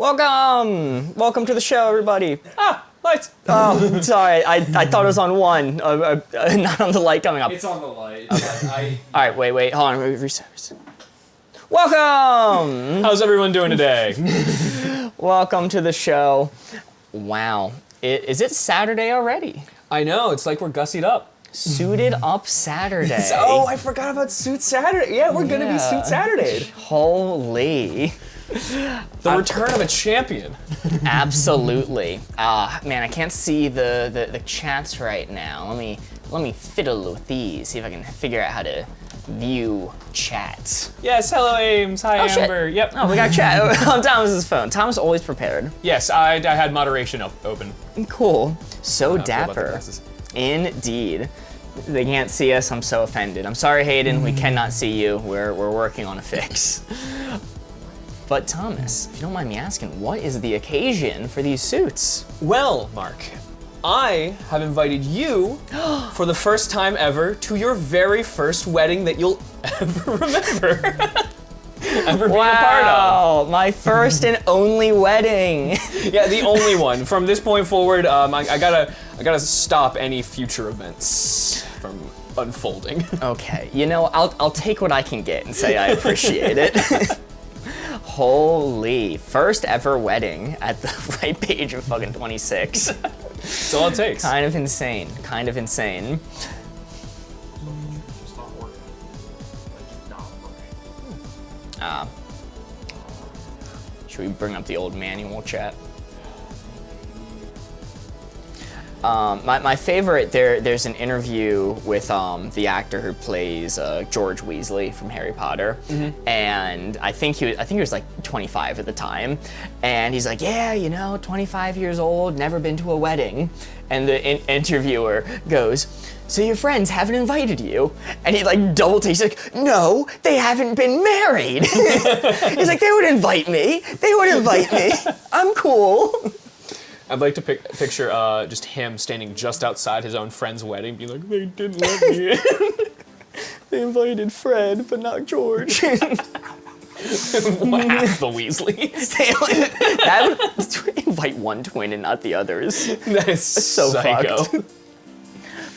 Welcome to the show, everybody. Ah, lights. Oh, sorry, I thought it was on one, not on the light coming up. It's on the light. All right, wait, hold on, reset. Welcome. How's everyone doing today? Welcome to the show. Wow, is it Saturday already? I know, it's like we're gussied up. Suited Up Saturday. Oh, I forgot about Suit Saturday. Yeah, we're gonna be Suit Saturday. Holy. The return of a champion. Absolutely. Man, I can't see the chats right now. Let me fiddle with these, see if I can figure out how to view chats. Yes, hello Ames. Hi Amber. Shit. Yep. Oh, we got chat on Thomas's phone. Thomas always prepared. Yes, I had moderation open. Cool. So Feel about the dapper. glasses. Indeed. They can't see us. I'm so offended. I'm sorry, Hayden. We cannot see you. We're working on a fix. But Thomas, if you don't mind me asking, what is the occasion for these suits? Well, Mark, I have invited you for the first time ever to your very first wedding that you'll ever remember. Ever be a part of. My first and only wedding. Yeah, the only one. From this point forward, I gotta stop any future events from unfolding. Okay, you know, I'll take what I can get and say I appreciate it. Holy, first ever wedding at the ripe age of fucking 26. That's all it takes. Kind of insane, kind of insane. It's not working. It's not working. Should we bring up the old manual chat? My favorite, there's an interview with the actor who plays George Weasley from Harry Potter, and I think he was like 25 at the time, and he's like, yeah, you know, 25 years old, never been to a wedding, and the interviewer goes, so your friends haven't invited you? And he like double takes, he's like, no, they haven't been married. He's like, they would invite me, I'm cool. I'd like to picture just him standing just outside his own friend's wedding, being like, they didn't let me in. They invited Fred, but not George. Half the Weasleys. That would invite one twin and not the others. That is So psycho. fucked.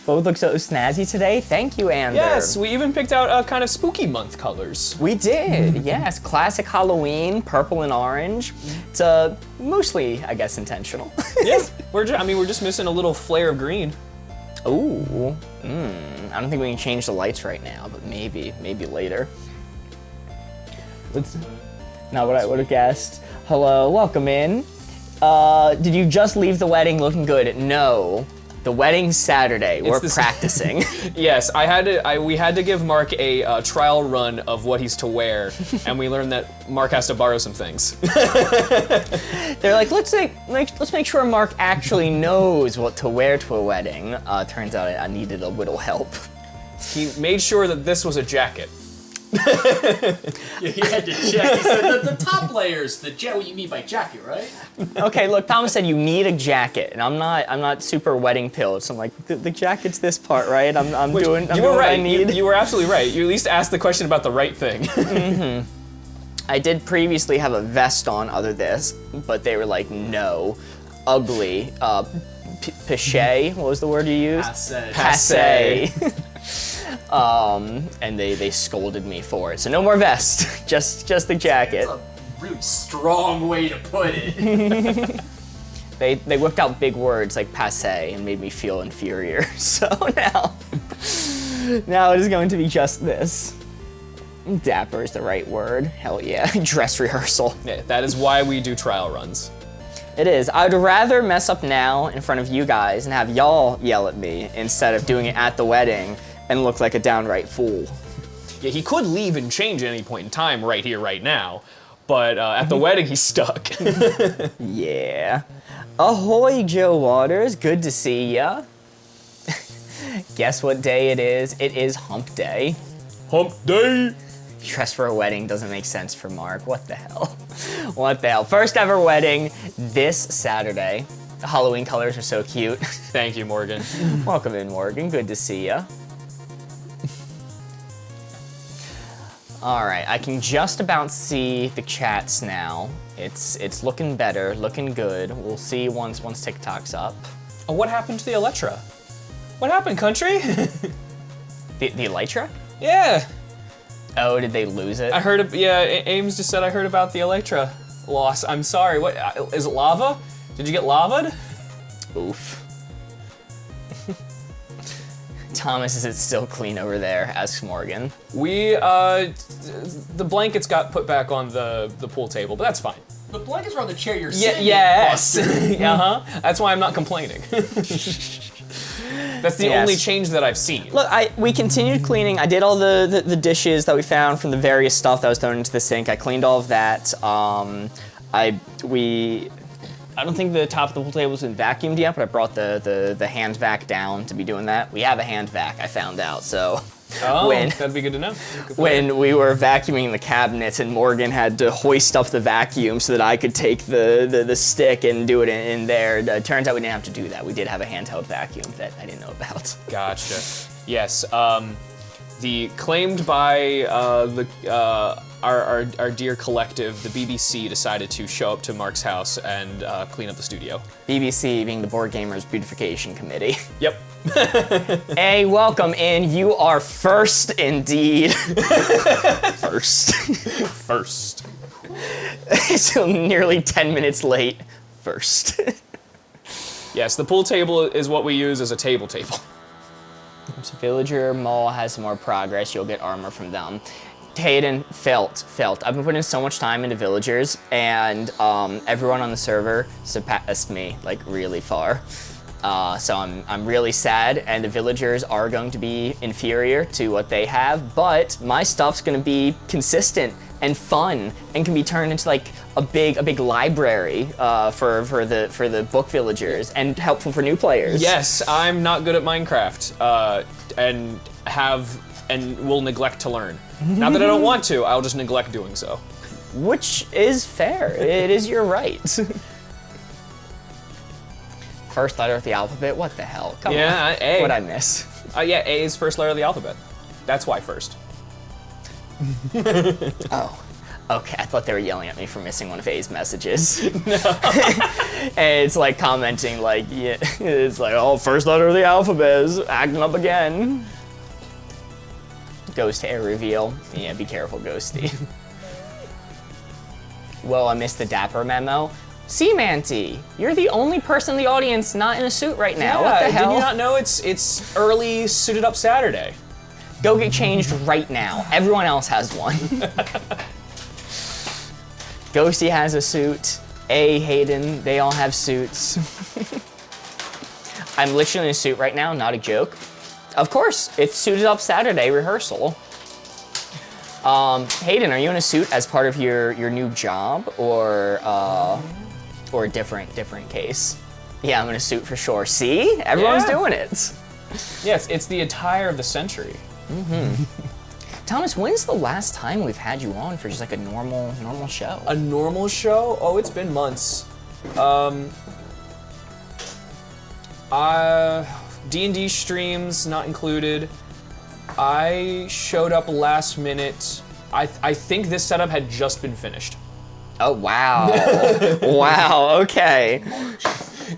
Both look so snazzy today. Thank you, Ander. Yes, we even picked out kind of spooky month colors. We did, yes. Classic Halloween, purple and orange. It's mostly, I guess, intentional. Yeah, we're just missing a little flare of green. Ooh, I don't think we can change the lights right now, but maybe later. Let's not what I would have guessed. Hello, welcome in. Did you just leave the wedding looking good? No. The wedding's Saturday. We're practicing. Yes, we had to give Mark a trial run of what he's to wear, and we learned that Mark has to borrow some things. They're like, let's make sure Mark actually knows what to wear to a wedding. Turns out I needed a little help. He made sure that this was a jacket. Yeah, he had to check. He said the top layers, what you mean by jacket, right? Okay, look, Thomas said you need a jacket, and I'm not super wedding pilled, so I'm like, the jacket's this part, right? I'm doing what I need. You were absolutely right. You at least asked the question about the right thing. I did previously have a vest on other this, but they were like, no, ugly. Pache, what was the word you used? Passe. And they scolded me for it. So no more vest, just the jacket. That's a really strong way to put it. They whipped out big words like passe and made me feel inferior. So now it is going to be just this. Dapper is the right word. Hell yeah. Dress rehearsal. Yeah, that is why we do trial runs. It is. I'd rather mess up now in front of you guys and have y'all yell at me instead of doing it at the wedding and look like a downright fool. Yeah, he could leave and change at any point in time right here, right now, but at the wedding, he's stuck. Yeah. Ahoy, Joe Waters. Good to see ya. Guess what day it is? It is hump day. Hump day! Dress for a wedding doesn't make sense for Mark. What the hell? What the hell? First ever wedding this Saturday. The Halloween colors are so cute. Thank you, Morgan. Welcome in, Morgan. Good to see ya. All right, I can just about see the chats now. It's looking better, looking good. We'll see once TikTok's up. Oh, what happened to the Elytra? What happened, country? The Elytra? Yeah. Oh, did they lose it? I heard, Ames just said I heard about the Elytra loss. I'm sorry, what, is it lava? Did you get lavaed? Oof. Thomas, is it still clean over there? Asks Morgan. We, the blankets got put back on the pool table, but that's fine. The blankets are on the chair you're sitting in, Yes. Buster. That's why I'm not complaining. That's the Yes. only change that I've seen. Look, we continued cleaning. I did all the dishes that we found from the various stuff that was thrown into the sink. I cleaned all of that. I don't think the top of the pool table's been vacuumed yet, but I brought the hand vac down to be doing that. We have a hand vac, I found out, so. Oh, when, that'd be good to know. when we were vacuuming the cabinets and Morgan had to hoist up the vacuum so that I could take the stick and do it in there. It turns out we didn't have to do that. We did have a handheld vacuum that I didn't know about. Gotcha. Yes. The claimed by our dear collective, the BBC, decided to show up to Mark's house and clean up the studio. BBC being the Board Gamers Beautification Committee. Yep. Hey, welcome in. You are first indeed. First. First. So nearly 10 minutes late. First. Yes, the pool table is what we use as a table. So Villager Mall has some more progress. You'll get armor from them. Hayden, felt. I've been putting so much time into villagers, and everyone on the server surpassed me like really far. So I'm really sad, and the villagers are going to be inferior to what they have, but my stuff's going to be consistent and fun, and can be turned into like a big library for the book villagers, and helpful for new players. Yes, I'm not good at Minecraft, and will neglect to learn. Not that I don't want to, I'll just neglect doing so. Which is fair. It is your right. First letter of the alphabet? What the hell? Come on. A. What'd I miss? Yeah, A is first letter of the alphabet. That's why first. Oh. Okay, I thought they were yelling at me for missing one of A's messages. No. And it's like commenting like, yeah, it's like, oh, first letter of the alphabet is acting up again. Ghost hair reveal. Yeah, be careful, Ghosty. Whoa, I missed the Dapper memo. Seamanty, you're the only person in the audience not in a suit right now. What the hell? Did you not know it's early suited up Saturday? Go get changed right now. Everyone else has one. Ghosty has a suit. A, Hayden, they all have suits. I'm literally in a suit right now, not a joke. Of course, it's suited up Saturday rehearsal. Hayden, are you in a suit as part of your new job, or a different case? Yeah, I'm in a suit for sure. See? Everyone's doing it. Yes, it's the attire of the century. Mm-hmm. Thomas, when's the last time we've had you on for just like a normal show? A normal show? Oh, it's been months. D&D streams not included. I showed up last minute. I think this setup had just been finished. Oh, wow. Wow, okay.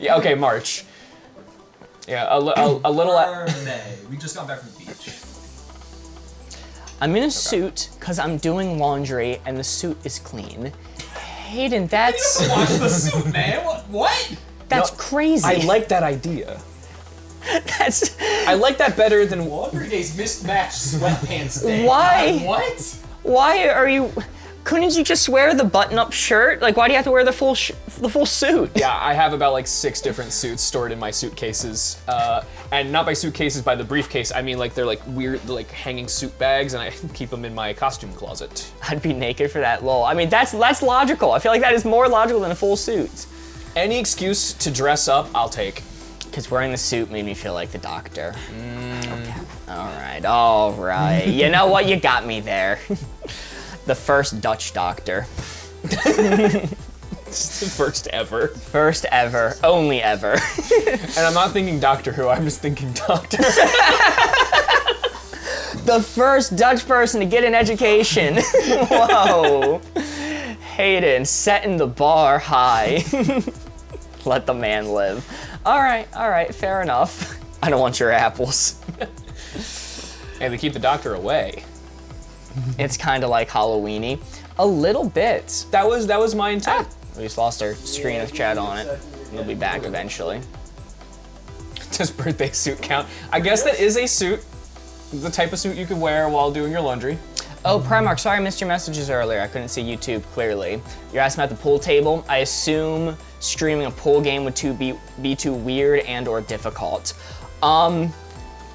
Yeah, okay, March. Yeah, a little... Or May. We just got back from the beach. I'm in a suit because I'm doing laundry and the suit is clean. Hayden, that's... You don't wash the suit, man. What? That's crazy. I like that idea. That's... I like that better than... Every day's mismatched sweatpants day. Why? God, what? Why are you... Couldn't you just wear the button-up shirt? Like, why do you have to wear the full suit? Yeah, I have about like 6 different suits stored in my suitcases. And not by suitcases, by the briefcase. I mean, like, they're like weird, like hanging suit bags, and I keep them in my costume closet. I'd be naked for that, lol. I mean, that's logical. I feel like that is more logical than a full suit. Any excuse to dress up, I'll take. Because wearing the suit made me feel like the doctor. Okay. All right. You know what? You got me there. The first Dutch doctor. It's the first ever. First ever. Only ever. And I'm not thinking Doctor Who, I'm just thinking doctor. The first Dutch person to get an education. Whoa. Hayden, setting the bar high. Let the man live. All right, fair enough. I don't want your apples. And they keep the doctor away. It's kind of like Halloween-y. A little bit. That was my intent. We just lost our screen of chat on it. We'll be back eventually. Does birthday suit count? I guess that is a suit. The type of suit you could wear while doing your laundry. Oh, Primark, sorry I missed your messages earlier. I couldn't see YouTube clearly. You're asking about the pool table. I assume streaming a pool game would be too weird and or difficult.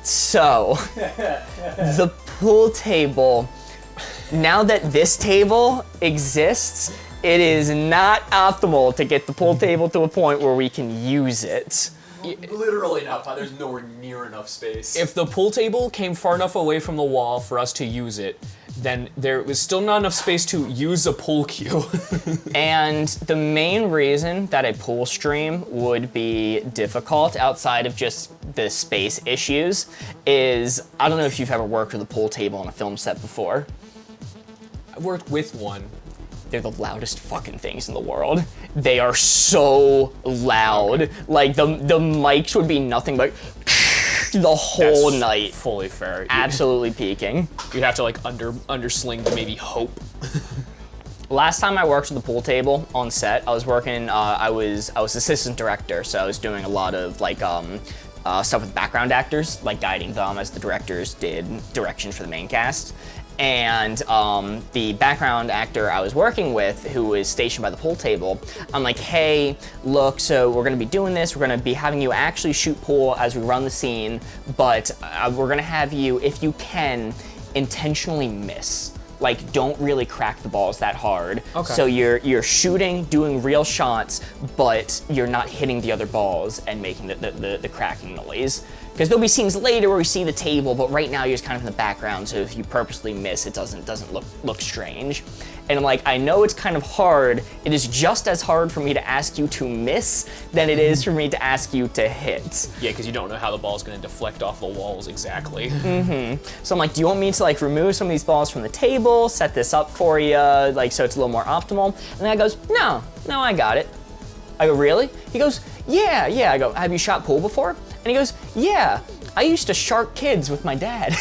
So, the pool table, now that this table exists, it is not optimal to get the pool table to a point where we can use it. Literally not. There's nowhere near enough space. If the pool table came far enough away from the wall for us to use it, then there was still not enough space to use a pool cue. And the main reason that a pool stream would be difficult outside of just the space issues is, I don't know if you've ever worked with a pool table on a film set before. I worked with one. They're the loudest fucking things in the world. They are so loud. Like the mics would be nothing but the whole That's night. Fully fair. Absolutely peaking. You'd have to like undersling to maybe hope. Last time I worked with the pool table on set, I was working. I was assistant director, so I was doing a lot of like stuff with background actors, like guiding them as the directors did directions for the main cast. And the background actor I was working with, who was stationed by the pool table, I'm like, hey, look, so we're gonna be doing this, we're gonna be having you actually shoot pool as we run the scene, but we're gonna have you, if you can, intentionally miss. Like, don't really crack the balls that hard. Okay. So you're shooting, doing real shots, but you're not hitting the other balls and making the cracking noise. Because there'll be scenes later where we see the table, but right now you're just kind of in the background, so if you purposely miss, it doesn't look strange. And I'm like, I know it's kind of hard. It is just as hard for me to ask you to miss than it is for me to ask you to hit. Yeah, because you don't know how the ball's gonna deflect off the walls exactly. So I'm like, do you want me to like remove some of these balls from the table, set this up for you, like so it's a little more optimal? And the guy goes, no, I got it. I go, really? He goes, yeah. I go, have you shot pool before? And he goes, yeah, I used to shark kids with my dad.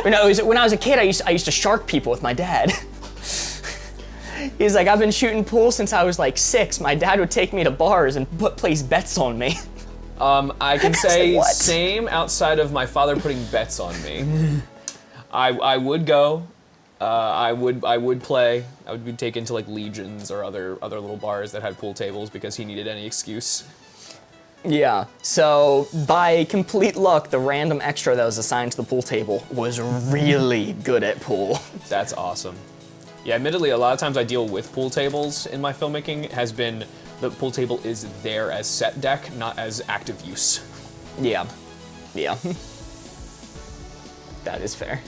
when I was a kid, I used to shark people with my dad. He's like, I've been shooting pool since I was like 6. My dad would take me to bars and place bets on me. I can say What? same outside of my father putting bets on me. I would go. I would play. I would be taken to like Legions or other little bars that had pool tables because he needed any excuse. Yeah, so by complete luck, the random extra that was assigned to the pool table was really good at pool. That's awesome. Yeah, admittedly, a lot of times I deal with pool tables in my filmmaking has been the pool table is there as set deck, not as active use. Yeah. That is fair.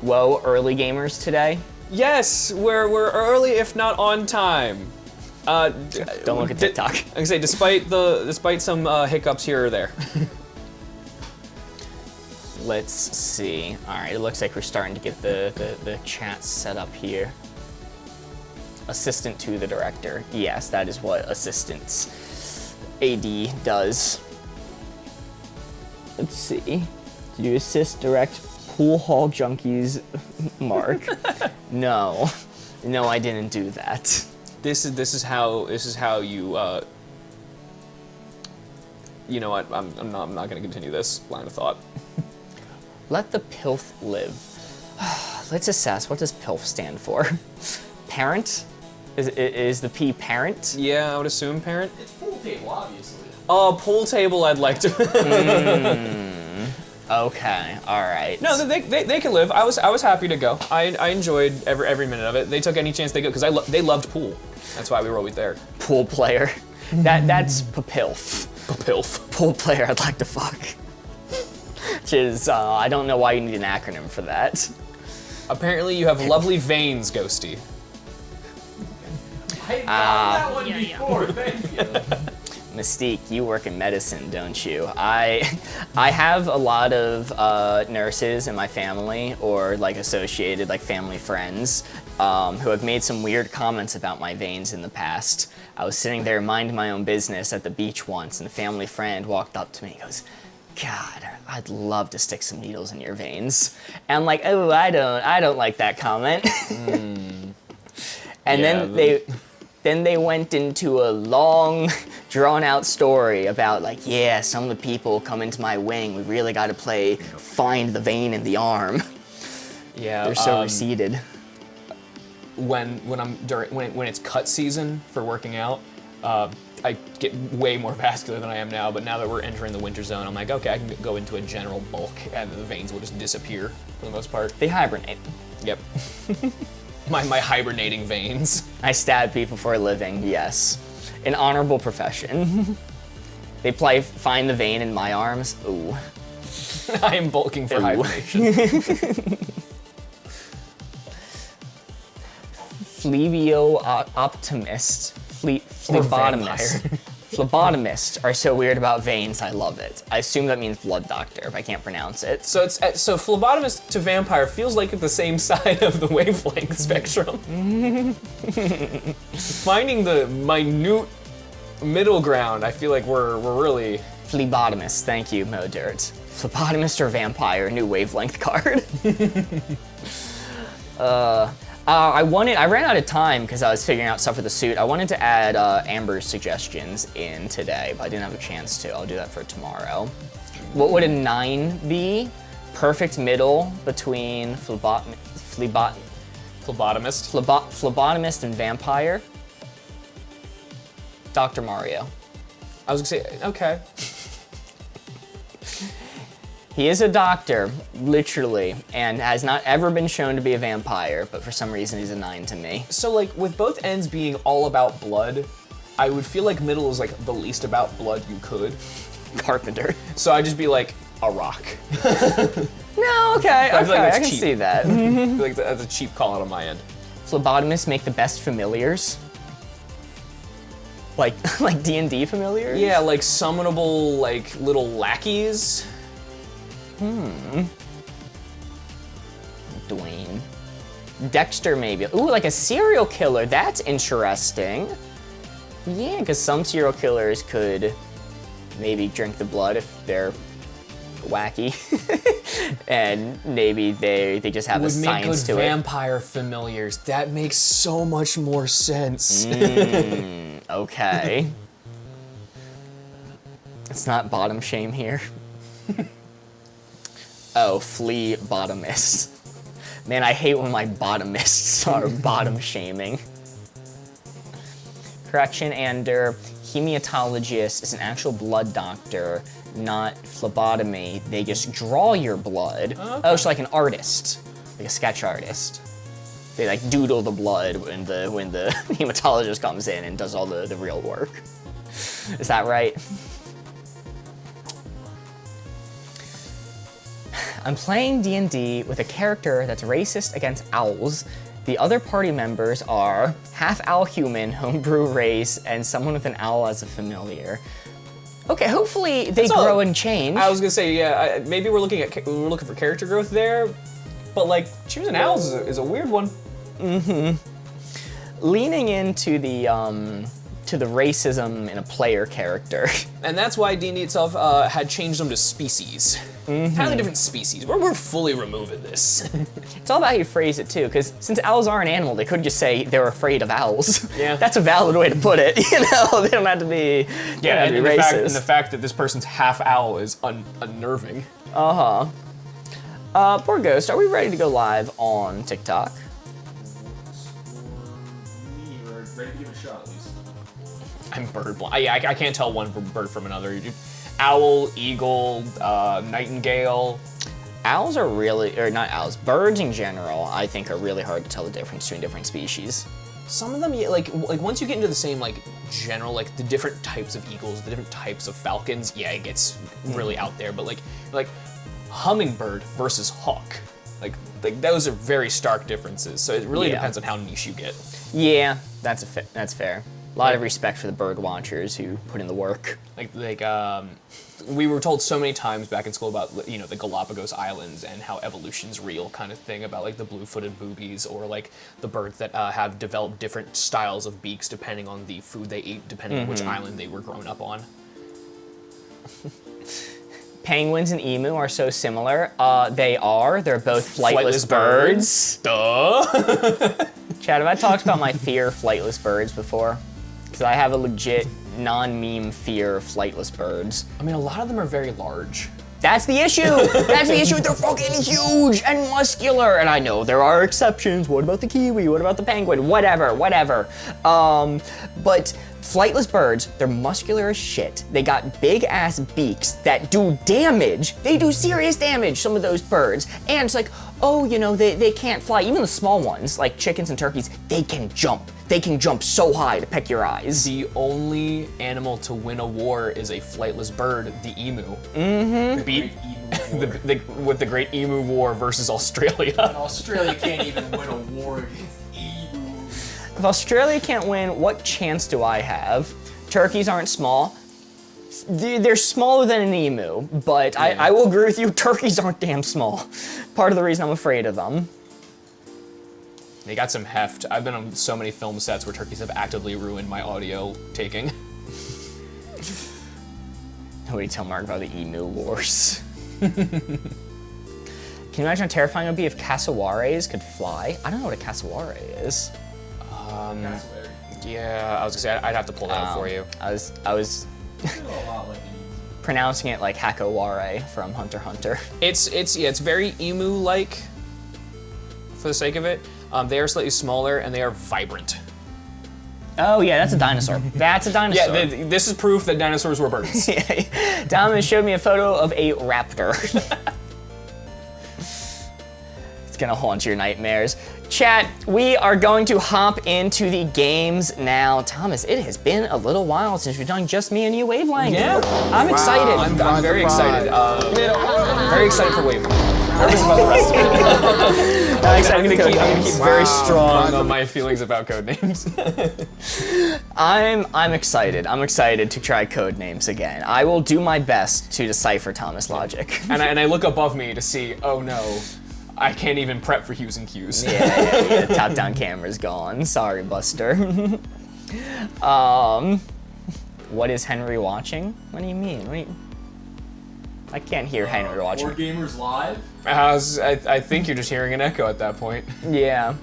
Whoa, early gamers today? Yes, we're early if not on time. Don't look at TikTok. I can say despite some hiccups here or there. Let's see. All right, it looks like we're starting to get the chat set up here. Assistant to the director. Yes, that is what assistants AD does. Let's see. Did you assist direct Pool Hall Junkies, Mark? No, I didn't do that. This is how you. You know what? I'm not gonna continue this line of thought. Let the PILF live. Let's assess. What does PILF stand for? Parent? Is the P parent? Yeah, I would assume parent. It's pool table, obviously. Oh, pool table. I'd like to. Okay, all right. No, they can live. I was happy to go. I enjoyed every minute of it. They took any chance they could because they loved pool. That's why we were always there. Pool player. That's PILF. Pilf. Pool player I'd like to fuck. Which is, I don't know why you need an acronym for that. Apparently you have lovely veins, Ghosty. I found that one before, thank you. Mystique, you work in medicine, don't you? I have a lot of nurses in my family, or like associated, like family friends, who have made some weird comments about my veins in the past. I was sitting there minding my own business at the beach once, and a family friend walked up to me and goes, "God, I'd love to stick some needles in your veins." And I'm like, "Oh, I don't like that comment." And then they went into a long, drawn-out story about like, yeah, some of the people come into my wing. We really got to play find the vein in the arm. Yeah, They're so receded. when it's cut season for working out, I get way more vascular than I am now. But now that we're entering the winter zone, I'm like, okay, I can go into a general bulk, and the veins will just disappear for the most part. They hibernate. Yep. my hibernating veins. I stab people for a living, yes. An honorable profession. They play find the vein in my arms. Ooh. I am bulking for hibernation. Phlebio optimist. Phlebotomist. Phlebotomists are so weird about veins, I love it. I assume that means blood doctor, if I can't pronounce it. So phlebotomist to vampire feels like at the same side of the wavelength spectrum. Finding the minute middle ground, I feel like we're really... Phlebotomist, thank you, Mo Dirt. Phlebotomist or vampire, new wavelength card. I ran out of time because I was figuring out stuff for the suit. I wanted to add Amber's suggestions in today, but I didn't have a chance to. I'll do that for tomorrow. What would a 9 be? Perfect middle between phlebotomist and vampire. Dr. Mario. I was gonna say, okay. He is a doctor, literally, and has not ever been shown to be a vampire, but for some reason he's a 9 to me. So like with both ends being all about blood, I would feel like middle is like the least about blood you could. Carpenter. So I'd just be like a rock. No, okay, I feel like I that's can cheap. see that. I feel like that's a cheap call out on my end. Phlebotomists make the best familiars. Like D&D familiars? Yeah, like summonable like little lackeys. Dwayne. Dexter, maybe. Ooh, like a serial killer. That's interesting. Yeah, because some serial killers could maybe drink the blood if they're wacky. And maybe they just have the science to it. Would make good vampire familiars. That makes so much more sense. Okay. It's not bottom shame here. Oh, flea bottomist. Man, I hate when my bottomists are bottom shaming. Correction, Ander. Hematologist is an actual blood doctor, not phlebotomy. They just draw your blood. Okay. Oh, it's like an artist, like a sketch artist. They like doodle the blood when the hematologist comes in and does all the real work. Is that right? I'm playing D&D with a character that's racist against owls. The other party members are half owl human, homebrew race, and someone with an owl as a familiar. Okay, hopefully they grow and change. I was gonna say, yeah, maybe we're looking for character growth there, but like choosing owls is a weird one. Leaning into the racism in a player character. And that's why D&D itself had changed them to species. Entirely different species. We're fully removing this. It's all about how you phrase it too, because since owls are an animal, they could just say they're afraid of owls. Yeah. That's a valid way to put it. You know, they don't have to be. Yeah, and the fact that this person's half owl is unnerving. Poor Ghost, are we ready to go live on TikTok? We are ready to give it a shot, at least. I'm bird blind. I can't tell one bird from another. Owl, eagle, nightingale. Owls are really, or not owls, birds in general, I think are really hard to tell the difference between different species. Some of them, yeah, like once you get into the same like general, like the different types of eagles, the different types of falcons, yeah, it gets really out there. But like hummingbird versus hawk, like those are very stark differences. So it really depends on how niche you get. Yeah, that's fair. A lot of respect for the bird watchers who put in the work. We were told so many times back in school about the Galapagos Islands and how evolution's real kind of thing about like the blue-footed boobies or like the birds that have developed different styles of beaks depending on the food they ate, depending on which island they were grown up on. Penguins and emu are so similar. They're both flightless birds. Duh. Chad, have I talked about my fear of flightless birds before? Because I have a legit non-meme fear of flightless birds. I mean, a lot of them are very large. That's the issue. That's the issue. They're fucking huge and muscular. And I know there are exceptions. What about the kiwi? What about the penguin? Whatever. But flightless birds, they're muscular as shit. They got big ass beaks that do damage. They do serious damage, some of those birds. And it's like, oh, they can't fly. Even the small ones, like chickens and turkeys, they can jump. They can jump so high to peck your eyes. The only animal to win a war is a flightless bird, the emu. With the Great Emu War versus Australia. And Australia can't even win a war against emus. If Australia can't win, what chance do I have? Turkeys aren't small. They're smaller than an emu, but yeah. I will agree with you, turkeys aren't damn small. Part of the reason I'm afraid of them. They got some heft. I've been on so many film sets where turkeys have actively ruined my audio taking. Nobody tell Mark about the emu wars. Can you imagine how terrifying it would be if cassowaries could fly? I don't know what a cassowary is. Yeah, I was gonna say I'd have to pull that up for you. I was pronouncing it like Hakaware from Hunter x Hunter. It's very emu-like for the sake of it. They are slightly smaller and they are vibrant. Oh yeah, that's a dinosaur. That's a dinosaur. Yeah, this is proof that dinosaurs were birds. Donovan showed me a photo of a raptor. It's gonna haunt your nightmares. Chat, we are going to hop into the games now. Thomas, it has been a little while since we've done just me and you Wavelength. Yeah. I'm excited. I'm very excited. Very excited for Wavelength. Nervous about the rest of it. I'm gonna keep very strong on my feelings about Codenames. I'm excited. I'm excited to try Codenames again. I will do my best to decipher Thomas logic. And I look above me to see, oh no, I can't even prep for Hughes and Q's. Yeah. Top-down camera's gone. Sorry, Buster. What is Henry watching? What do you mean? I can't hear Henry watching. Board Gamers Live? I think you're just hearing an echo at that point. Yeah.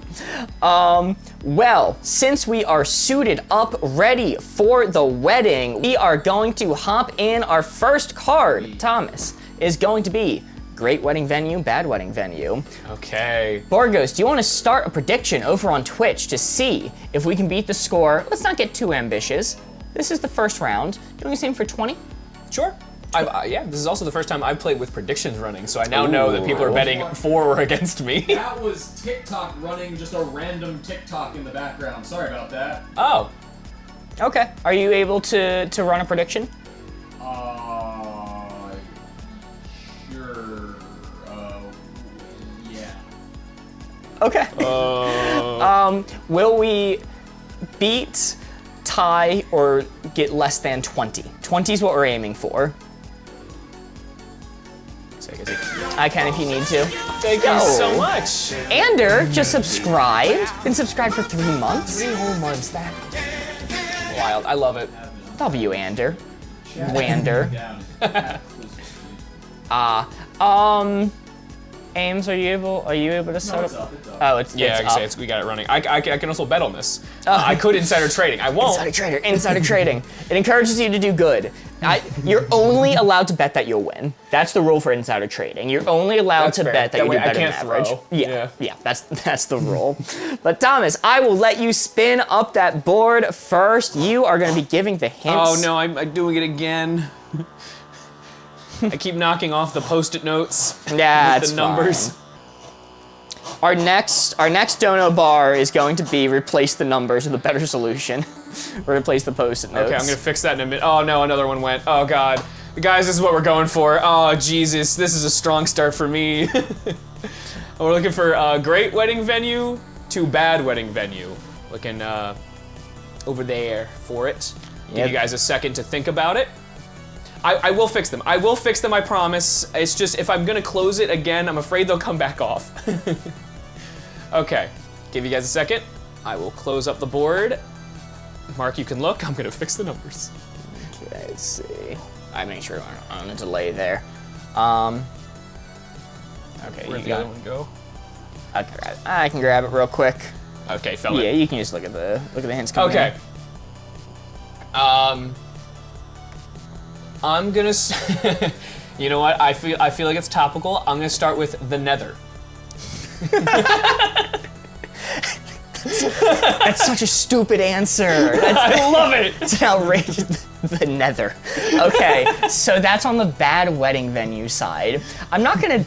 Well, since we are suited up, ready for the wedding, we are going to hop in. Our first card, Thomas, is going to be great wedding venue, bad wedding venue. Okay. Borgos, do you want to start a prediction over on Twitch to see if we can beat the score? Let's not get too ambitious. This is the first round. Doing the same for 20? Sure. Yeah, this is also the first time I've played with predictions running, so I now know that people are betting for or against me. That was TikTok running just a random TikTok in the background. Sorry about that. Oh. Okay. Are you able to run a prediction? Sure. Yeah. Okay. Will we beat, tie, or get less than 20? 20 is what we're aiming for. I can if you need to. Thank you so much. Ander just subscribed. Been subscribed for 3 months. 3 whole months. That wild. I love it. Love you, Ander. Wander. Ames, are you able to set up? Oh, it's I can up. say we got it running. I can also bet on this. I could insider trading. I won't. Insider trading. It encourages you to do good. You're only allowed to bet that you'll win. That's the rule for insider trading. You're only allowed to bet that you do better than average. Yeah, that's the rule. But Thomas, I will let you spin up that board first. You are going to be giving the hints. Oh no, I'm doing it again. I keep knocking off the post-it notes. Yeah, with the numbers. Fine. Our next dono bar is going to be replace the numbers with a better solution. Or replace the post-it notes. Okay, I'm gonna fix that in a minute. Oh no, another one went. Oh god. Guys, this is what we're going for. Oh Jesus, this is a strong start for me. We're looking for a great wedding venue to bad wedding venue. Looking over there for it. Give Yep. you guys a second to think about it. I will fix them. I will fix them, I promise. It's just, if I'm gonna close it again, I'm afraid they'll come back off. Okay, give you guys a second. I will close up the board. Mark, you can look. I'm gonna fix the numbers. Okay, let's see. I make sure I'm on a delay there. Okay, Where'd you the got other one go? I can grab it real quick. Okay, fell Yeah, in. you can just look at the hints coming Okay. in. I'm gonna. You know what? I feel like it's topical. I'm gonna start with the Nether. That's such a stupid answer. I love it. It's outrageous. The Nether. Okay, so that's on the bad wedding venue side. I'm not gonna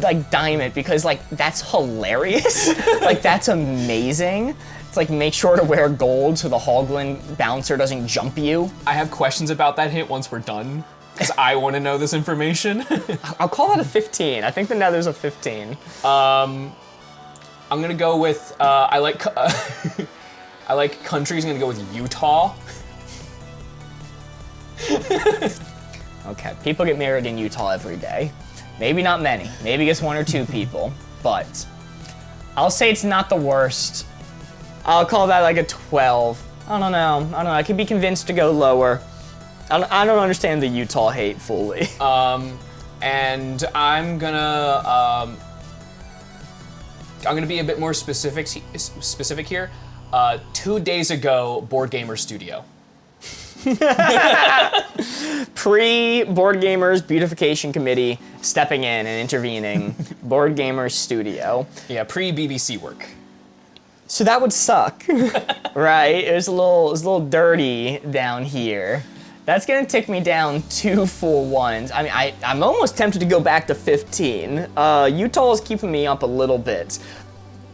like dime it because like that's hilarious. Like that's amazing. It's like make sure to wear gold so the Hoglin bouncer doesn't jump you. I have questions about that hint once we're done, because I want to know this information. I'll call that a 15. I think the Nether's a 15. I'm gonna go with I like I like countries. I'm gonna go with Utah. Okay, people get married in Utah every day. Maybe not many. Maybe just 1 or 2 people, but I'll say it's not the worst. I'll call that like a 12. I don't know. I could be convinced to go lower. I don't understand the Utah hate fully. And I'm gonna be a bit more specific here. 2 days ago, Board Gamer Studio. Pre-Board Gamers Beautification Committee stepping in and intervening. Board Gamers Studio. Yeah, pre-BBC work. So that would suck, right? It was a little dirty down here. That's gonna tick me down 2 full ones. I mean, I'm almost tempted to go back to 15. Utah is keeping me up a little bit,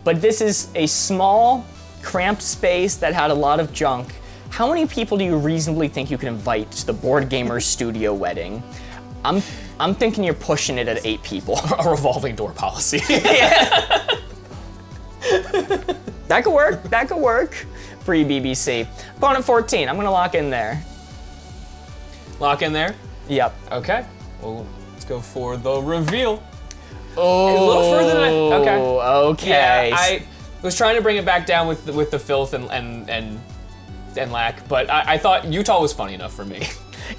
but this is a small, cramped space that had a lot of junk. How many people do you reasonably think you can invite to the Board Gamers Studio wedding? I'm thinking you're pushing it at 8 people. A revolving door policy. That could work. That could work. Pre-BBC. Going at 14. I'm gonna lock in there. Lock in there. Yep. Okay. Well, let's go for the reveal. Oh. A little further than okay. Okay. Yeah, I was trying to bring it back down with the filth and lack, but I thought Utah was funny enough for me.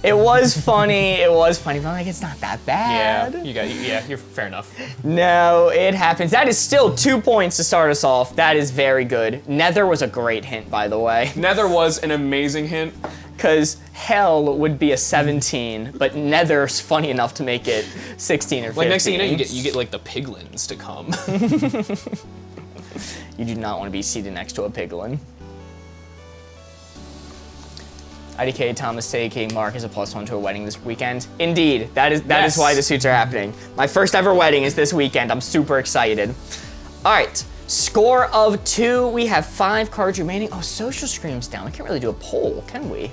It was funny. It was funny, but I'm like, it's not that bad. You're fair enough. No, it happens. That is still 2 points to start us off. That is very good. Nether was a great hint, by the way, Nether was an amazing hint. because hell would be a 17, but Nether's funny enough to make it 16 or 15. Like next thing you know, you get like the piglins to come. You do not want to be seated next to a piglin. IDK Thomas taking Mark as a +1 to a wedding this weekend. Indeed, that is Yes. why the suits are happening. My first ever wedding is this weekend. I'm super excited. All right, score of 2. We have 5 cards remaining. Oh, Social Scream's down. I can't really do a poll, can we?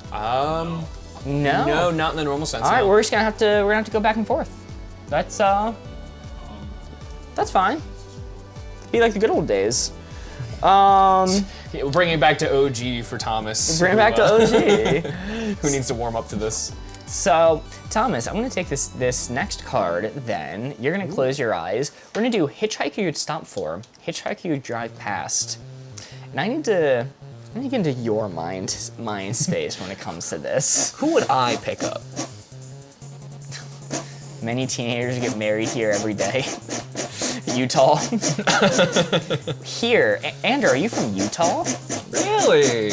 No, No. not in the normal sense. All right, no. we're gonna have to go back and forth. That's fine. Be like the good old days. Yeah, we're bringing it back to OG for Thomas. Bring it back to OG. Who needs to warm up to this? So, Thomas, I'm gonna take this next card then. You're gonna close your eyes. We're gonna do Hitchhiker You'd Stop For, Hitchhiker You'd Drive Past. And I need to get into your mind space when it comes to this. Who would I pick up? Many teenagers get married here every day. Utah. Here, Andrew, are you from Utah? Really?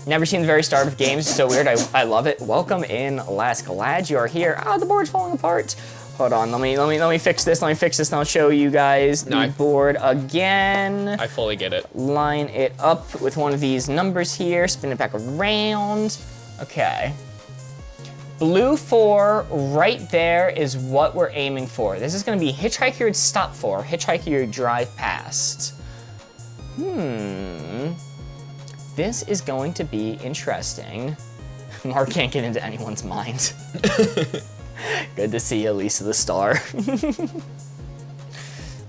Never seen the very start of games, so weird, I love it. Welcome in, Les, glad you are here. Oh, the board's falling apart. Hold on, let me fix this, and I'll show you guys the board again. I fully get it. Line it up with one of these numbers here, spin it back around. Okay. Blue 4 right there is what we're aiming for. This is gonna be Hitchhiker You'd Stop For, Hitchhiker You'd Drive Past. This is going to be interesting. Mark can't get into anyone's mind. Good to see you, Lisa the Star.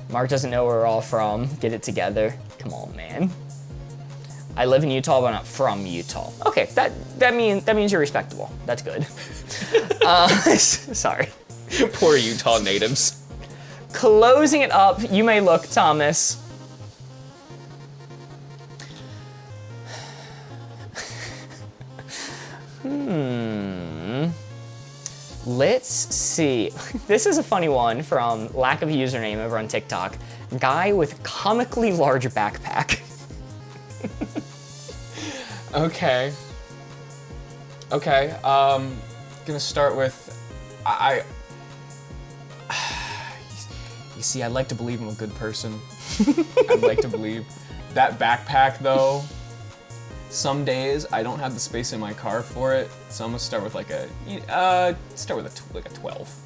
Mark doesn't know where we're all from. Get it together. Come on, man. I live in Utah, but I'm not from Utah. Okay, that means you're respectable. That's good. Sorry. Poor Utah natives. Closing it up, you may look, Thomas. Let's see. This is a funny one from lack of username over on TikTok. Guy with comically large backpack. Okay. Gonna start with, you see, I'd like to believe I'm a good person. I'd like to believe. That backpack, though, some days I don't have the space in my car for it, so I'm gonna start with like a 12.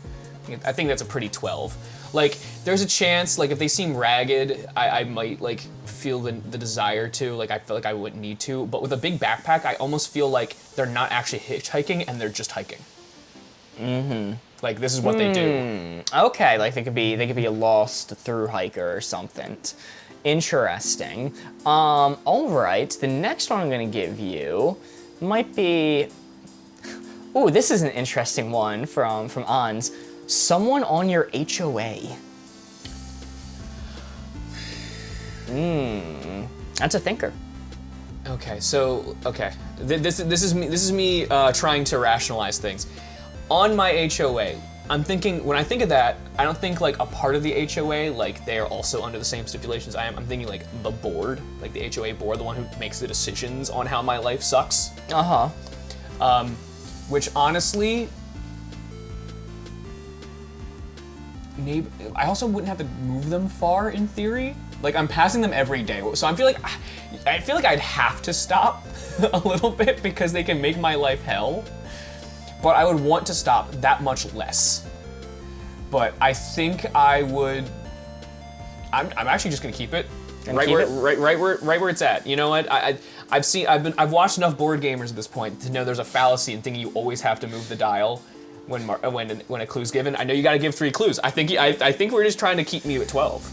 I think that's a pretty 12. Like, there's a chance, like, if they seem ragged, I might, like, feel the desire to, like, I feel like I wouldn't need to, but with a big backpack, I almost feel like they're not actually hitchhiking and they're just hiking. Like, this is what they do. Okay, like they could be a lost through hiker or something. Interesting. All right, the next one I'm gonna give you might be. Ooh, this is an interesting one from Ans. Someone on your HOA. That's a thinker. Okay, so this is me trying to rationalize things. On my HOA, I'm thinking, when I think of that, I don't think like a part of the HOA, like they are also under the same stipulations I am. I'm thinking like the board, like the HOA board, the one who makes the decisions on how my life sucks. Which honestly, maybe I also wouldn't have to move them far in theory. Like, I'm passing them every day, so I feel like I'd have to stop a little bit because they can make my life hell. But I would want to stop that much less. But I think I would. I'm actually just gonna keep it right where it's at. You know what? I've watched enough board gamers at this point to know there's a fallacy in thinking you always have to move the dial when a clue's given. I know you got to give 3 clues. I think we're just trying to keep me at 12.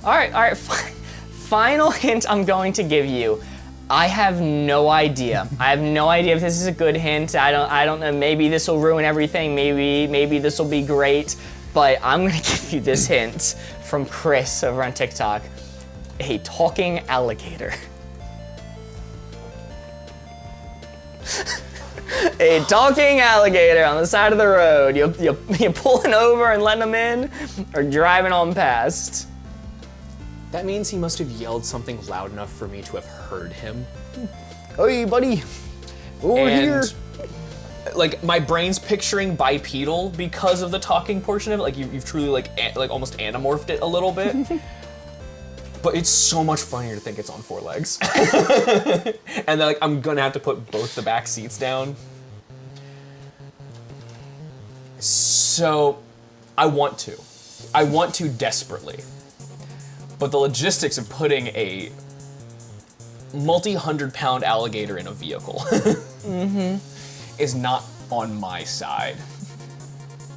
All right. Final hint I'm going to give you. I have no idea. I have no idea if this is a good hint. I don't know. Maybe this will ruin everything. Maybe this will be great. But I'm gonna give you this hint from Chris over on TikTok. A talking alligator. A talking alligator on the side of the road. You're pulling over and letting them in, or driving on past. That means he must have yelled something loud enough for me to have heard him. Hey, buddy. Over here. Like, my brain's picturing bipedal because of the talking portion of it. Like, you've truly like almost anamorphed it a little bit. But it's so much funnier to think it's on 4 legs. And then, like, I'm gonna have to put both the back seats down. So, I want to desperately. But the logistics of putting a multi-100-pound alligator in a vehicle is not on my side.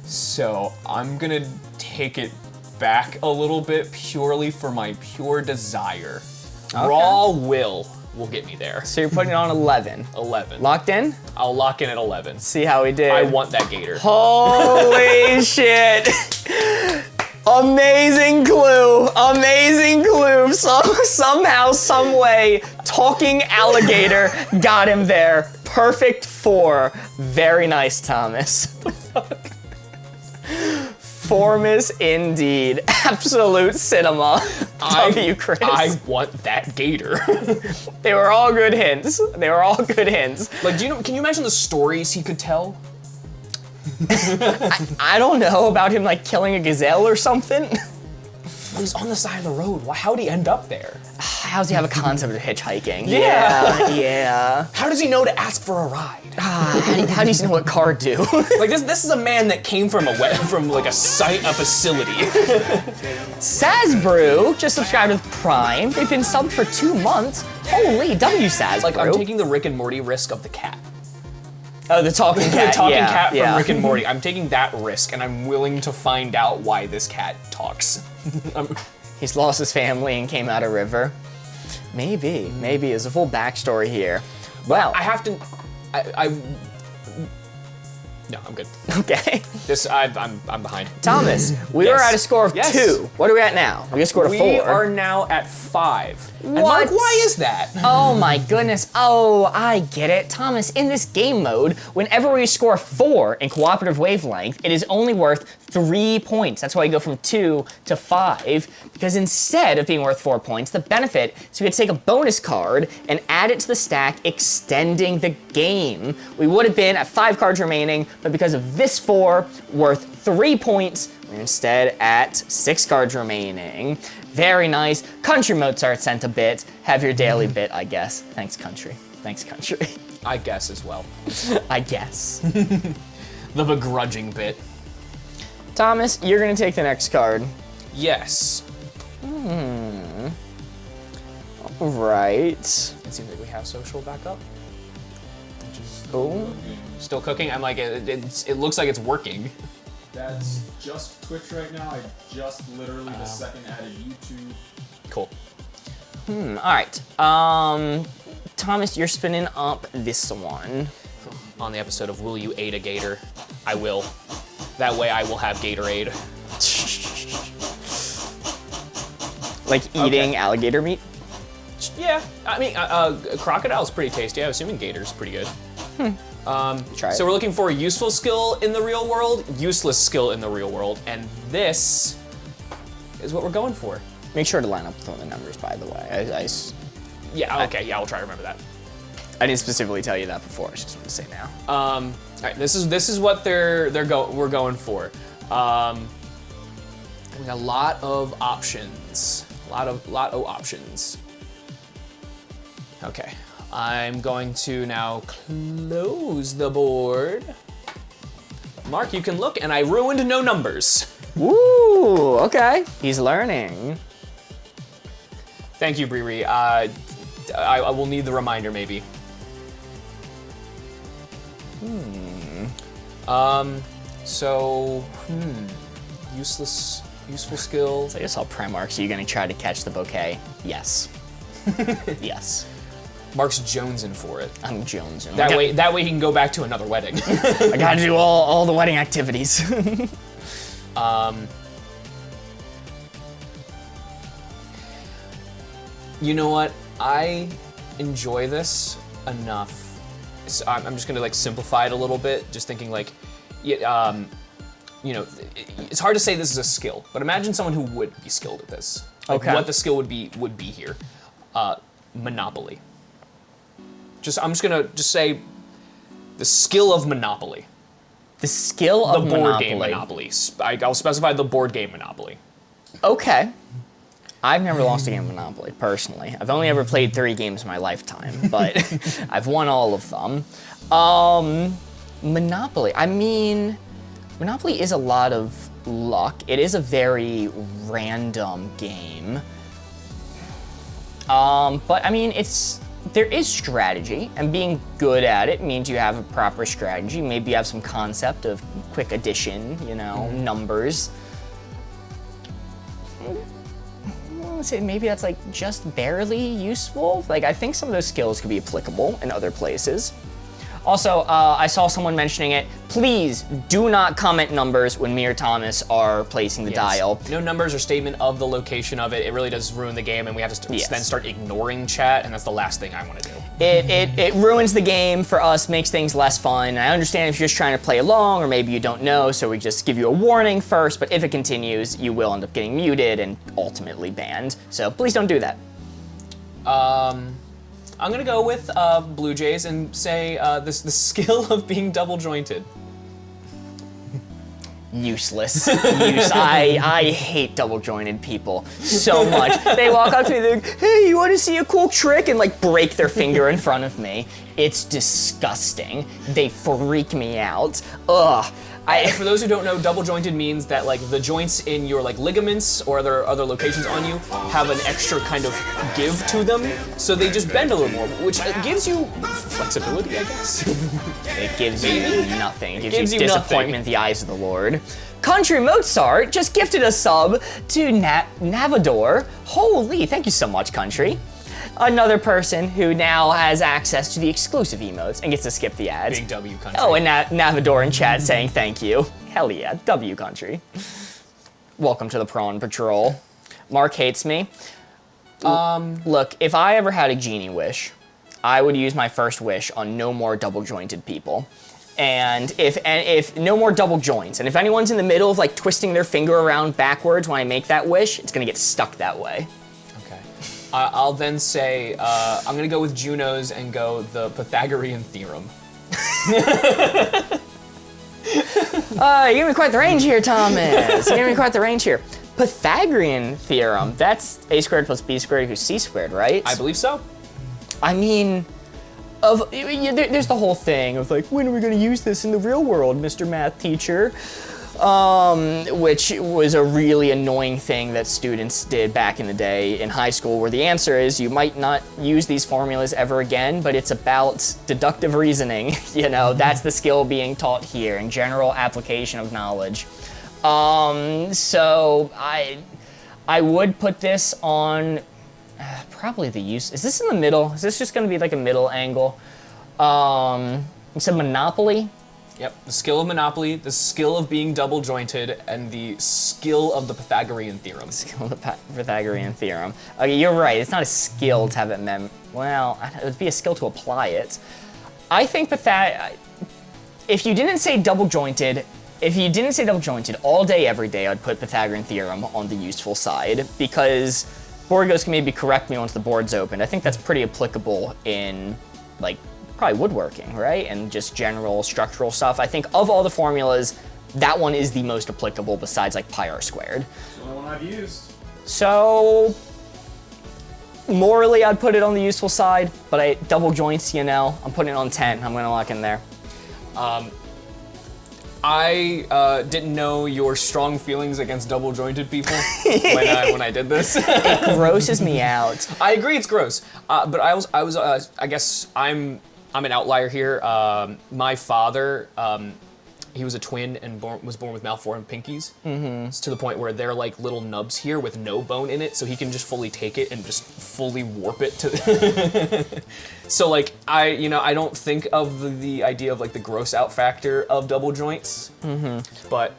So I'm gonna take it back a little bit purely for my pure desire. Okay. Raw will get me there. So you're putting it on 11. 11. Locked in? I'll lock in at 11. See how we did. I want that gator. Holy shit. Amazing clue. Amazing clue. Somehow, some way, talking alligator got him there. Perfect 4. Very nice, Thomas. Formous indeed. Absolute cinema. W, Chris. I want that gator. They were all good hints. Like, can you imagine the stories he could tell? I don't know about him like killing a gazelle or something. He's on the side of the road. How'd he end up there? How does he have a concept of hitchhiking? Yeah. How does he know to ask for a ride? How do you know what car do? Like this is a man that came from a facility. Sazbrew just subscribed with Prime. They've been subbed for 2 months. Holy W, Sazbrew. Like, I'm taking the Rick and Morty risk of the cat. Oh, the talking cat. The talking cat from Rick and Morty. I'm taking that risk, and I'm willing to find out why this cat talks. He's lost his family and came out a river. Maybe there's a full backstory here. Well, I have to. No, I'm good. okay. I'm behind. Thomas, we Yes. are at a score of Yes. 2. What are we at now? We just scored a 4. We are now at 5. And Mark, What? why is that? Oh my goodness. Oh, I get it. Thomas, in this game mode, whenever we score 4 in cooperative wavelength, it is only worth 3 points. That's why you go from 2 to 5, because instead of being worth 4 points, the benefit is we could take a bonus card and add it to the stack, extending the game. We would have been at 5 cards remaining, but because of this 4 worth 3 points, we're instead at 6 cards remaining. Very nice. Country Mozart sent a bit. Have your daily bit, I guess. Thanks, Country. Thanks, Country. I guess as well. I guess. The begrudging bit. Thomas, you're gonna take the next card. Yes. Right. It seems like we have social back up. Oh. Still cooking. I'm like, it looks like it's working. That's just Twitch right now. I just literally the second added YouTube. Cool. All right. Thomas, you're spinning up this one. On the episode of Will You Aid a Gator? I will. That way I will have Gatorade. Like eating alligator meat? Yeah, I mean, crocodile's pretty tasty. I'm assuming gator's pretty good. Try So it. we're looking for a useful skill in the real world, useless skill in the real world, and this is what we're going for. Make sure to line up with all the numbers, by the way. Yeah, okay, yeah, I'll try to remember that. I didn't specifically tell you that before. I just want to say now. All right, this is what we're going for. We got a lot of options. A lot of options. Okay, I'm going to now close the board. Mark, you can look, and I ruined no numbers. Woo! Okay. He's learning. Thank you, Briri. I will need the reminder, maybe. Useful skill. So I just saw Primark. Are you gonna try to catch the bouquet? Yes. Yes. Mark's jonesing for it. I'm Jones. That way he can go back to another wedding. I gotta do all the wedding activities. You know what? I enjoy this enough. So I'm just gonna like simplify it a little bit. Just thinking like, yeah, you know, it's hard to say this is a skill, but imagine someone who would be skilled at this. Like Okay. what the skill would be here. Monopoly. I'm just gonna say the skill of Monopoly. The skill The of board Monopoly. game Monopoly. I'll specify the board game Monopoly. Okay. I've never lost a game of Monopoly, personally. I've only ever played 3 games in my lifetime, but I've won all of them. Monopoly. I mean, Monopoly is a lot of luck. It is a very random game. But I mean, there is strategy, and being good at it means you have a proper strategy. Maybe you have some concept of quick addition, you know, numbers. I would say maybe that's like just barely useful. Like, I think some of those skills could be applicable in other places. Also, I saw someone mentioning it. Please do not comment numbers when me or Thomas are placing the dial. No numbers or statement of the location of it. It really does ruin the game, and we have to Yes. then start ignoring chat, and that's the last thing I want to do. It ruins the game for us, makes things less fun. I understand if you're just trying to play along, or maybe you don't know, so we just give you a warning first, but if it continues, you will end up getting muted and ultimately banned. So please don't do that. I'm gonna go with Blue Jays and say the skill of being double jointed. Useless. I hate double jointed people so much. They walk up to me, they're like, hey, you want to see a cool trick? And like break their finger in front of me. It's disgusting. They freak me out. Ugh. For those who don't know, double jointed means that like the joints in your like ligaments or other locations on you have an extra kind of give to them, so they just bend a little more, which gives you flexibility, I guess. It gives you nothing. It gives you you disappointment in the eyes of the Lord. Country Mozart just gifted a sub to Navador. Holy, thank you so much, Country. another person who now has access to the exclusive emotes and gets to skip the ads. Big W country. Oh, and Navador in chat saying thank you. Hell yeah, W country. Welcome to the Prawn Patrol. Mark hates me. Look, if I ever had a genie wish, I would use my first wish on no more double jointed people. And if no more double joints, and if anyone's in the middle of like twisting their finger around backwards when I make that wish, it's gonna get stuck that way. Okay. I'll then say, I'm gonna go with Juno's and go the Pythagorean theorem. You're giving me quite the range here, Thomas. You're giving me quite the range here. Pythagorean theorem, that's a squared plus b squared equals c squared, right? I believe so. I mean, there's the whole thing of like, when are we going to use this in the real world, Mr. Math Teacher? Which was a really annoying thing that students did back in the day in high school, where the answer is you might not use these formulas ever again, but it's about deductive reasoning. You know, that's the skill being taught here, in general application of knowledge. So I would put this on probably the use. Is this in the middle? Is this just going to be like a middle angle? It's a Monopoly. Yep, the skill of Monopoly, the skill of being double jointed, and the skill of the Pythagorean theorem. Skill of the Pythagorean theorem. Okay, you're right. It's not a skill to have it well, it would be a skill to apply it. I think if you didn't say double jointed, all day, every day, I'd put Pythagorean theorem on the useful side, because Borgos can maybe correct me once the board's open. I think that's pretty applicable in, like, probably woodworking, right? And just general structural stuff. I think of all the formulas, that one is the most applicable besides like pi r squared. It's the only one I've used. So, morally I'd put it on the useful side, but double joints, you know, I'm putting it on 10. I'm gonna lock in there. I didn't know your strong feelings against double jointed people when I did this. It grosses me out. I agree, it's gross. But I guess I'm an outlier here. My father, he was a twin and was born with malformed pinkies. Mm-hmm. It's to the point where they're like little nubs here with no bone in it, so he can just fully take it and just fully warp it to. So like I don't think of the idea of like the gross out factor of double joints. Mm-hmm. But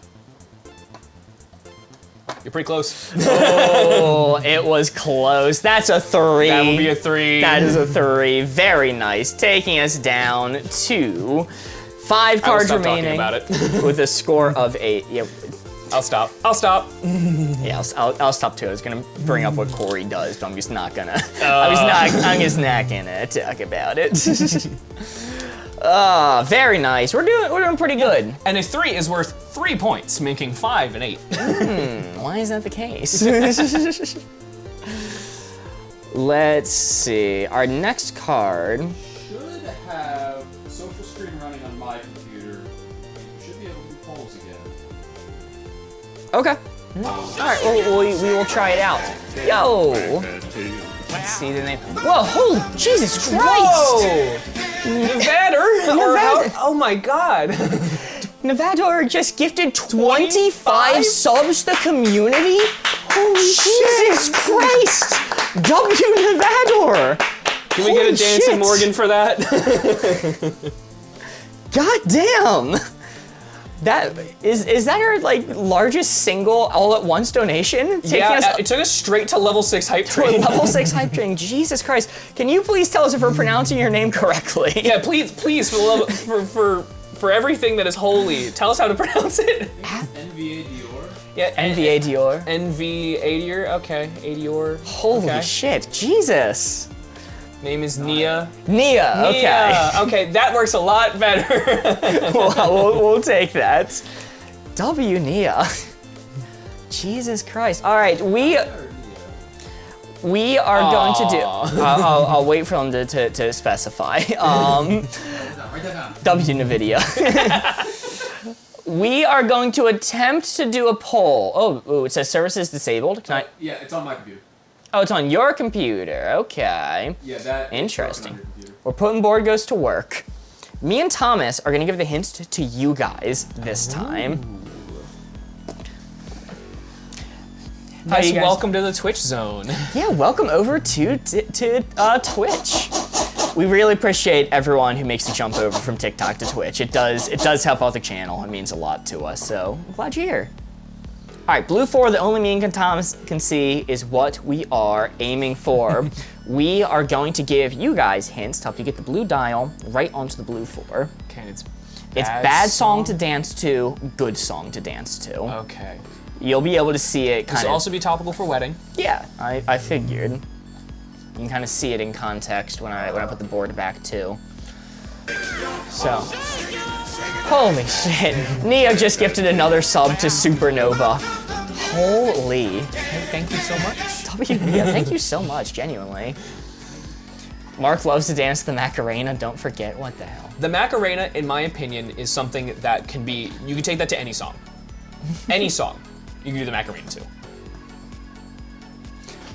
you're pretty close. Oh, it was close. That's a 3. That would be a 3. That is a 3. Very nice. Taking us down to 5 cards remaining about it. with a score of 8. Yeah. I'll stop. Yeah, I'll stop too. I was gonna bring up what Corey does, but I'm just not gonna. I'm just not gonna talk about it. Very nice. We're doing pretty good. And a 3 is worth 3 points, making 5 and 8. Why is that the case? Let's see. Our next card should have social screen running on my computer. You should be able to do polls again. Okay. All right. Well, we will try it out. Yo. Let's see the name. Whoa! Holy Jesus Christ! Whoa! Nevador? Oh my God! Nevador just gifted 25 subs to the community? Holy Jesus Christ! W Nevador! Can we get a Dancing Morgan for that? God damn! That is that our like largest single all at once donation? It took us straight to level 6 hype train. Level 6 hype train. Jesus Christ! Can you please tell us if we're pronouncing your name correctly? Yeah, please, for the love, for everything that is holy, tell us how to pronounce it. NVA Dior. Yeah, NVA Dior. NV Adior. Okay, Adior. Holy shit! Jesus. Name is Nia. Nia. Okay. Okay, that works a lot better. we'll take that. W Nia. Jesus Christ. All right, we are going to do. I'll wait for them to specify. Write that down. W Nvidia. We are going to attempt to do a poll. Oh, it says services disabled. Can I? Yeah, it's on my computer. Oh, it's on your computer. Okay. Yeah, that. Interesting. We're putting Board Goes to work. Me and Thomas are gonna give the hint to you guys this time. How Yes, you guys? welcome to the Twitch zone. Yeah, welcome over to Twitch. We really appreciate everyone who makes the jump over from TikTok to Twitch. It does help out the channel. It means a lot to us, so I'm glad you're here. All right, blue 4, the only me and Thomas can see is what we are aiming for. We are going to give you guys hints to help you get the blue dial right onto the blue 4. Okay, it's Bad song to dance to, good song to dance to. Okay. You'll be able to see it This kind will of. also be topical for wedding. Yeah, I figured. You can kind of see it in context when I put the board back too. So, holy shit! Nia just gifted another sub to Supernova. Holy. Hey, thank you so much. Nia, thank you so much, genuinely. Mark loves to dance the Macarena. Don't forget, what the hell. The Macarena, in my opinion, is something that can be, you can take that to any song. Any song, you can do the Macarena to.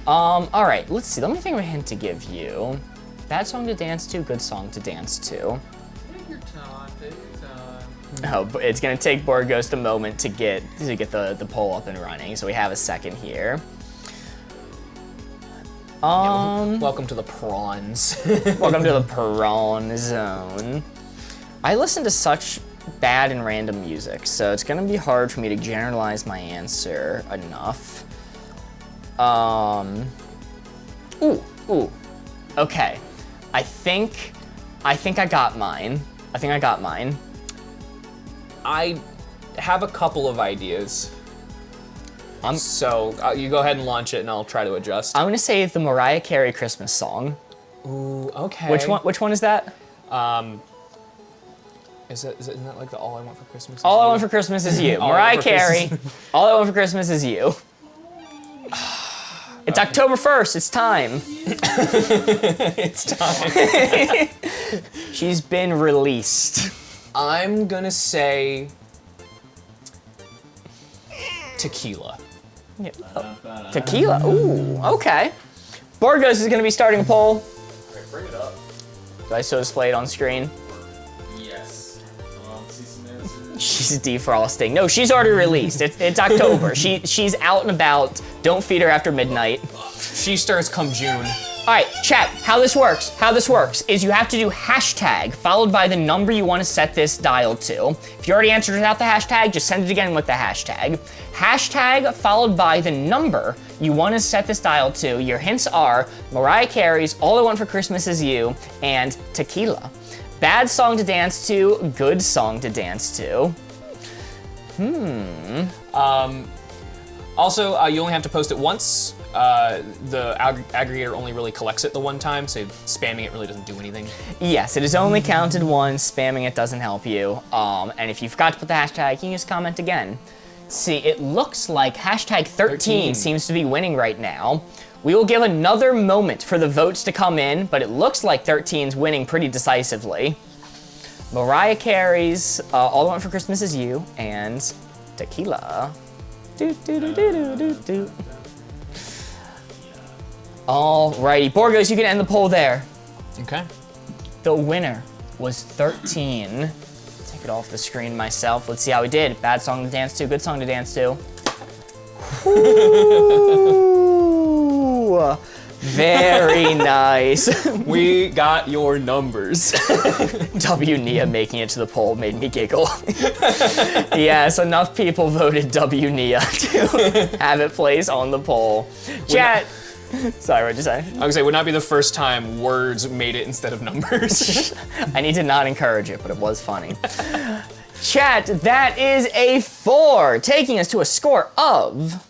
All right, let's see. Let me think of a hint to give you. Bad song to dance to, good song to dance to. Take your time, take your time. Oh, but it's gonna take Borghost a moment to get the poll up and running, so we have a second here. Welcome to the prawns. Welcome to the prawn zone. I listen to such bad and random music, so it's gonna be hard for me to generalize my answer enough. Ooh. Okay. I think I got mine. I have a couple of ideas. So you go ahead and launch it and I'll try to adjust. I'm gonna say the Mariah Carey Christmas song. Ooh, okay. Which one is that? Isn't that like the All I Want for Christmas? All I Want for Christmas Is You. All I Mariah Want for Carey. Christmas. All I Want for Christmas Is You. It's October 1st. It's time. It's time. She's been released. I'm gonna say Tequila. Tequila. Ooh, okay. Borghost is going to be starting a poll. Alright, bring it up. Do I so display it on screen? Yes. See some answers. She's defrosting. No, she's already released. It's October. She's out and about. Don't feed her after midnight. She stirs come June. All right, chat, how this works is you have to do hashtag followed by the number you want to set this dial to. If you already answered without the hashtag, just send it again with the hashtag. Hashtag followed by the number you want to set this dial to. Your hints are Mariah Carey's All I Want for Christmas Is You and Tequila. Bad song to dance to, good song to dance to. Also, you only have to post it once. The aggregator only really collects it the one time, so spamming it really doesn't do anything. Yes, it is only counted once. Spamming it doesn't help you. And if you forgot to put the hashtag, you can just comment again. See, it looks like hashtag 13 seems to be winning right now. We will give another moment for the votes to come in, but it looks like 13's winning pretty decisively. Mariah Carey's All I Want for Christmas Is You and Tequila. Do. Alrighty, Borghost, you can end the poll there. Okay. The winner was 13. Take it off the screen myself. Let's see how we did. Bad song to dance to, good song to dance to. Ooh, very nice. We got your numbers. W Nia making it to the poll made me giggle. Yes, enough people voted W Nia to have it placed on the poll. Chat. Sorry, what'd you say? I was gonna say, would not be the first time words made it instead of numbers. I need to not encourage it, but it was funny. Chat, that is a 4, taking us to a score of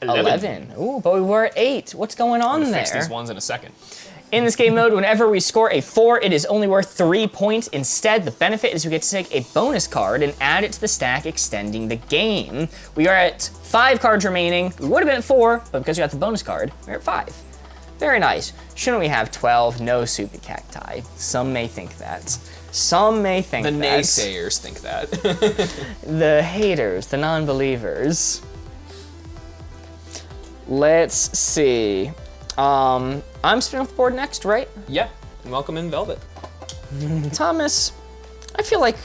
11. Ooh, but we were at 8. What's going on Fix there? these ones in a second. In this game mode, whenever we score a 4, it is only worth 3 points. Instead, the benefit is we get to take a bonus card and add it to the stack, extending the game. We are at 5 cards remaining. We would have been at 4, but because we got the bonus card, we're at 5. Very nice. Shouldn't we have 12? No Super Cacti. Some may think that. Some may think The that. naysayers think that. The haters, the non-believers. Let's see. I'm spinning off the board next, right? Yeah. Welcome in, Velvet. Thomas, I feel like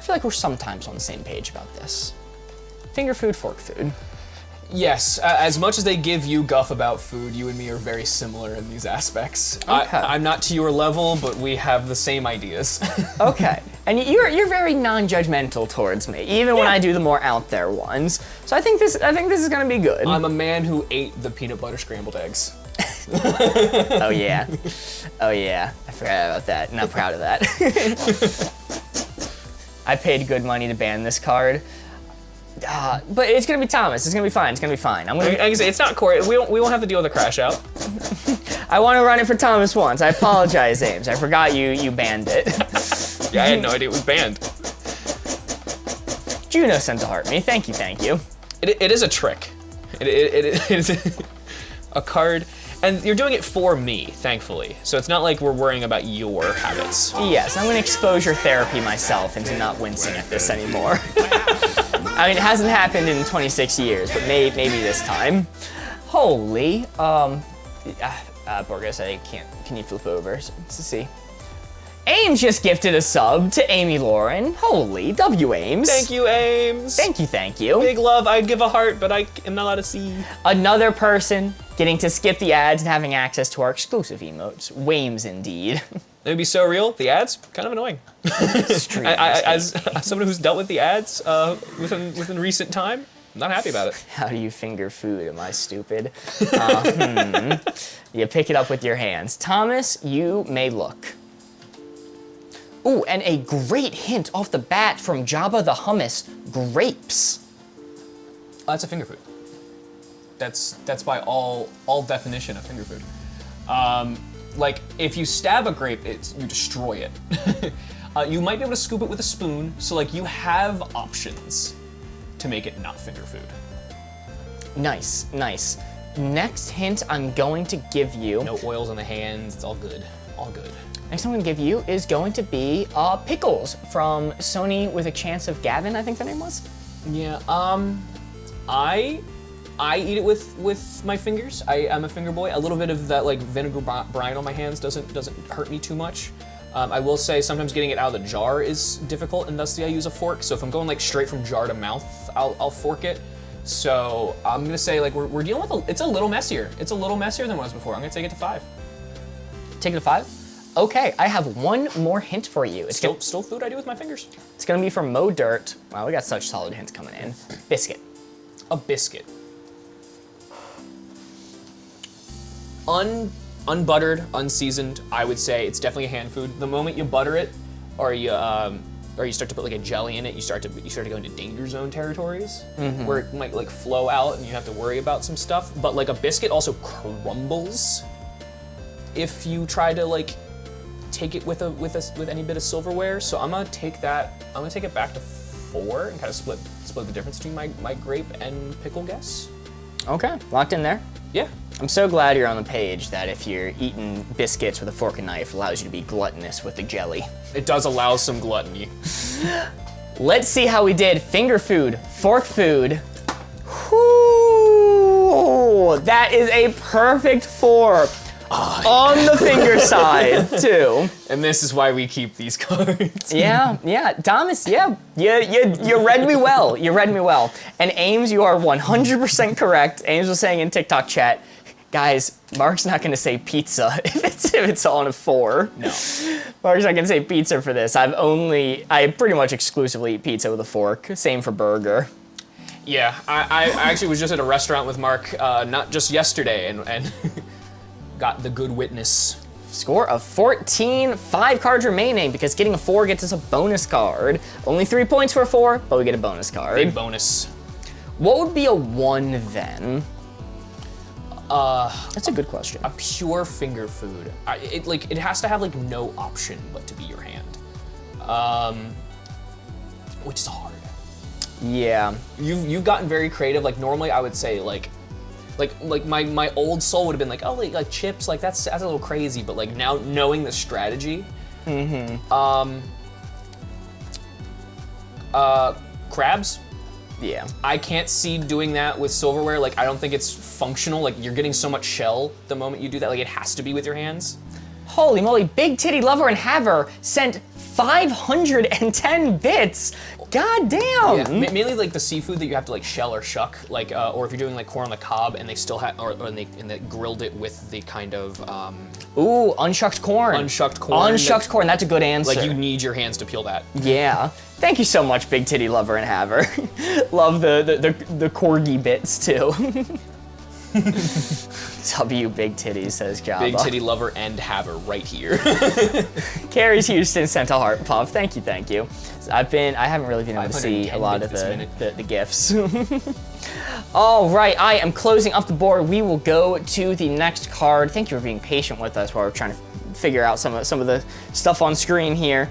we're sometimes on the same page about this. Finger food, fork food. Yes, as much as they give you guff about food, you and me are very similar in these aspects. Okay. I'm not to your level, but we have the same ideas. Okay, and you're very non-judgmental towards me, even when I do the more out there ones. So I think this is gonna be good. I'm a man who ate the peanut butter scrambled eggs. Oh yeah, oh yeah. I forgot about that. Not proud of that. I paid good money to ban this card. But it's gonna be Thomas. It's gonna be fine. It's gonna be fine. I'm Like gonna. I say, it's not Corey. We won't have to deal with the crash out. I want to run it for Thomas once. I apologize, Ames. I forgot you banned it. Yeah, I had no idea it was banned. Juno sent to heart me. Thank you, thank you. It is a trick. It is a card, and you're doing it for me, thankfully. So it's not like we're worrying about your habits. Yes, I'm gonna expose your therapy myself into not wincing at this anymore. I mean, it hasn't happened in 26 years, but maybe this time. Holy, Borges, I can't. Can you flip over? Let's see. Ames just gifted a sub to Amy Lauren. Holy, W Ames. Thank you, Ames. Thank you. Big love. I'd give a heart, but I am not allowed to see. Another person getting to skip the ads and having access to our exclusive emotes. Wames indeed. It would be so real. The ads, kind of annoying. As someone who's dealt with the ads within recent time, I'm not happy about it. How do you finger food? Am I stupid? You pick it up with your hands. Thomas, you may look. Ooh, and a great hint off the bat from Jabba the Hummus. Grapes. That's a finger food. That's by all definition of finger food. Like if you stab a grape, you destroy it. You might be able to scoop it with a spoon, so like you have options to make it not finger food. Nice, nice. Next hint I'm going to give you. No oils on the hands. It's all good. All good. Next I'm going to give you is going to be Pickles from Sony with a Chance of Gavin, I think the name was. Yeah. I eat it with my fingers. I'm a finger boy. A little bit of that like vinegar brine on my hands doesn't hurt me too much. I will say sometimes getting it out of the jar is difficult, and thusly I use a fork. So if I'm going like straight from jar to mouth, I'll fork it. So I'm gonna say like we're dealing with it's a little messier. It's a little messier than it was before. I'm gonna take it to 5. Take it to 5? Okay, I have one more hint for you. It's Still food I do with my fingers. It's gonna be from Mo Dirt. Wow, we got such solid hints coming in. Biscuit. A biscuit. Unbuttered, unseasoned, I would say it's definitely a hand food. The moment you butter it, or you start to put like a jelly in it, you start to go into danger zone territories where it might like flow out and you have to worry about some stuff. But like a biscuit also crumbles if you try to like take it with any bit of silverware. So I'm gonna take that. I'm gonna take it back to 4 and kind of split the difference between my grape and pickle guess. Okay, locked in there. Yeah. I'm so glad you're on the page that if you're eating biscuits with a fork and knife, it allows you to be gluttonous with the jelly. It does allow some gluttony. Let's see how we did. Finger food, fork food. Whoo! That is a perfect 4. On the finger side, too. And this is why we keep these cards. Yeah, Thomas, yeah, you read me well. You read me well. And Ames, you are 100% correct. Ames was saying in TikTok chat, guys, Mark's not gonna say pizza if it's on a 4. No. Mark's not gonna say pizza for this. I pretty much exclusively eat pizza with a fork. Same for burger. Yeah, I actually was just at a restaurant with Mark, not just yesterday, and got the good witness. Score of 14, 5 cards remaining because getting a 4 gets us a bonus card. Only 3 points for a 4, but we get a bonus card. Big bonus. What would be a 1 then? That's a good question. A pure finger food. It has to have like no option but to be your hand. Which is hard. Yeah. You've gotten very creative. Like normally I would say like my old soul would have been like, oh, like chips, like that's a little crazy, but like now knowing the strategy, crabs. Yeah. I can't see doing that with silverware. Like I don't think it's functional. Like you're getting so much shell the moment you do that. Like it has to be with your hands. Holy moly, Big Titty Lover and Haver sent 510 bits. God damn. Yeah, mainly like the seafood that you have to like shell or shuck, like, or if you're doing like corn on the cob and they still have, or they grilled it with the kind of Ooh, unshucked corn. unshucked corn. Unshucked corn. That's a good answer. Like you need your hands to peel that. Yeah. Thank you so much, Big Titty Lover and Haver. Love the corgi bits too. W Big Titties, says Jabba. Big titty lover and haver right here. Carrie's Houston sent a heart puff. Thank you. I haven't really been able to see a 510 lot of bits this the gifts. All right, I am closing up the board. We will go to the next card. Thank you for being patient with us while we're trying to figure out some of the stuff on screen here.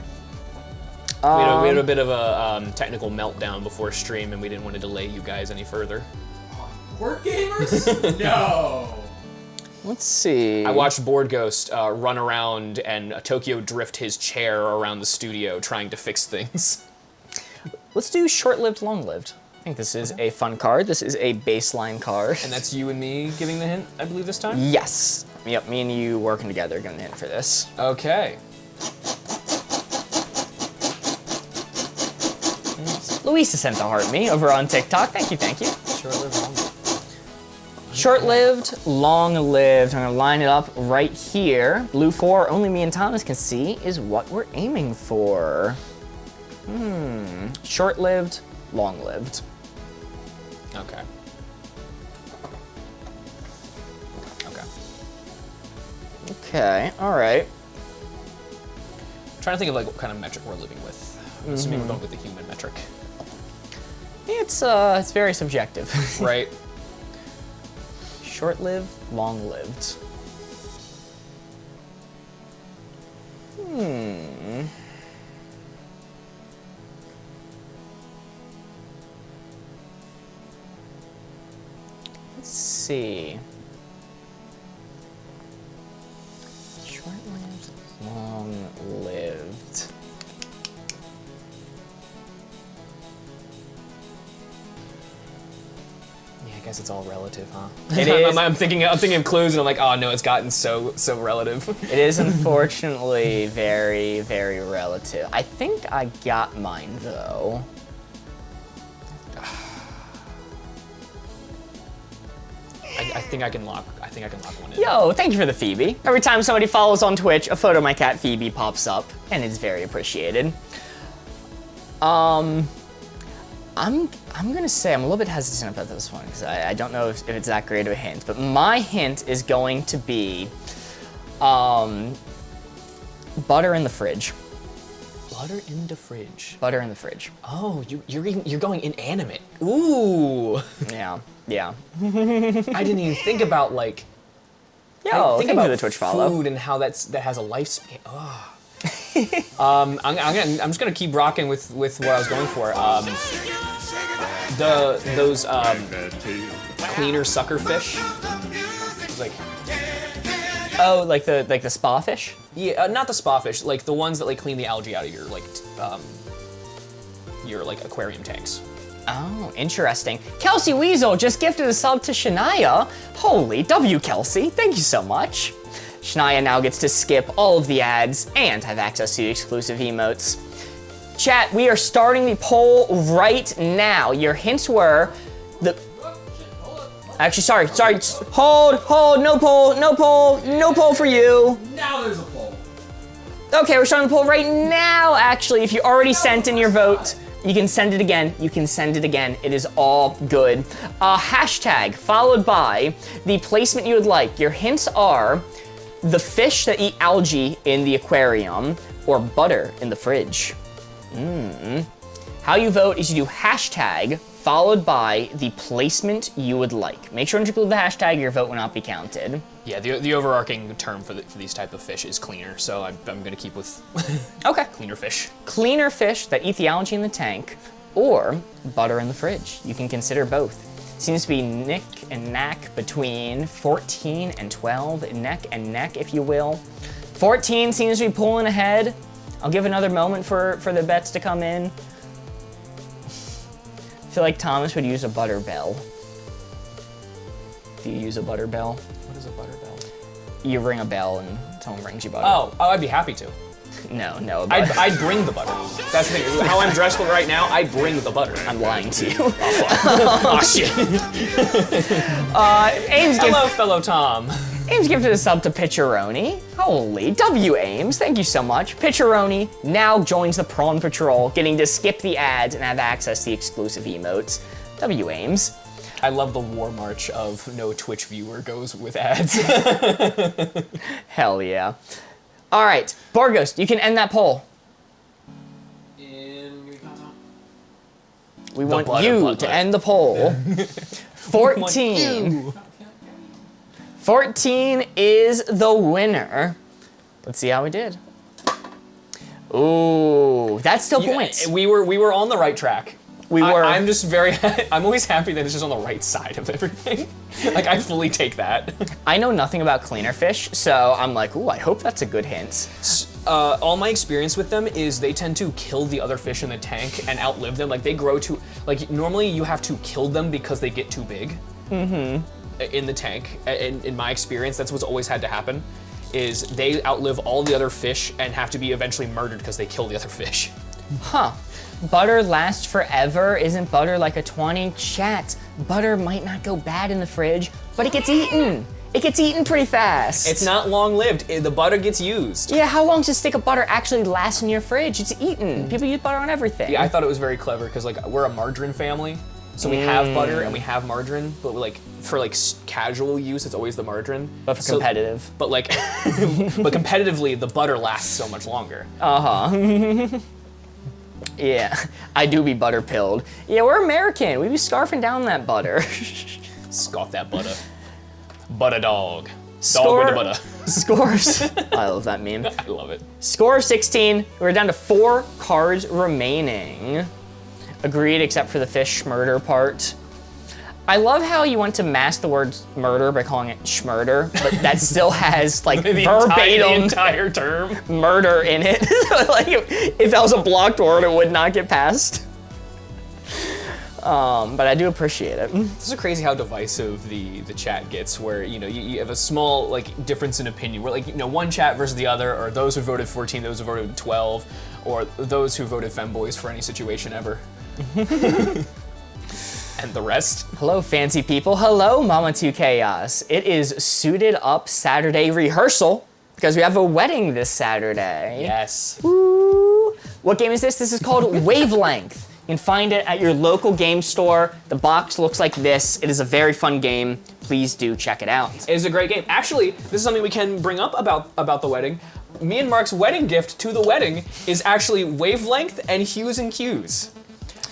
We had a bit of a technical meltdown before stream, and we didn't want to delay you guys any further. Board gamers? No. Let's see. I watched Board Ghost run around and Tokyo drift his chair around the studio trying to fix things. Let's do short-lived, long-lived. I think this is a fun card. This is a baseline card. And that's you and me giving the hint, I believe, this time? Yes. Yep, me and you working together giving the hint for this. Okay. Luisa sent the heart me over on TikTok. Thank you. Short-lived, long-lived. Short-lived, long-lived. I'm gonna line it up right here. Blue 4, only me and Thomas can see, is what we're aiming for. Short-lived, long-lived. Okay. Okay, all right. I'm trying to think of like what kind of metric we're living with. I'm assuming we're going with the human metric. It's very subjective. Right? Short-lived, long-lived. Let's see. Short-lived, long-lived. Yeah, I guess it's all relative, huh? It is. I'm thinking of clues, and I'm like, oh no, it's gotten so relative. It is unfortunately very, very relative. I think I got mine though. I think I can lock one in. Yo, thank you for the Phoebe. Every time somebody follows on Twitch, a photo of my cat Phoebe pops up, and it's very appreciated. I'm gonna say I'm a little bit hesitant about this one because I don't know if it's that great of a hint, but my hint is going to be butter in the fridge. Butter in the fridge. Butter in the fridge. Oh, you're going inanimate. Ooh. Yeah. I didn't even think about like. Yo, think thank you about for the Twitch follow. food and how that has a lifespan. Oh. I'm just gonna keep rocking with what I was going for. Those cleaner sucker fish. It's like. Oh, like the spa fish? Yeah, not the spa fish. Like the ones that like clean the algae out of your aquarium tanks. Oh, interesting. Kelsey Weasel just gifted a sub to Shania. Holy W, Kelsey. Thank you so much. Shania now gets to skip all of the ads and have access to exclusive emotes. Chat, we are starting the poll right now. Your hints were the... Actually, sorry. Hold, no poll for you. Now there's a poll. Okay, we're starting the poll right now, actually. If you already sent in your vote, you can send it again. It is all good. Hashtag followed by the placement you would like. Your hints are the fish that eat algae in the aquarium or butter in the fridge. How you vote is you do hashtag followed by the placement you would like. Make sure to include the hashtag, your vote will not be counted. Yeah, the overarching term for these type of fish is cleaner, so I'm gonna keep with Okay. cleaner fish. Cleaner fish that eat the algae in the tank or butter in the fridge. You can consider both. Seems to be neck and neck between 14 and 12, neck and neck, if you will. 14 seems to be pulling ahead. I'll give another moment for the bets to come in. I feel like Thomas would use a butter bell. Do you use a butter bell? What is a butter bell? You ring a bell and someone rings you butter. Oh, I'd be happy to. No. I'd bring the butter. That's the thing. How I'm dressed right now, I'd bring the butter. I'm lying to you. Oh shit. Ames Hello, fellow Tom. Ames gifted a sub to Pitcheroni. Holy W Ames, thank you so much. Pitcheroni now joins the Prawn Patrol, getting to skip the ads and have access to the exclusive emotes. W Ames. I love the war march of no Twitch viewer goes with ads. Hell yeah. All right, Borgos, you can end that poll. We want you to end the poll. 14. 14 is the winner. Let's see how we did. Ooh, that's still points. We were on the right track. We were. I'm just I'm always happy that it's just on the right side of everything. Like, I fully take that. I know nothing about cleaner fish, so I'm like, ooh, I hope that's a good hint. All my experience with them is they tend to kill the other fish in the tank and outlive them. Like, they grow to, like, normally you have to kill them because they get too big. In the tank. In my experience, that's what's always had to happen, is they outlive all the other fish and have to be eventually murdered because they kill the other fish. Huh. Butter lasts forever. Isn't butter like a 20? Chat. Butter might not go bad in the fridge, but it gets eaten. It gets eaten pretty fast. It's not long-lived. The butter gets used. Yeah, how long does a stick of butter actually last in your fridge? It's eaten. People use butter on everything. Yeah, I thought it was very clever because, like, we're a margarine family. So we have butter and we have margarine, but like for like casual use, it's always the margarine. But for competitive. But like, but competitively, the butter lasts so much longer. Yeah, I do be butter pilled. Yeah, we're American. We be scarfing down that butter. Scoff that butter. Butter dog. Score- Dog with the butter. Scores. I love that meme. I love it. Score of 16. We're down to 4 cards remaining. Agreed, except for the fish murder part. I love how you want to mask the word murder by calling it schmurder, but that still has like The verbatim entire term. murder in it. Like if that was a blocked word, it would not get passed. But I do appreciate it. This is crazy how divisive the chat gets, where you have a small like difference in opinion, where like one chat versus the other, or those who voted 14, those who voted 12, or those who voted femboys for any situation ever. And the rest. Hello, fancy people. Hello, Mama 2 Chaos. It is Suited Up Saturday rehearsal because we have a wedding this Saturday. Yes. Woo. What game is this? This is called Wavelength. You can find it at your local game store. The box looks like this. It is a very fun game. Please do check it out. It is a great game. Actually, this is something we can bring up about the wedding. Me and Mark's wedding gift to the wedding is actually Wavelength and Hues and Cues.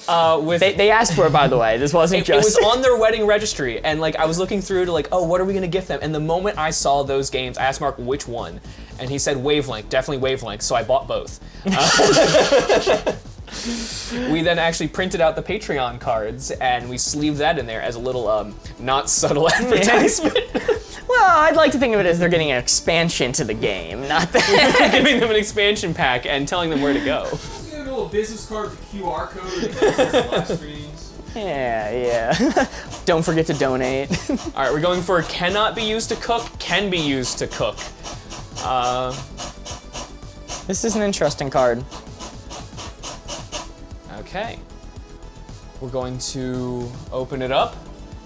They asked for it, by the way. This wasn't It was just... on their wedding registry, and like I was looking through to like, oh, what are we gonna gift them? And the moment I saw those games, I asked Mark which one, and he said Wavelength, definitely Wavelength. So I bought both. We then actually printed out the Patreon cards, and we sleeved that in there as a little not subtle advertisement. Well, I'd like to think of it as they're getting an expansion to the game, not that. Giving them an expansion pack and telling them where to go. A little business card with a QR code and access to live streams. Yeah. Don't forget to donate. All right, we're going for cannot be used to cook, can be used to cook. This is an interesting card. Okay. We're going to open it up.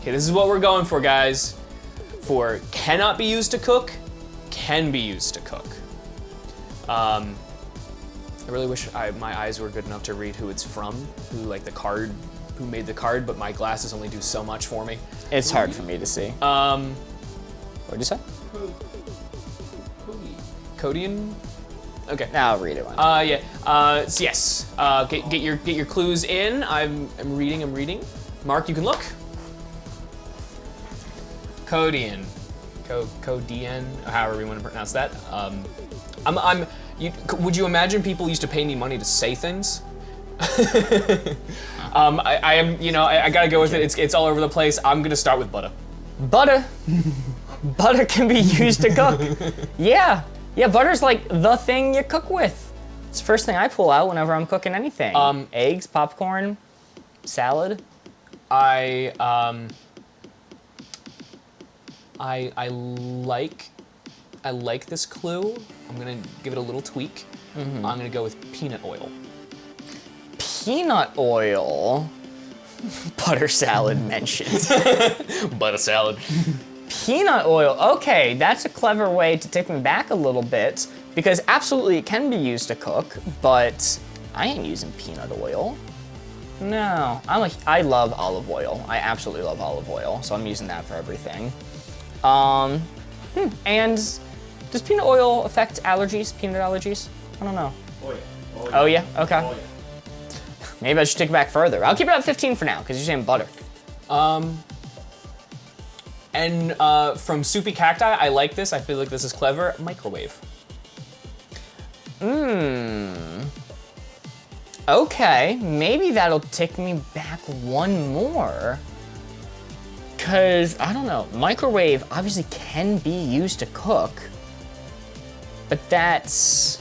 Okay, this is what we're going for, guys. For cannot be used to cook, can be used to cook. I really wish my eyes were good enough to read who it's from, who made the card, but my glasses only do so much for me. It's hard for me to see. What'd you say? Codian? Okay. I'll read it one. Yeah. So yes. Get your clues in. I'm reading. Mark, you can look. Codian. Codian, however you want to pronounce that. Would you imagine people used to pay me money to say things? I am, I gotta go with it. It's all over the place. I'm gonna start with butter. Butter. Butter can be used to cook. Yeah, butter's like the thing you cook with. It's the first thing I pull out whenever I'm cooking anything. Eggs, popcorn, salad. I like I like this clue. I'm gonna give it a little tweak. I'm gonna go with peanut oil. Peanut oil. Butter salad mentioned. Butter salad. Peanut oil. Okay, that's a clever way to take me back a little bit because absolutely it can be used to cook, but I ain't using peanut oil. No, I love olive oil. I absolutely love olive oil, so I'm using that for everything. And does peanut oil affect allergies? Peanut allergies? I don't know. Oh yeah. Oh yeah. Okay. Oh yeah. Maybe I should take it back further. I'll keep it at 15 for now because you're saying butter. And from Soupy Cacti, I like this. I feel like this is clever. Microwave. Okay, maybe that'll take me back one more. Cause I don't know, microwave obviously can be used to cook, but that's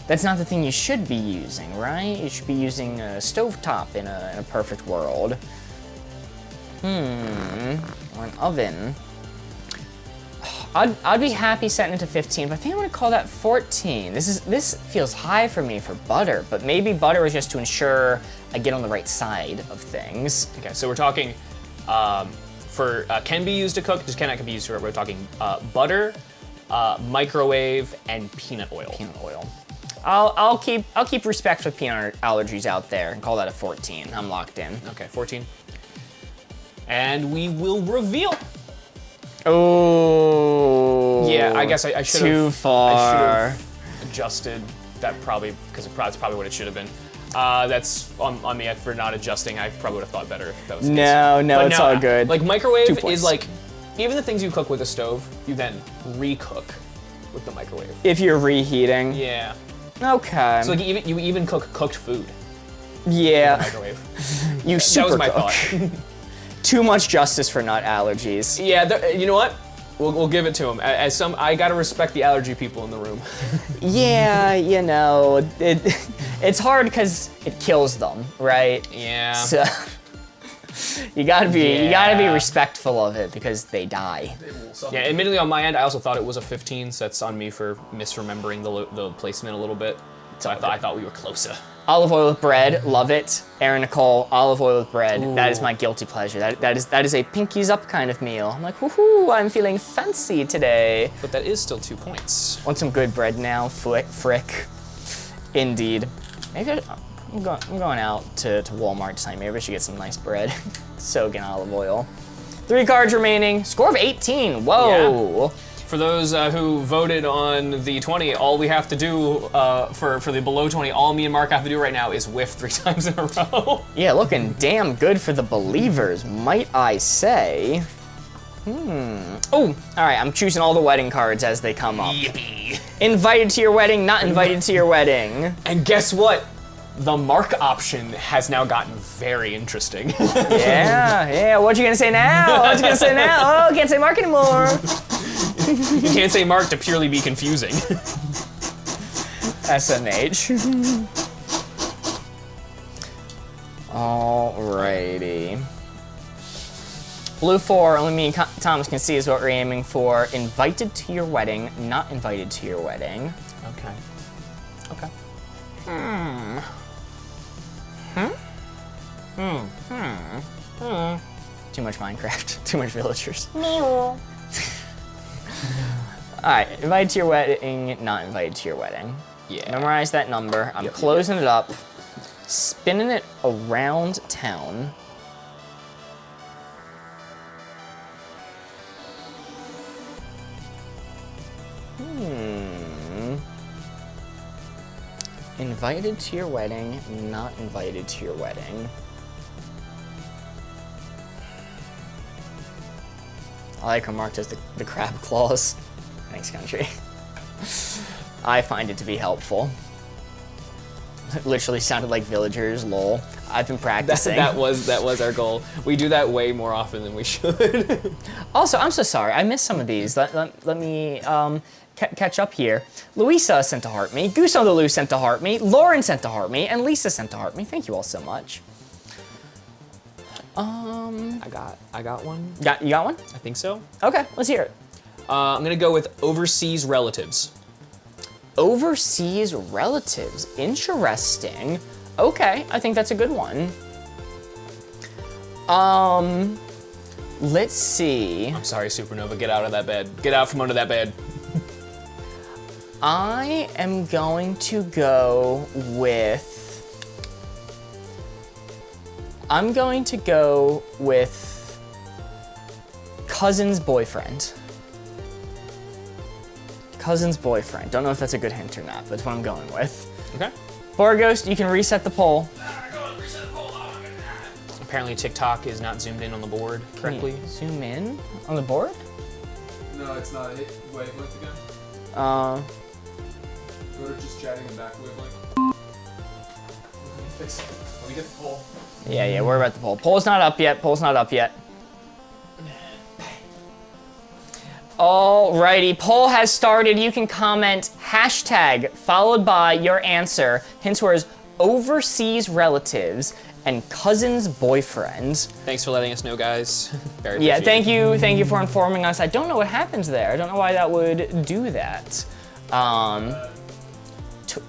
not the thing you should be using, right? You should be using a stovetop in a perfect world. Or an oven. I'd be happy setting it to 15, but I think I'm gonna call that 14. This feels high for me for butter, but maybe butter is just to ensure I get on the right side of things. Okay, so we're talking for can be used to cook, just cannot be used to. We're talking butter, microwave, and peanut oil. Peanut oil. I'll keep respect for peanut allergies out there and call that a 14. I'm locked in. Okay, 14. And we will reveal. Oh. Yeah, I guess I should have. Too far. I should have adjusted that probably because that's probably what it should have been. That's on me for not adjusting. I probably would have thought better if that was the case. No, But it's all good. Like 2 microwave points. is like, even the things you cook with a stove, you then recook with the microwave. If you're reheating. Yeah. Okay. So like you even cook cooked food in the yeah. microwave. You That super was my cook. thought. Too much justice for nut allergies. Yeah, you know what? We'll give it to him. I gotta respect the allergy people in the room. Yeah, you know, it's hard because it kills them, right? Yeah. So you gotta be Yeah. respectful of it because they die. They will suck Yeah, admittedly on my end, I also thought it was a 15, so that's on me for misremembering the placement a little bit. So I thought we were closer. Olive oil with bread, love it. Aaron Nicole, olive oil with bread. That is Ooh. my guilty pleasure. That is a pinkies up kind of meal. I'm like, woohoo, I'm feeling fancy today. But that is still 2 points. Want some good bread now, frick. Indeed. Maybe I'm going out to Walmart tonight. Maybe I should get some nice bread. Soak in olive oil. 3 cards remaining. Score of 18. Whoa. For those who voted on the 20, all we have to do for the below 20, all me and Mark have to do right now is whiff 3 times in a row. Yeah, looking damn good for the believers, might I say. Oh, all right, I'm choosing all the wedding cards as they come up. Yippee. Invited to your wedding, not invited to your wedding. And guess what? The Mark option has now gotten very interesting. Yeah, what you gonna say now? What you gonna say now? Oh, can't say Mark anymore. You can't say Mark to purely be confusing. SMH. Alrighty. Blue 4, only me and Thomas can see is what we're aiming for. Invited to your wedding, not invited to your wedding. Okay. Okay. Too much Minecraft, too much villagers. Alright, invited to your wedding, not invited to your wedding. Yeah. Memorize that number. I'm Yep. closing it up, spinning it around town. Invited to your wedding, not invited to your wedding. I like how Mark does the crab claws. Thanks, country. I find it to be helpful. It literally sounded like villagers, lol. I've been practicing. That was our goal. We do that way more often than we should. Also, I'm so sorry. I missed some of these. Let me catch up here. Louisa sent to heart me. Goose on the Loose sent to heart me. Lauren sent to heart me. And Lisa sent to heart me. Thank you all so much. I got one. You got one? I think so. Okay, let's hear it. I'm gonna go with overseas relatives. Overseas relatives. Interesting. Okay, I think that's a good one. Let's see. I'm sorry, Supernova, get out of that bed. Get out from under that bed. I am going to go with... I'm going to go with cousin's boyfriend. Cousin's boyfriend. Don't know if that's a good hint or not, but that's what I'm going with. Okay. Borghost, you can reset the poll. Apparently TikTok is not zoomed in on the board correctly. Can you zoom in on the board? No, it's not. Hit wavelength again. Uh, Go to just chatting and back wavelength. Let me fix it. Let me get the poll. yeah, worry about the poll. Poll's not up yet. Poll's not up yet. Alrighty, poll has started. You can comment hashtag followed by your answer. Hints were overseas relatives and cousin's boyfriend. Thanks for letting us know, guys. Very Yeah, appreciated. thank you for informing us. I don't know what happens there. I don't know why that would do that.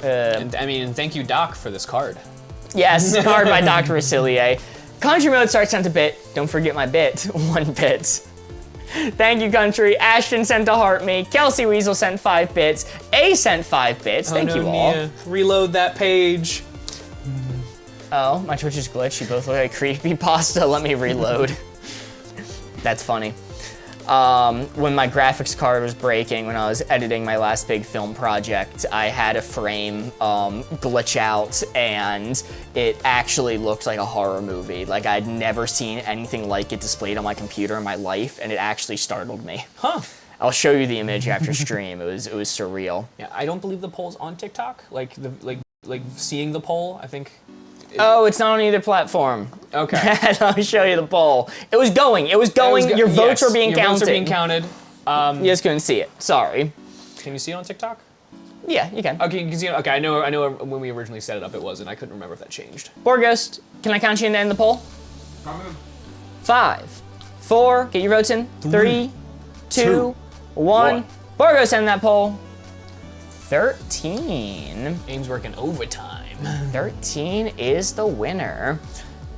And, I mean, thank you, Doc, for this card. Yes, card by Dr. Rasilier. Country mode starts sent a bit. Don't forget my bit. 1 bit. Thank you, Country. Ashton sent a heart me. Kelsey Weasel sent 5 bits. A sent 5 bits. Thank you all. Mia. Reload that page. Oh, my Twitch is glitched. You both look like creepypasta. Let me reload. That's funny. When my graphics card was breaking, when I was editing my last big film project, I had a frame glitch out, and it actually looked like a horror movie. Like, I'd never seen anything like it displayed on my computer in my life, and it actually startled me. Huh. I'll show you the image after stream. It was surreal. Yeah, I don't believe the poll's on TikTok. Like seeing the poll, I think. Oh, it's not on either platform. Okay. Let me show you the poll. It was going. Your votes were being counted. Votes are being counted. You just couldn't see it. Sorry. Can you see it on TikTok? Yeah, you can. Okay, you can see it. Okay, I know when we originally set it up, it wasn't. I couldn't remember if that changed. Borghost, can I count you in to end the poll? Coming. 5, 4, get your votes in. 3, 2, 1. Borghost, end that poll. 13. Aim's working overtime. 13 is the winner.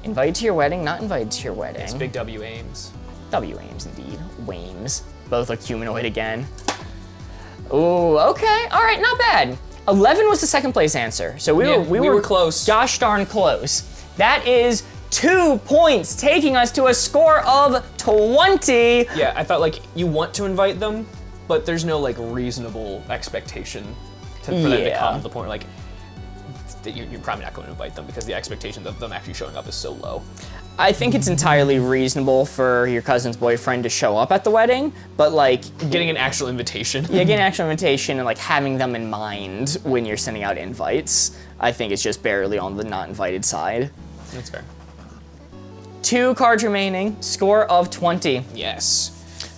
Invited to your wedding, not invited to your wedding. It's big W Ames. W Ames indeed. Wames. Both look humanoid again. Ooh, okay. All right, not bad. 11 was the second place answer. So we were close. Gosh darn close. That is 2 points, taking us to a score of 20. Yeah, I thought like you want to invite them, but there's no like reasonable expectation for them to come to the point like that you're probably not going to invite them because the expectation of them actually showing up is so low. I think it's entirely reasonable for your cousin's boyfriend to show up at the wedding, but like Getting an actual invitation. yeah, getting an actual invitation and like having them in mind when you're sending out invites, I think it's just barely on the not invited side. That's fair. 2 cards remaining, score of 20. Yes.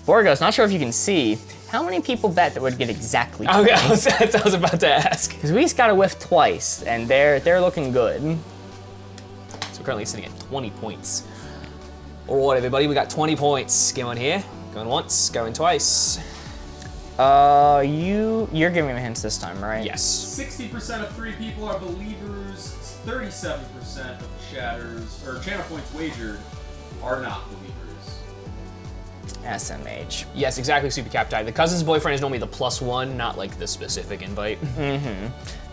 Borghost, not sure if you can see, how many people bet that would get exactly 20? Okay, I was about to ask. Because we just got a whiff twice, and they're looking good. So we're currently sitting at 20 points. All right, everybody, we got 20 points. Game on here. Going once, going twice. You're giving me hints this time, right? Yes. 60% of 3 people are believers. 37% of chatters or channel points wagered are not believers. SMH. Yes, exactly, Super Captai. The cousin's boyfriend is normally the +1, not like the specific invite.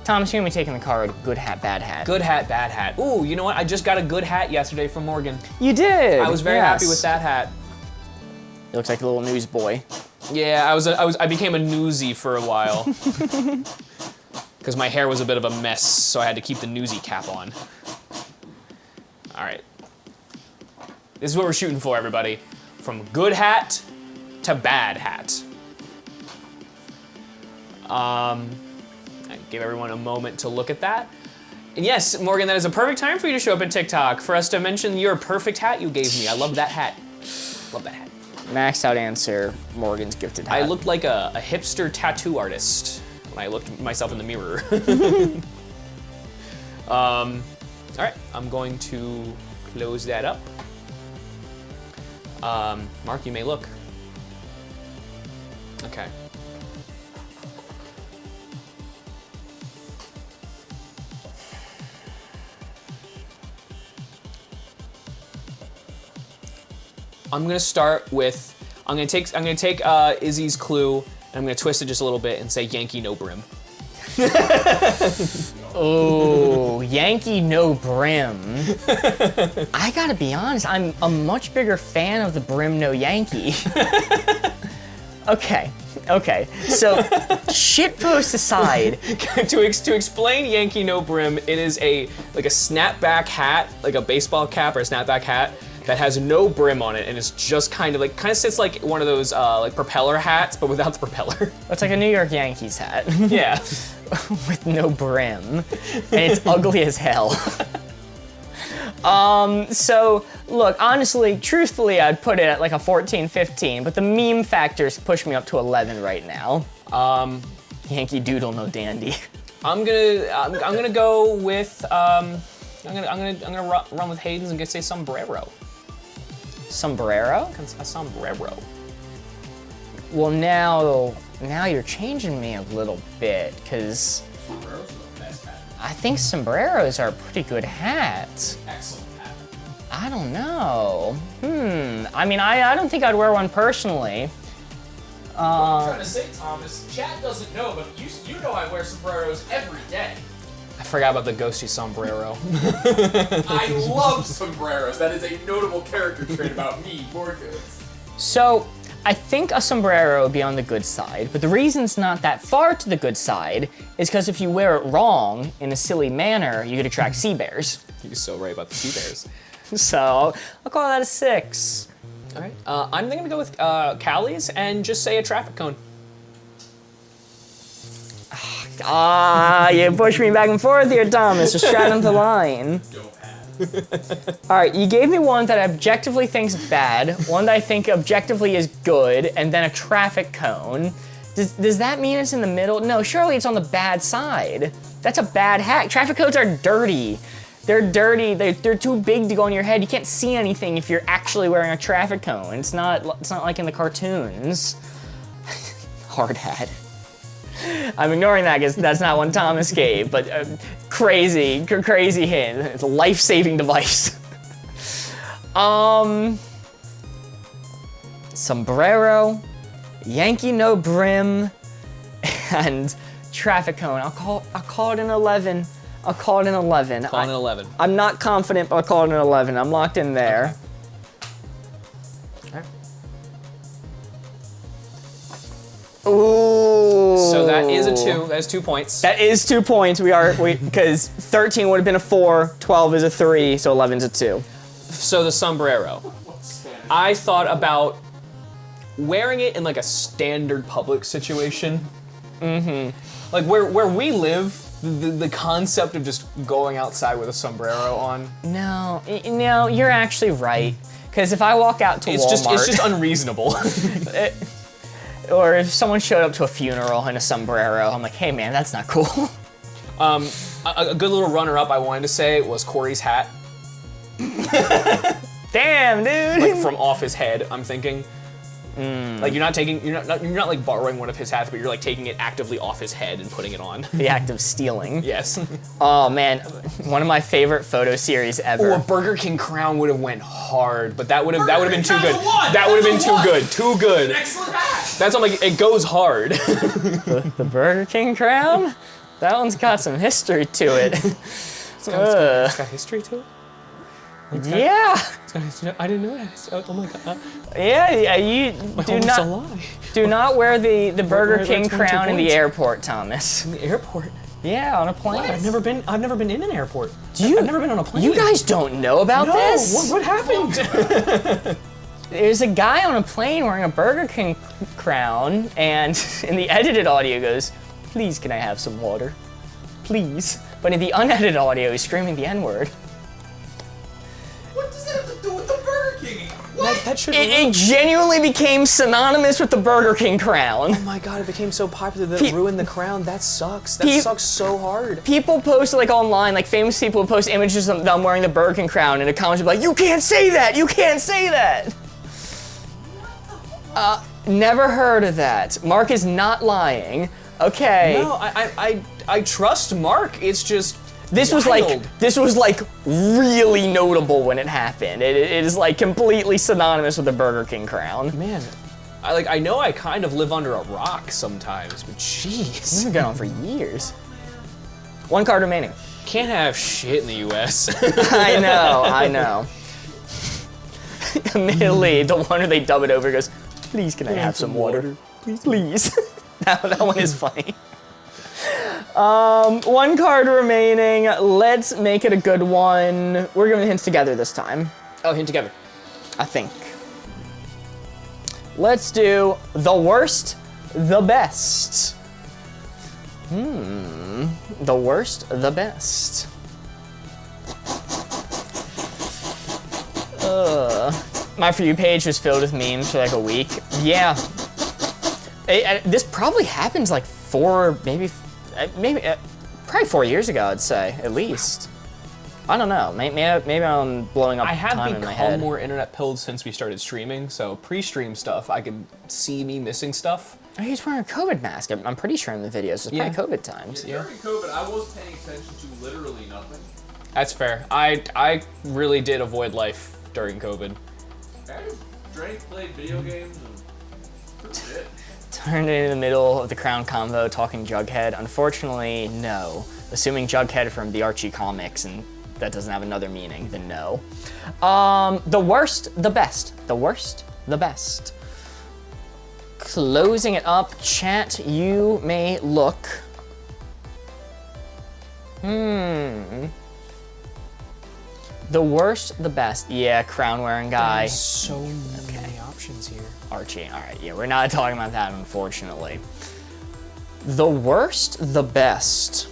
Thomas, you're gonna be taking the card good hat, bad hat. Good hat, bad hat. Ooh, you know what? I just got a good hat yesterday from Morgan. You did! I was very happy with that hat. He looks like a little newsboy. Yeah, I became a newsie for a while. Because my hair was a bit of a mess, so I had to keep the newsie cap on. All right. This is what we're shooting for, everybody. From good hat to bad hat. I gave everyone a moment to look at that. And yes, Morgan, that is a perfect time for you to show up at TikTok for us to mention your perfect hat you gave me. I love that hat. Love that hat. Maxed out answer, Morgan's gifted hat. I looked like a hipster tattoo artist when I looked at myself in the mirror. All right, I'm going to close that up. Mark, you may look. Okay. I'm gonna start with, I'm gonna take Izzy's clue, and I'm gonna twist it just a little bit and say Yankee no brim. Oh, Yankee no brim. I gotta be honest, I'm a much bigger fan of the brim no Yankee. Okay. So, shitpost aside. to explain Yankee no brim, it is like a snapback hat, like a baseball cap or a snapback hat that has no brim on it, and it's just kind of sits like one of those like propeller hats, but without the propeller. It's like a New York Yankees hat. Yeah. With no brim. And it's ugly as hell. So, look, honestly, truthfully, I'd put it at like a 14, 15, but the meme factors push me up to 11 right now. Yankee Doodle no dandy. I'm gonna go with I'm gonna run with Hayden's and say sombrero. Sombrero? A sombrero. Well, now you're changing me a little bit, because Sombreros are the best hat. I think sombreros are a pretty good hat. Excellent hat. I don't know. I mean, I don't think I'd wear one personally. What I'm trying to say, Thomas, Chad doesn't know, but you know I wear sombreros every day. I forgot about the ghosty sombrero. I love sombreros. That is a notable character trait about me, Morgus. So, I think a sombrero would be on the good side, but the reason it's not that far to the good side is because if you wear it wrong in a silly manner, you could attract sea bears. You're so right about the sea bears. So, I'll call that a 6. All right. I'm gonna go with Callie's and just say a traffic cone. You push me back and forth here, Thomas. Just straddling the line. Dope hat. All right, you gave me one that I objectively think's bad, one that I think objectively is good, and then a traffic cone. Does that mean it's in the middle? No, surely it's on the bad side. That's a bad hat. Traffic cones are dirty. They're dirty. They're too big to go on your head. You can't see anything if you're actually wearing a traffic cone. It's not like in the cartoons. Hard hat. I'm ignoring that because that's not one Thomas gave, but crazy hint. It's a life-saving device. Sombrero, Yankee no brim, and traffic cone. I'll call it an 11. I'll call it an 11. Call it an 11. I'm not confident, but I'll call it an 11. I'm locked in there. Okay. Ooh. So that is a 2. That is 2 points. That is 2 points. Because 13 would have been a 4, 12 is a 3, so 11's a 2. So the sombrero. I thought about wearing it in like a standard public situation. Like where we live, the concept of just going outside with a sombrero on. No, you're actually right. Because if I walk out to Walmart, it's just unreasonable. or if someone showed up to a funeral in a sombrero, I'm like, hey man, that's not cool. A good little runner-up I wanted to say was Corey's hat. Damn, dude. Like from off his head, I'm thinking. Like you're not like borrowing one of his hats, but you're like taking it actively off his head and putting it on. The act of stealing. Yes. Oh man, one of my favorite photo series ever. Or a Burger King crown would have went hard, but that would have been too good. That's a one. That would have been That's a too one. good. Too good. Excellent hat. That's what I'm like. It goes hard. The Burger King crown? That one's got some history to it. It's got history to it. Yeah. I didn't know that. Oh my god. Yeah, you do not wear the Burger where King it's 22 crown in the points. airport, Thomas. In the airport. Yeah, on a plane. I've never been in an airport. I've never been on a plane. You guys don't know about No, this? what happened? There's a guy on a plane wearing a Burger King crown, and in the edited audio he goes, "Please, can I have some water? Please." But in the unedited audio, he's screaming the N-word. What does that have to do with the Burger King? What? That should. It genuinely became synonymous with the Burger King crown. Oh my god! It became so popular that Pe- it ruined the crown. That sucks. That Pe- sucks so hard. People post like online, like famous people would post images of them wearing the Burger King crown, and the comments would be like, "You can't say that! You can't say that!" Never heard of that. Mark is not lying. Okay. No, I trust Mark. It's just This was like really notable when it happened. It is like completely synonymous with the Burger King crown. man. I know I kind of live under a rock sometimes, but This jeez, has been going on for years. 1 card remaining. can't have shit in the U.S. I know. Immediately, the one where they dub it over goes, please can I have some water? Please. that one is funny. 1 card remaining. Let's make it a good one. We're giving hints together this time, Oh, hint together. I think. Let's do the worst, the best. The worst, the best. My For You page was filled with memes for like a week. Yeah. This probably happens like probably 4 years ago, I'd say, at least. I don't know. Maybe I'm blowing up I have time in my become head. more internet pilled since we started streaming, so pre-stream stuff, I could see me missing stuff. Oh, he's wearing a COVID mask. I'm pretty sure in the videos. It's Yeah. probably COVID times. During COVID, I was paying attention to literally nothing. That's fair. I really did avoid life during COVID. I just drank, played video games, and that's it. Turned into the middle of the Crown convo talking Jughead. Unfortunately, no. Assuming Jughead from the Archie comics, and that doesn't have another meaning, then no. The worst, the best. The worst, the best. Closing it up, chat, you may look. The worst, the best. Yeah, crown wearing guy. There's so many options here. Archie, all right, yeah, we're not talking about that, unfortunately. The worst, the best.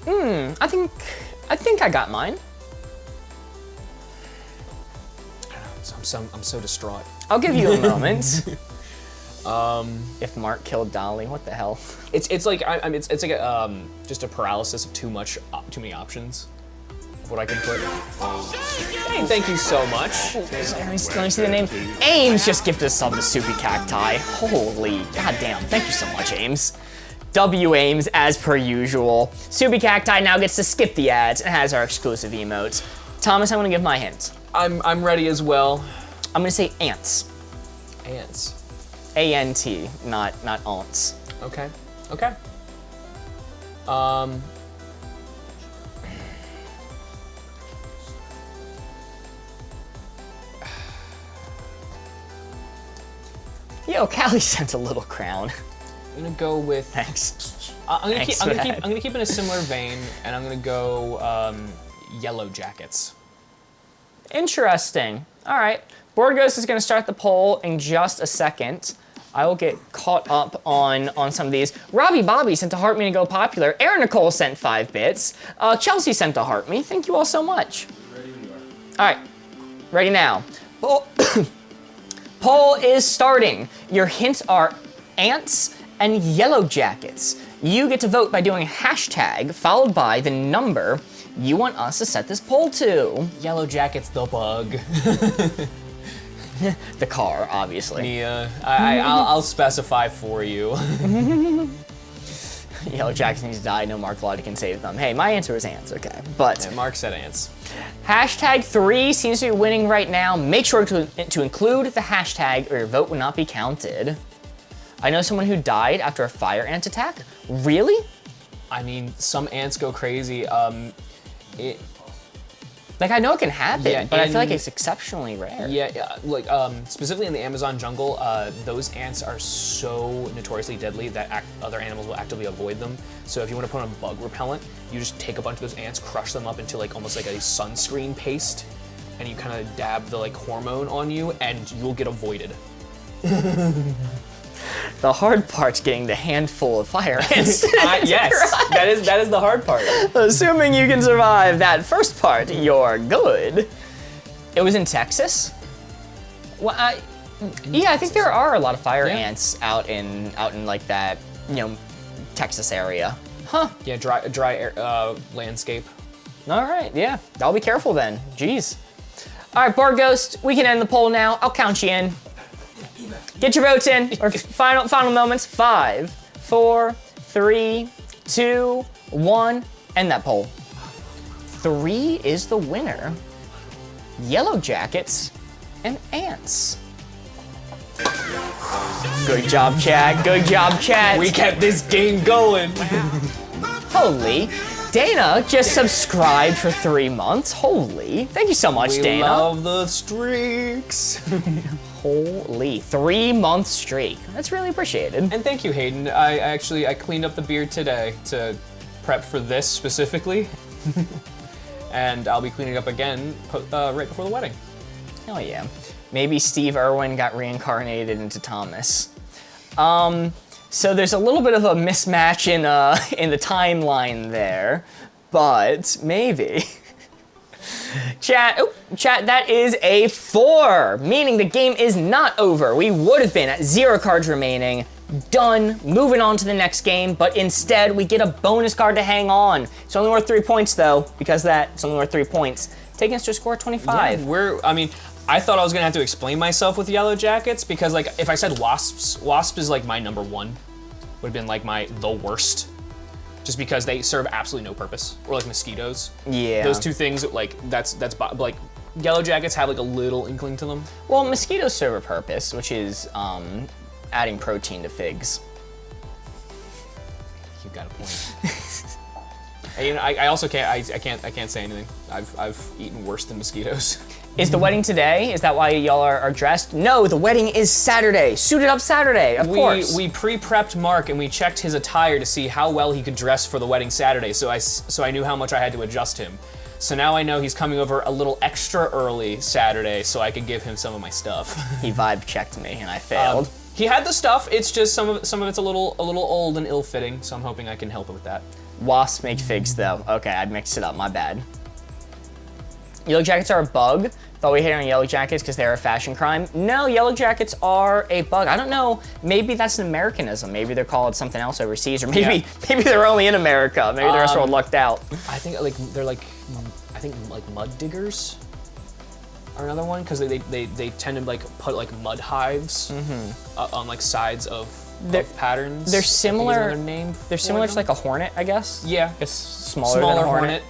I think I got mine. I'm so distraught. I'll give you a moment. If Mark killed Dolly, what the hell? It's like it's like a, just a paralysis of too many options of what I can put. Hey, thank you so much. Let me see the name. Ames just gifted a sub to Soupy Cacti. Holy goddamn! Thank you so much, Ames. W Ames, as per usual. Soupy Cacti now gets to skip the ads and has our exclusive emotes. Thomas, I'm gonna give my hint. I'm ready as well. I'm gonna say ants. Ants. A-N-T, not aunts. Okay. Okay. Yo, Callie sent a little crown. I'm gonna go with. Thanks. I'm gonna Thanks for that. keep in a similar vein, and I'm gonna go Yellow Jackets. Interesting. All right. Board Ghost is going to start the poll in just a second. I will get caught up on some of these. Robbie Bobby sent a heart me to go popular. Aaron Nicole sent 5 bits. Chelsea sent a heart me. Thank you all so much. Ready when you are. All right. Ready now. Poll is starting. Your hints are ants and yellow jackets. You get to vote by doing a hashtag followed by the number you want us to set this poll to. Yellow Jackets, the bug. The car, obviously. Yeah, I'll specify for you. Yellow Jackets need to die. No Mark Lottie can save them. Hey, my answer is ants. Okay, but Yeah, Mark said ants. hashtag 3 seems to be winning right now. Make sure to include the hashtag or your vote will not be counted. I know someone who died after a fire ant attack. Really? I mean, some ants go crazy. Like, I know it can happen, Yeah, but I feel like and- it's exceptionally rare. Yeah, like specifically in the Amazon jungle, those ants are so notoriously deadly that other animals will actively avoid them. So if you want to put on bug repellent, you just take a bunch of those ants, crush them up into like almost like a sunscreen paste, and you kind of dab the like hormone on you, and you'll get avoided. The hard part's getting the handful of fire ants. Yes, that is the hard part. Assuming you can survive that first part, you're good. It was in Texas? Well, yeah, I think there are a lot of fire Yeah. ants out in like that, Texas area. Huh. Yeah, dry landscape. All right, yeah. I'll be careful then. Jeez. All right, Bar Ghost, we can end the poll now. I'll count you in. Get your votes in, or final moments. 5, 4, 3, 2, 1, end that poll. 3 is the winner. Yellow Jackets and Ants. Good job, chat. Good job, chat. We kept this game going. Holy. Dana just subscribed for 3 months. Holy. Thank you so much, We Dana. love the streaks. Holy. 3-month streak. That's really appreciated. And thank you, Hayden. I cleaned up the beard today to prep for this specifically. And I'll be cleaning up again right before the wedding. Oh yeah. Maybe Steve Irwin got reincarnated into Thomas. So there's a little bit of a mismatch in the timeline there, but maybe. Chat, that is a 4, meaning the game is not over. We would have been at 0 cards remaining, done, moving on to the next game, but instead we get a bonus card to hang on. It's only worth 3 points though, because it's only worth 3 points, taking us to a score of 25. Yeah, I thought I was gonna have to explain myself with Yellow Jackets because like if I said Wasps, Wasp is like my number 1. Would have been like the worst. Just because they serve absolutely no purpose. Or like mosquitoes. Yeah. Those 2 things, like that's like Yellow Jackets have like a little inkling to them. Well, mosquitoes serve a purpose, which is adding protein to figs. You've got a point. And I also can't say anything. I've eaten worse than mosquitoes. Is the wedding today? Is that why y'all are dressed? No, the wedding is Saturday. Suited up Saturday, of course. We pre-prepped Mark and we checked his attire to see how well he could dress for the wedding Saturday. So I knew how much I had to adjust him. So now I know he's coming over a little extra early Saturday so I could give him some of my stuff. He vibe checked me and I failed. He had the stuff. It's just some of it's a little old and ill-fitting. So I'm hoping I can help him with that. Wasps make figs though. Okay, I mixed it up, my bad. Yellow Jackets are a bug. Thought we hit on Yellow Jackets because they're a fashion crime. No, Yellow Jackets are a bug. I don't know, maybe that's an Americanism. Maybe they're called something else overseas, or maybe they're only in America. Maybe the rest of the world lucked out. I think they're like mud diggers are another one because they tend to like put like mud hives on like sides of patterns. They're similar. Another name. They're similar to like a hornet, I guess. Yeah, it's smaller than a hornet.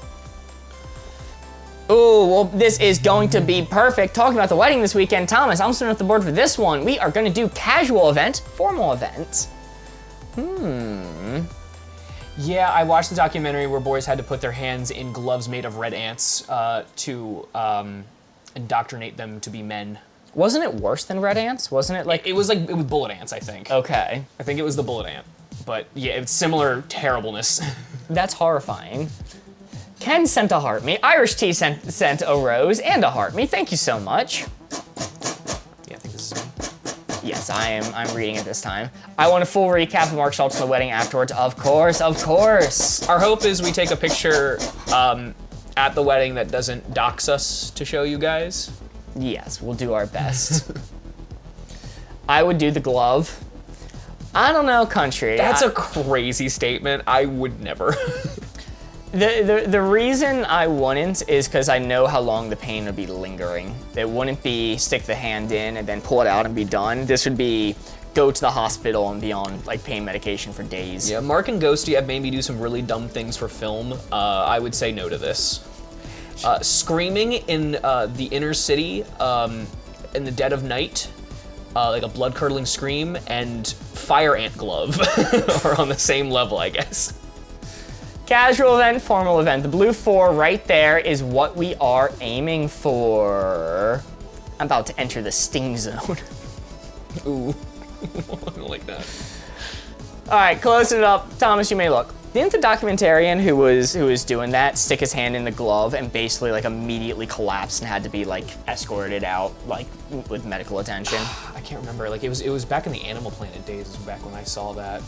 Oh, well, this is going to be perfect. Talking about the wedding this weekend, Thomas, I'm sitting at the board for this one. We are going to do casual event, formal event. Yeah, I watched the documentary where boys had to put their hands in gloves made of red ants to indoctrinate them to be men. Wasn't it worse than red ants? Wasn't it like... It was bullet ants, I think. Okay. I think it was the bullet ant. But yeah, it's similar terribleness. That's horrifying. Ken sent a heart me. Irish Tea sent a rose and a heart me. Thank you so much. Yeah, I think this is me. Yes, I'm reading it this time. I want a full recap of Mark Schultz and the wedding afterwards. Of course, of course. Our hope is we take a picture at the wedding that doesn't dox us to show you guys. Yes, we'll do our best. I would do the glove. I don't know, country. That's a crazy statement. I would never. The reason I wouldn't is because I know how long the pain would be lingering. It wouldn't be stick the hand in and then pull it out and be done. This would be go to the hospital and be on like pain medication for days. Yeah, Mark and Ghosty have made me do some really dumb things for film. I would say no to this. Screaming in the inner city in the dead of night, like a blood-curdling scream, and fire ant glove are on the same level, I guess. Casual event, formal event. The blue 4 right there is what we are aiming for. I'm about to enter the sting zone. Ooh, I don't like that. All right, closing it up. Thomas, you may look. Didn't the documentarian who was doing that stick his hand in the glove and basically like immediately collapsed and had to be like escorted out like with medical attention? I can't remember. Like it was back in the Animal Planet days. It was back when I saw that.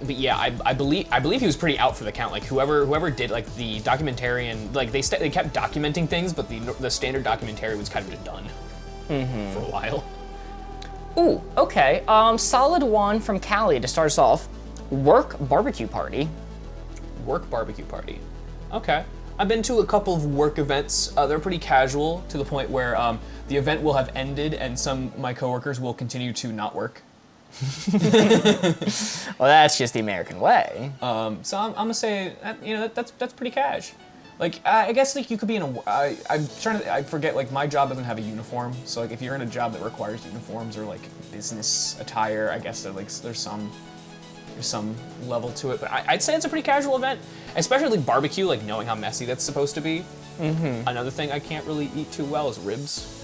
But yeah, I believe he was pretty out for the count. Like whoever did like the documentarian, like they kept documenting things, but the standard documentary was kind of just done for a while. Ooh, okay. Solid one from Callie to start us off. Work barbecue party. Work barbecue party. Okay. I've been to a couple of work events. They're pretty casual to the point where the event will have ended and some of my coworkers will continue to not work. Well, that's just the American way. So I'm gonna say that's pretty cash. Like I guess like you could be in a. I forget like my job doesn't have a uniform. So like if you're in a job that requires uniforms or like business attire, I guess there's some level to it. But I'd say it's a pretty casual event, especially like barbecue. Like knowing how messy that's supposed to be. Mm-hmm. Another thing I can't really eat too well is ribs.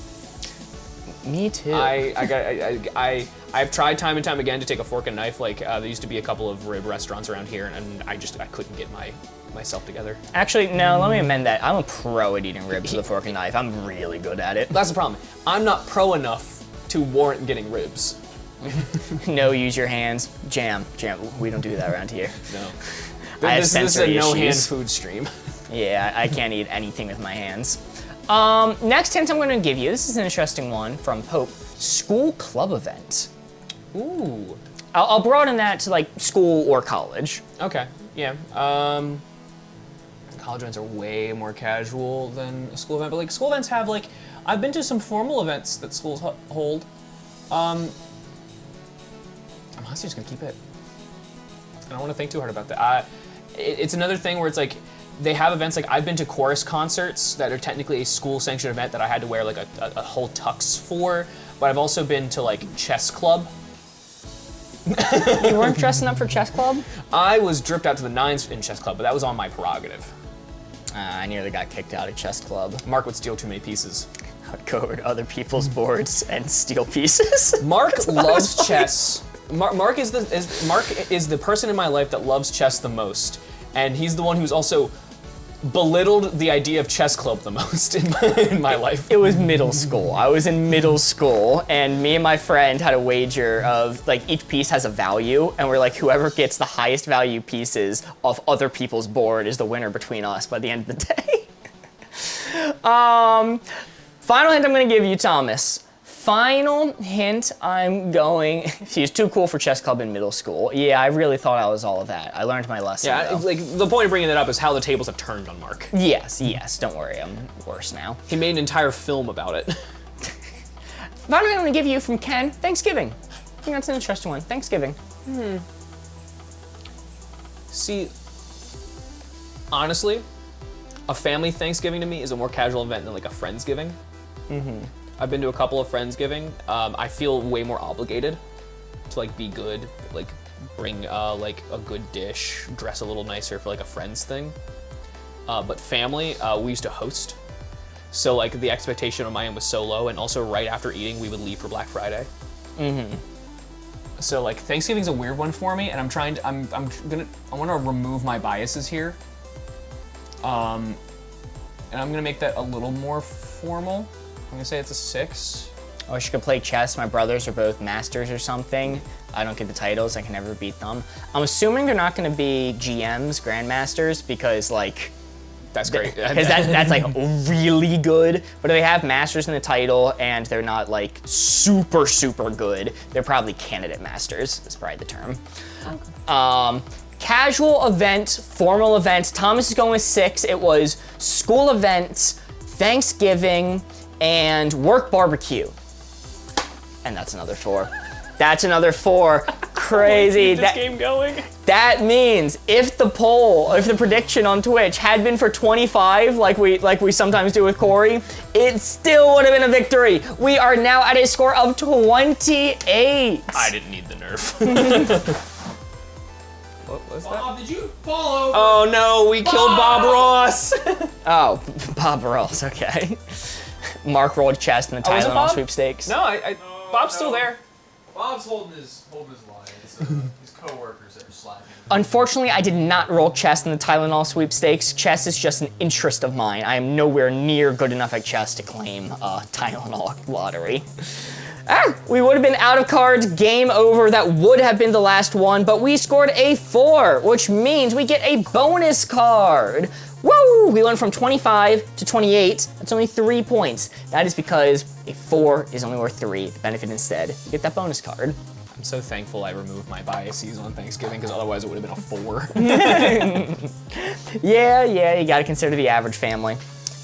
Me too. I've tried time and time again to take a fork and knife. Like there used to be a couple of rib restaurants around here, and I couldn't get myself together. Actually, no, let me amend that. I'm a pro at eating ribs with a fork and knife. I'm really good at it. That's the problem. I'm not pro enough to warrant getting ribs. No, use your hands. Jam. We don't do that around here. No. I have This is a sensory no-hand issues. food stream. Yeah, I can't eat anything with my hands. Next hint I'm going to give you, this is an interesting one from Pope. School club event. Ooh. I'll broaden that to like school or college. Okay. Yeah. College events are way more casual than a school event, but like school events have like, I've been to some formal events that schools hold. I'm honestly just gonna keep it. I don't want to think too hard about that. It's another thing where it's like, they have events like I've been to chorus concerts that are technically a school sanctioned event that I had to wear like a whole tux for, but I've also been to like chess club. You weren't dressing up for chess club? I was dripped out to the nines in chess club, but that was on my prerogative. I nearly got kicked out of chess club. Mark would steal too many pieces. I'd go over to other people's boards and steal pieces. Mark loves chess. Mark is the person in my life that loves chess the most, and he's the one who's also belittled the idea of chess club the most in my life. It was middle school. I was in middle school, and me and my friend had a wager of like each piece has a value, and we're like whoever gets the highest value pieces off other people's board is the winner between us by the end of the day. Final hint I'm gonna give you, Thomas. Final hint I'm going. She was too cool for chess club in middle school. Yeah, I really thought I was all of that. I learned my lesson. Yeah, though. like the point of bringing that up is how the tables have turned on Mark. Yes. Don't worry, I'm worse now. He made an entire film about it. Final hint I'm gonna give you from Ken. Thanksgiving. I think that's an interesting one. Thanksgiving. See, honestly, a family Thanksgiving to me is a more casual event than like a Friendsgiving. I've been to a couple of Friendsgiving. I feel way more obligated to like be good, like bring like a good dish, dress a little nicer for like a friends thing. But family, we used to host. So like the expectation on my end was so low, and also right after eating, we would leave for Black Friday. So like Thanksgiving's a weird one for me, and I want to remove my biases here. And I'm gonna make that a little more formal. I'm gonna say it's a 6. I wish I could play chess. My brothers are both masters or something. I don't get the titles. I can never beat them. I'm assuming they're not gonna be GMs, grandmasters, because like, That's great. because that's like really good. But if they have masters in the title and they're not like super good, they're probably candidate masters. That's probably the term. Casual event, formal event. Thomas is going with 6. It was school events, Thanksgiving, and work barbecue. And that's another 4. That's another 4. Crazy. Keep this game going. That means if the prediction on Twitch had been for 25, like we sometimes do with Corey, it still would have been a victory. We are now at a score of 28. I didn't need the nerf. What was that? Bob, did you fall over? Oh no, we killed Bob Ross. Oh, Bob Ross, okay. Mark rolled chest in the was it Tylenol Bob? sweepstakes. No, Bob's still no. there. Bob's holding his line. It's his coworkers that are slacking. Unfortunately, I did not roll chess in the Tylenol sweepstakes. Chess is just an interest of mine. I am nowhere near good enough at chess to claim a Tylenol lottery. We would have been out of cards, game over. That would have been the last one, but we scored a 4, which means we get a bonus card. Woo! We went from 25 to 28. That's only 3 points. That is because a 4 is only worth 3. The benefit instead, you get that bonus card. I'm so thankful I removed my biases on Thanksgiving, because otherwise it would have been a 4. Yeah, you gotta consider the average family.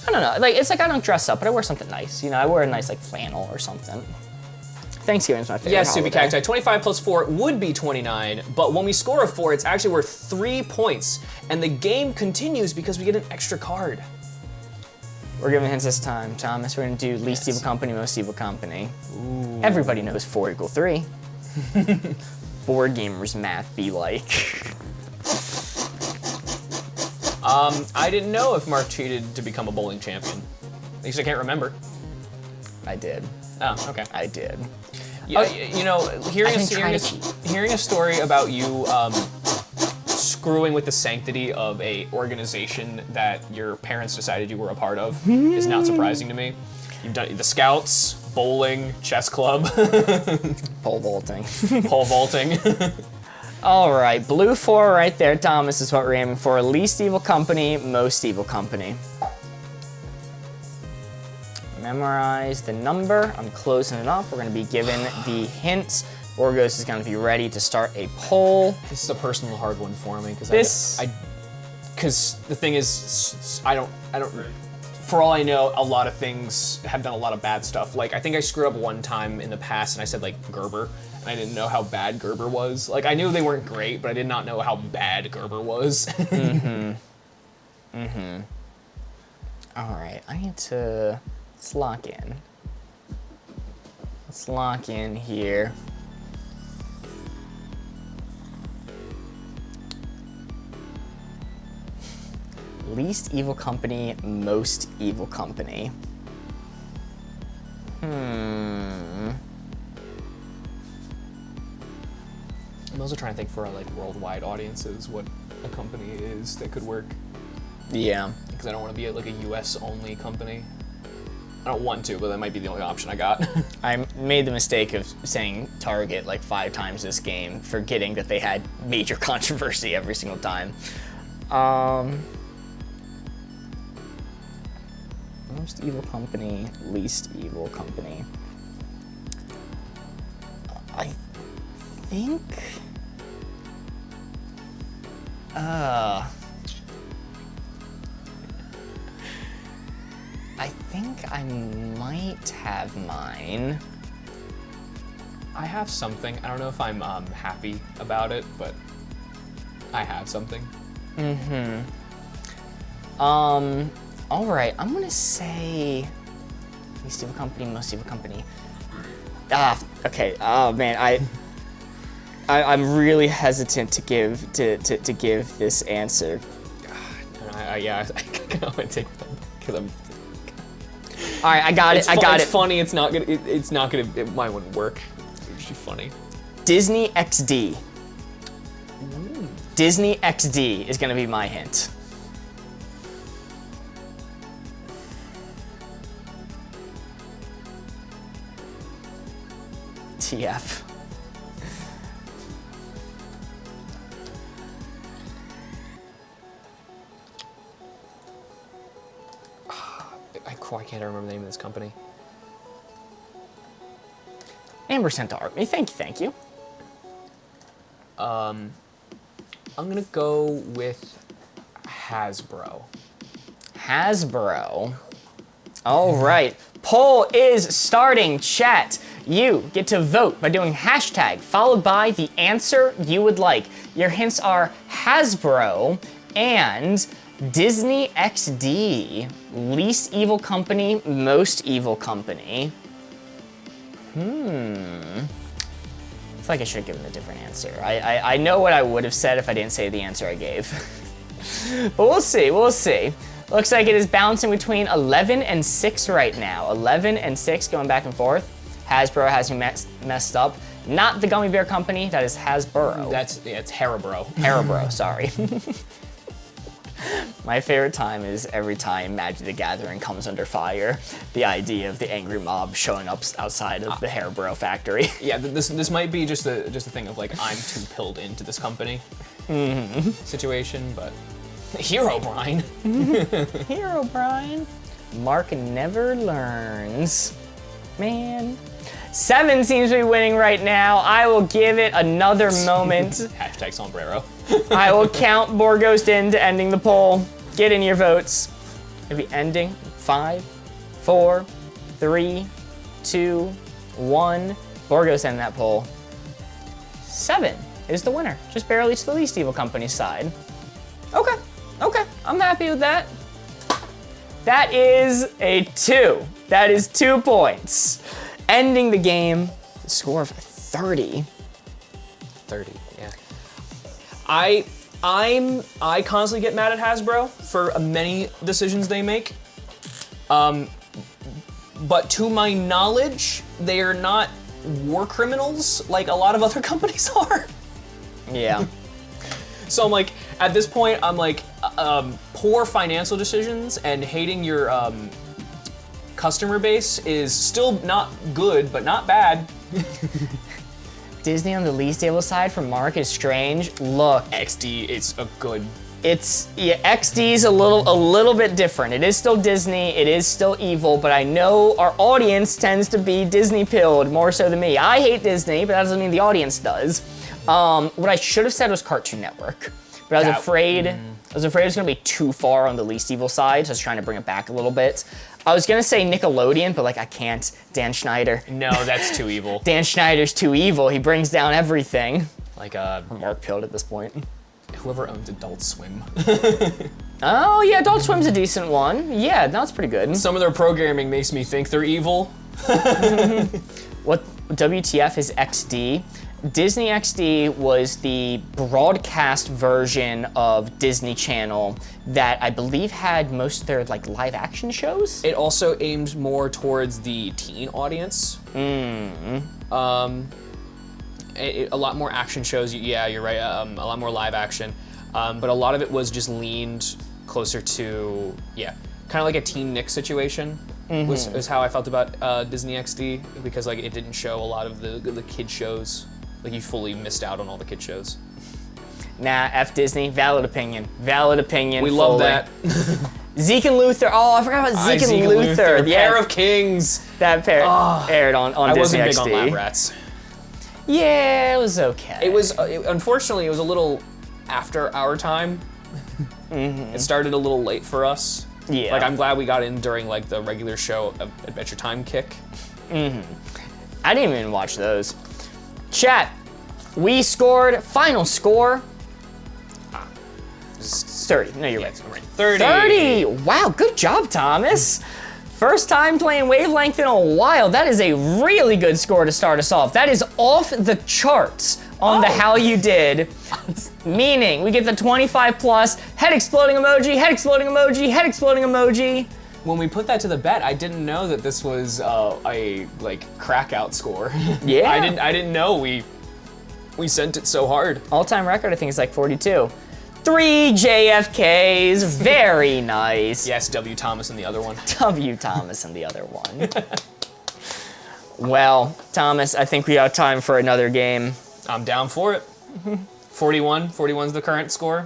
I don't know, it's like I don't dress up, but I wear something nice. I wear a nice like flannel or something. Thanksgiving's my favorite Yes, Soupy holiday. Cacti. 25 plus 4 would be 29, but when we score a 4, it's actually worth 3 points, and the game continues because we get an extra card. We're giving hints this time, Thomas. We're gonna do least evil company, most evil company. Ooh. Everybody knows 4 = 3. Board gamers math be like. I didn't know if Mark cheated to become a bowling champion. At least I can't remember. I did. Oh, okay. I did. Yeah, hearing I didn't try to hearing a story about you screwing with the sanctity of a organization that your parents decided you were a part of is not surprising to me. You've done the Scouts, bowling, chess club, Pole vaulting. pole vaulting. All right, blue 4 right there, Thomas, is what we're aiming for. Least evil company, most evil company. Memorize the number. I'm closing it off. We're gonna be given the hints. Orgos is gonna be ready to start a poll. This is a personal hard one for me because because the thing is, I don't. For all I know, a lot of things have done a lot of bad stuff. Like I think I screwed up one time in the past, and I said like Gerber, and I didn't know how bad Gerber was. Like I knew they weren't great, but I did not know how bad Gerber was. All right, I need to, let's lock in. Let's lock in here. Least evil company, most evil company. I'm also trying to think for like worldwide audiences what a company is that could work. Yeah. Because I don't want to be like a US only company. I don't want to, but that might be the only option I got. I made the mistake of saying Target like 5 times this game, forgetting that they had major controversy every single time. Most evil company, least evil company. I think. I think I might have mine. I have something. I don't know if I'm happy about it, but I have something. All right, I'm gonna say least evil company, most evil company. Okay. Oh man, I'm really hesitant to give to give this answer. Yeah, I can only take that because I'm. All right, I got it. I got it. It's funny. It's not gonna. It's not gonna. It might wouldn't work. It's just funny. Disney XD. Disney XD is gonna be my hint. TF. I can't remember the name of this company. Amber Centaur. Thank you. I'm gonna go with Hasbro. Hasbro. All right. Poll is starting, chat. You get to vote by doing hashtag followed by the answer you would like. Your hints are Hasbro and Disney XD. Least evil company, most evil company. I feel like I should have given a different answer. I know what I would have said if I didn't say the answer I gave. But we'll see, we'll see. Looks like it is bouncing between 11 and 6 right now. 11 and 6 going back and forth. Hasbro has me messed up. Not the Gummy Bear Company, that is Hasbro. It's Haribo. Haribo, sorry. My favorite time is every time Magic the Gathering comes under fire. The idea of the angry mob showing up outside of the Haribo factory. Yeah, this might be just a thing of like I'm too pilled into this company situation, but Hero Brian. Hero Brian. Mark never learns. Man. 7 seems to be winning right now. I will give it another moment. Hashtag sombrero. I will count Borgos into ending the poll. Get in your votes. It'll be ending. 5, 4, 3, 2, 1. Borgos end that poll. 7 is the winner. Just barely to the least evil company's side. Okay. I'm happy with that. That is a 2. That is 2 points. Ending the game, the score of 30. 30, yeah. I constantly get mad at Hasbro for many decisions they make. But to my knowledge, they are not war criminals like a lot of other companies are. Yeah. So I'm like, at this point, I'm like, poor financial decisions and hating your customer base is still not good, but not bad. Disney on the least evil side from Mark is strange. Look, XD, it's a good. XD's a little bit different. It is still Disney, it is still evil, but I know our audience tends to be Disney pilled more so than me. I hate Disney, but that doesn't mean the audience does. What I should have said was Cartoon Network, but I was afraid it was gonna be too far on the least evil side, so I was trying to bring it back a little bit. I was gonna say Nickelodeon, but like I can't. Dan Schneider. No, that's too evil. Dan Schneider's too evil. He brings down everything. Like Mark pilled at this point. whoever owns Adult Swim. Oh yeah, Adult Swim's a decent one. Yeah, that's pretty good. Some of their programming makes me think they're evil. What WTF is XD? Disney XD was the broadcast version of Disney Channel that I believe had most of their like live action shows. It also aimed more towards the teen audience. A lot more action shows. Yeah, you're right. A lot more live action, but a lot of it was just leaned closer to kind of like a Teen Nick situation. Was how I felt about Disney XD, because like it didn't show a lot of the kid shows. Like you fully missed out on all the kid shows. Nah, F Disney. Valid opinion. Valid opinion. We fully. love that. Zeke and Luther. Oh, I forgot about Zeke and Luther. The Pair of Kings. That pair aired on I Disney wasn't big XD. on Lab Rats. Yeah, it was okay. It was unfortunately it was a little after our time. It started a little late for us. Yeah. Like I'm glad we got in during like the regular show of Adventure Time kick. I didn't even watch those. Chat, we scored, final score, 30. No, you're right. 30. Wow, good job, Thomas. First time playing Wavelength in a while. That is a really good score to start us off. That is off the charts on the how you did. Meaning, we get the 25 plus, head exploding emoji, head exploding emoji, head exploding emoji. When we put that to the bet, I didn't know that this was a like crack out score. Yeah. I didn't know we sent it so hard. All-time record, I think, is like 42. 3 JFKs, very nice. Yes, W. Thomas and the other one. W. Thomas and the other one. Well, Thomas, I think we have time for another game. I'm down for it. 41. 41's the current score.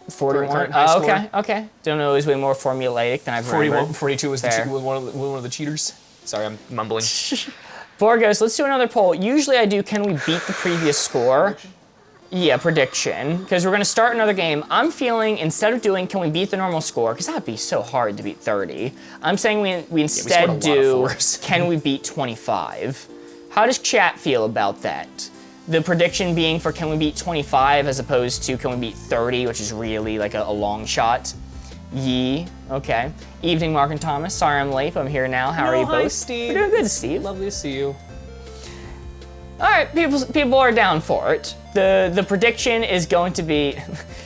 41. Current high score. Okay. Don't know, it was way more formulaic than I've 41. remembered. 42 was Fair. one of the cheaters. Sorry, I'm mumbling. Borgos, let's do another poll. Usually I do, can we beat the previous score? Yeah, prediction. Because we're going to start another game. I'm feeling, instead of doing, can we beat the normal score? Because that would be so hard to beat 30. I'm saying we instead scored a lot of do, fours. can we beat 25? How does chat feel about that? The prediction being for can we beat 25 as opposed to can we beat 30, which is really like a long shot. Yee, okay. Evening, Mark and Thomas. Sorry I'm late, but I'm here now. How are you Hi, both? Steve. We're doing good, Steve. Lovely to see you. All right, people are down for it. The prediction is going to be,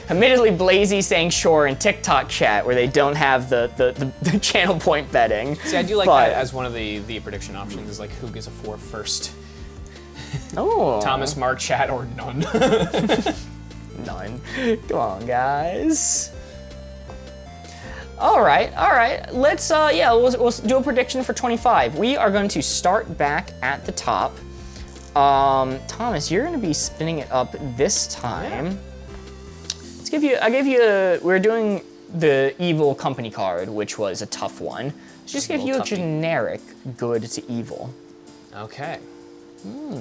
admittedly, Blazy saying sure in TikTok chat where they don't have the channel point betting. See, I do like But- that as one of the prediction options. Is like who gets a 4 first. Oh, Thomas, Mark, chat, or none. none. Come on, guys. All right. Let's we'll do a prediction for 25. We are going to start back at the top. Thomas, you're going to be spinning it up this time. We're doing the evil company card, which was a tough one. Let's just give you a generic good to evil. Okay. All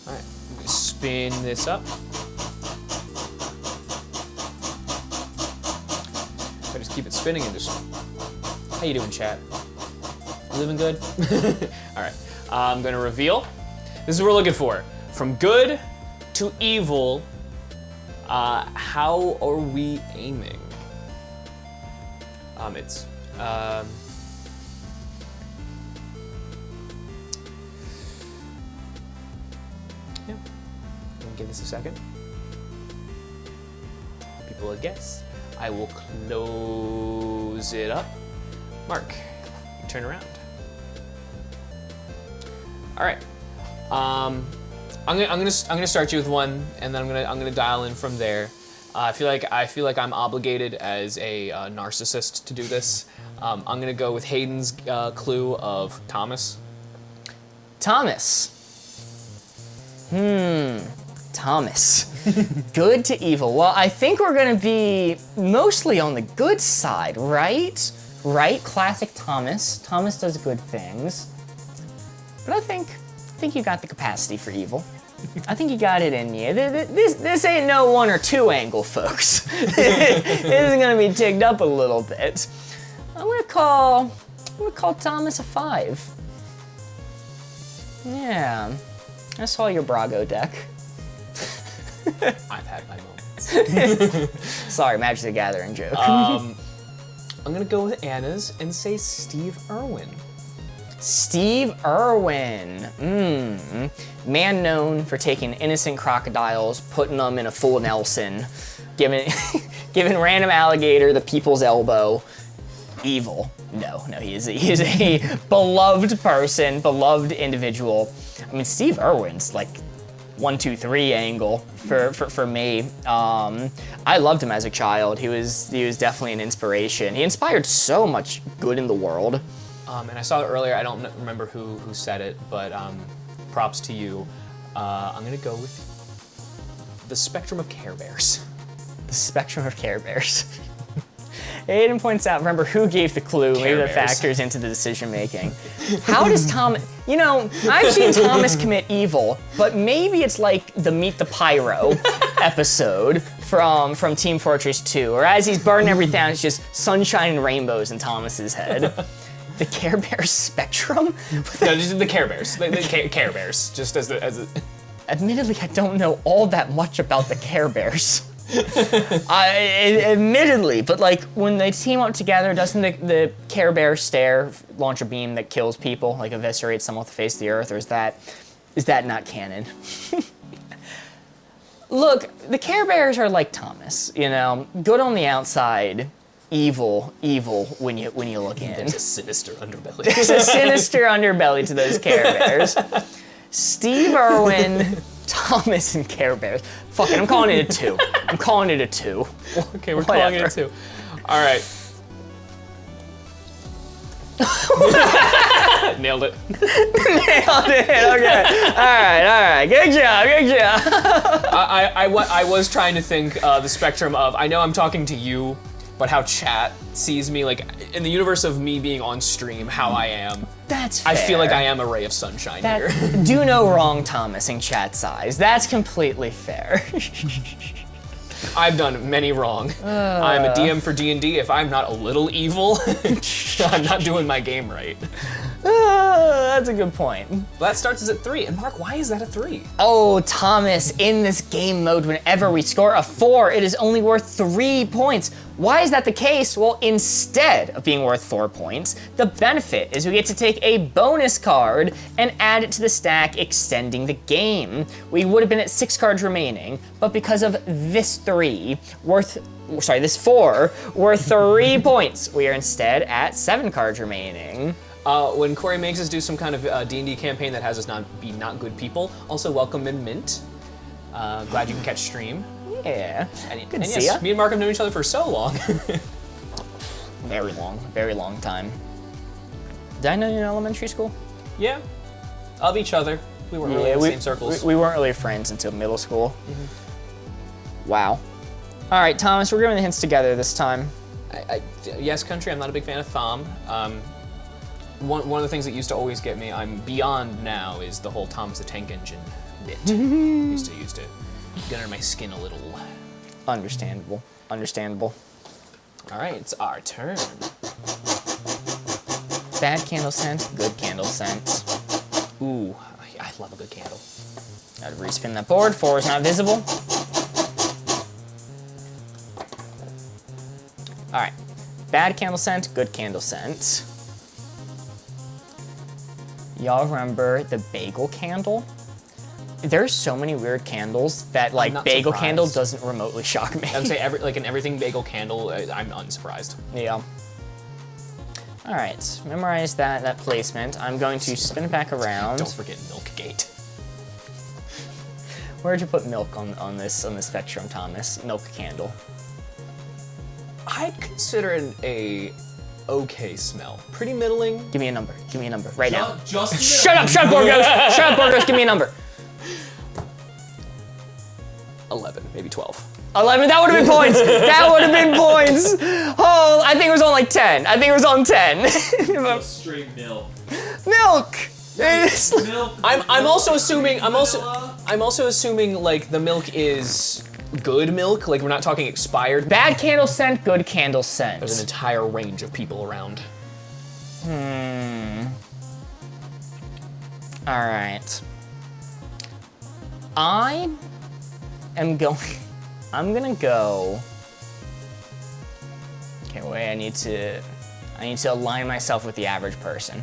right. I'm gonna spin this up. I just keep it spinning and just. How you doing, chat? Living good? All right. I'm gonna reveal. This is what we're looking for. From good to evil. How are we aiming? It's. Yeah. Give this a second. People will guess. I will close it up. Mark, you turn around. All right. I'm gonna start you with one, and then I'm gonna dial in from there. I feel like I'm obligated as a narcissist to do this. I'm gonna go with Hayden's clue of Thomas. Thomas. Thomas. Good to evil. Well, I think we're gonna be mostly on the good side, right? Right? Classic Thomas. Thomas does good things. But I think you got the capacity for evil. I think you got it in you. This ain't no 1 or 2 angle, folks. This is gonna be ticked up a little bit. I'm gonna call Thomas a 5. Yeah, I saw your Brago deck. I've had my moments. Sorry, Magic the Gathering joke. I'm gonna go with Anna's and say Steve Irwin. Steve Irwin. Man known for taking innocent crocodiles, putting them in a full Nelson, giving random alligator the people's elbow. Evil. No, he is a beloved person, beloved individual. I mean, Steve Irwin's like 1, 2, 3 angle for me. I loved him as a child. He was definitely an inspiration. He inspired so much good in the world. And I saw it earlier. I don't remember who said it, but props to you. I'm gonna go with the spectrum of Care Bears. The spectrum of Care Bears. Aiden points out, remember who gave the clue, maybe that factors into the decision making. How does Thomas, I've seen Thomas commit evil, but maybe it's like the Meet the Pyro episode from Team Fortress 2, or as he's burning everything down, it's just sunshine and rainbows in Thomas's head. The Care Bears spectrum? No, just the Care Bears. The Care Bears, just as a... Admittedly, I don't know all that much about the Care Bears. Admittedly, but like when they team up together, doesn't the Care Bear stare launch a beam that kills people, like eviscerates someone off the face of the earth, or is that not canon? Look, the Care Bears are like Thomas, good on the outside, evil when you look in. There's a sinister underbelly. There's a sinister underbelly to those Care Bears. Steve Irwin, Thomas, and Care Bears. Fuck it, I'm calling it a 2. I'm calling it a 2. Okay, we're calling it a 2. All right. Nailed it. Nailed it, okay. All right. Good job. I was trying to think the spectrum of, I know I'm talking to you, but how chat sees me, like in the universe of me being on stream, how I am. That's fair. I feel like I am a ray of sunshine here. Do no wrong, Thomas, in chat size. That's completely fair. I've done many wrong. I'm a DM for D&D. If I'm not a little evil, I'm not doing my game right. That's a good point. Well, that starts us at 3. And Mark, why is that a 3? Oh, Thomas, in this game mode, whenever we score a 4, it is only worth 3 points. Why is that the case? Well, instead of being worth 4 points, the benefit is we get to take a bonus card and add it to the stack, extending the game. We would have been at 6 cards remaining, but because of this 4, worth 3 points, we are instead at 7 cards remaining. When Corey makes us do some kind of D&D campaign that has us not good people, also welcome in Mint. Glad you can catch stream. Yeah, and yes, me and Mark have known each other for so long. Very long time. Did I know you in elementary school? Yeah, of each other. We weren't really in the same circles. We weren't really friends until middle school. Mm-hmm. Wow. All right, Thomas, we're giving the hints together this time. Yes, country, I'm not a big fan of Thom. one of the things that used to always get me, I'm beyond now, is the whole Thomas the Tank Engine bit. used to get under my skin a little. Understandable. Understandable. All right, it's our turn. Bad candle scent, good candle scent. Ooh, I love a good candle. Gotta respin that board. 4 is not visible. All right. Bad candle scent, good candle scent. Y'all remember the bagel candle? There's so many weird candles that like not bagel surprised. candle doesn't remotely shock me. I would say an everything bagel candle, I'm unsurprised. Yeah. All right, memorize that placement. I'm going to spin it back around. Don't forget Milkgate. Where'd you put milk on this spectrum, Thomas? Milk candle. I'd consider it a okay smell. Pretty middling. Give me a number. Give me a number right now. Just Shut up, Borgos! Shut up, Borgos! Give me a number. 11, maybe 12. 11. That would have been points. That would have been points. Oh, I think it was on like 10. I think it was on 10. Just straight milk. Milk. It's- Milk. I'm also assuming vanilla. I'm also assuming like the milk is good milk. Like we're not talking expired. Bad candle scent, good candle scent. There's an entire range of people around. All right. I'm gonna go. Okay, wait. I need to align myself with the average person.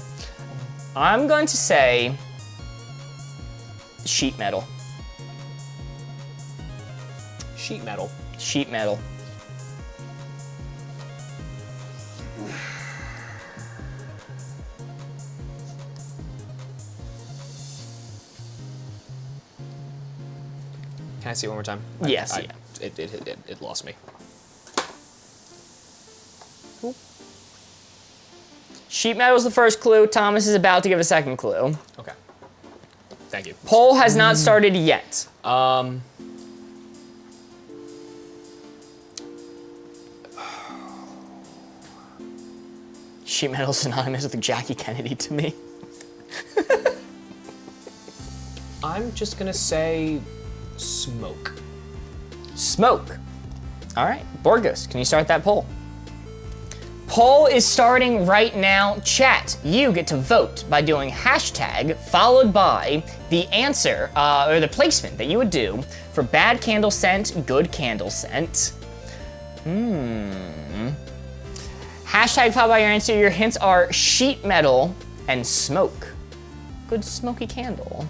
I'm going to say sheet metal. Sheet metal. Sheet metal. Can I see it one more time? Yes, yeah. It lost me. Sheet metal is the first clue. Thomas is about to give a second clue. Okay. Thank you. Poll has not started yet. Sheet metal is synonymous with Jackie Kennedy to me. I'm just gonna say smoke. Smoke. All right, Borgos, can you start that poll? Poll is starting right now. Chat, you get to vote by doing hashtag followed by the answer or the placement that you would do for bad candle scent, good candle scent. Hashtag followed by your answer. Your hints are sheet metal and smoke. Good smoky candle.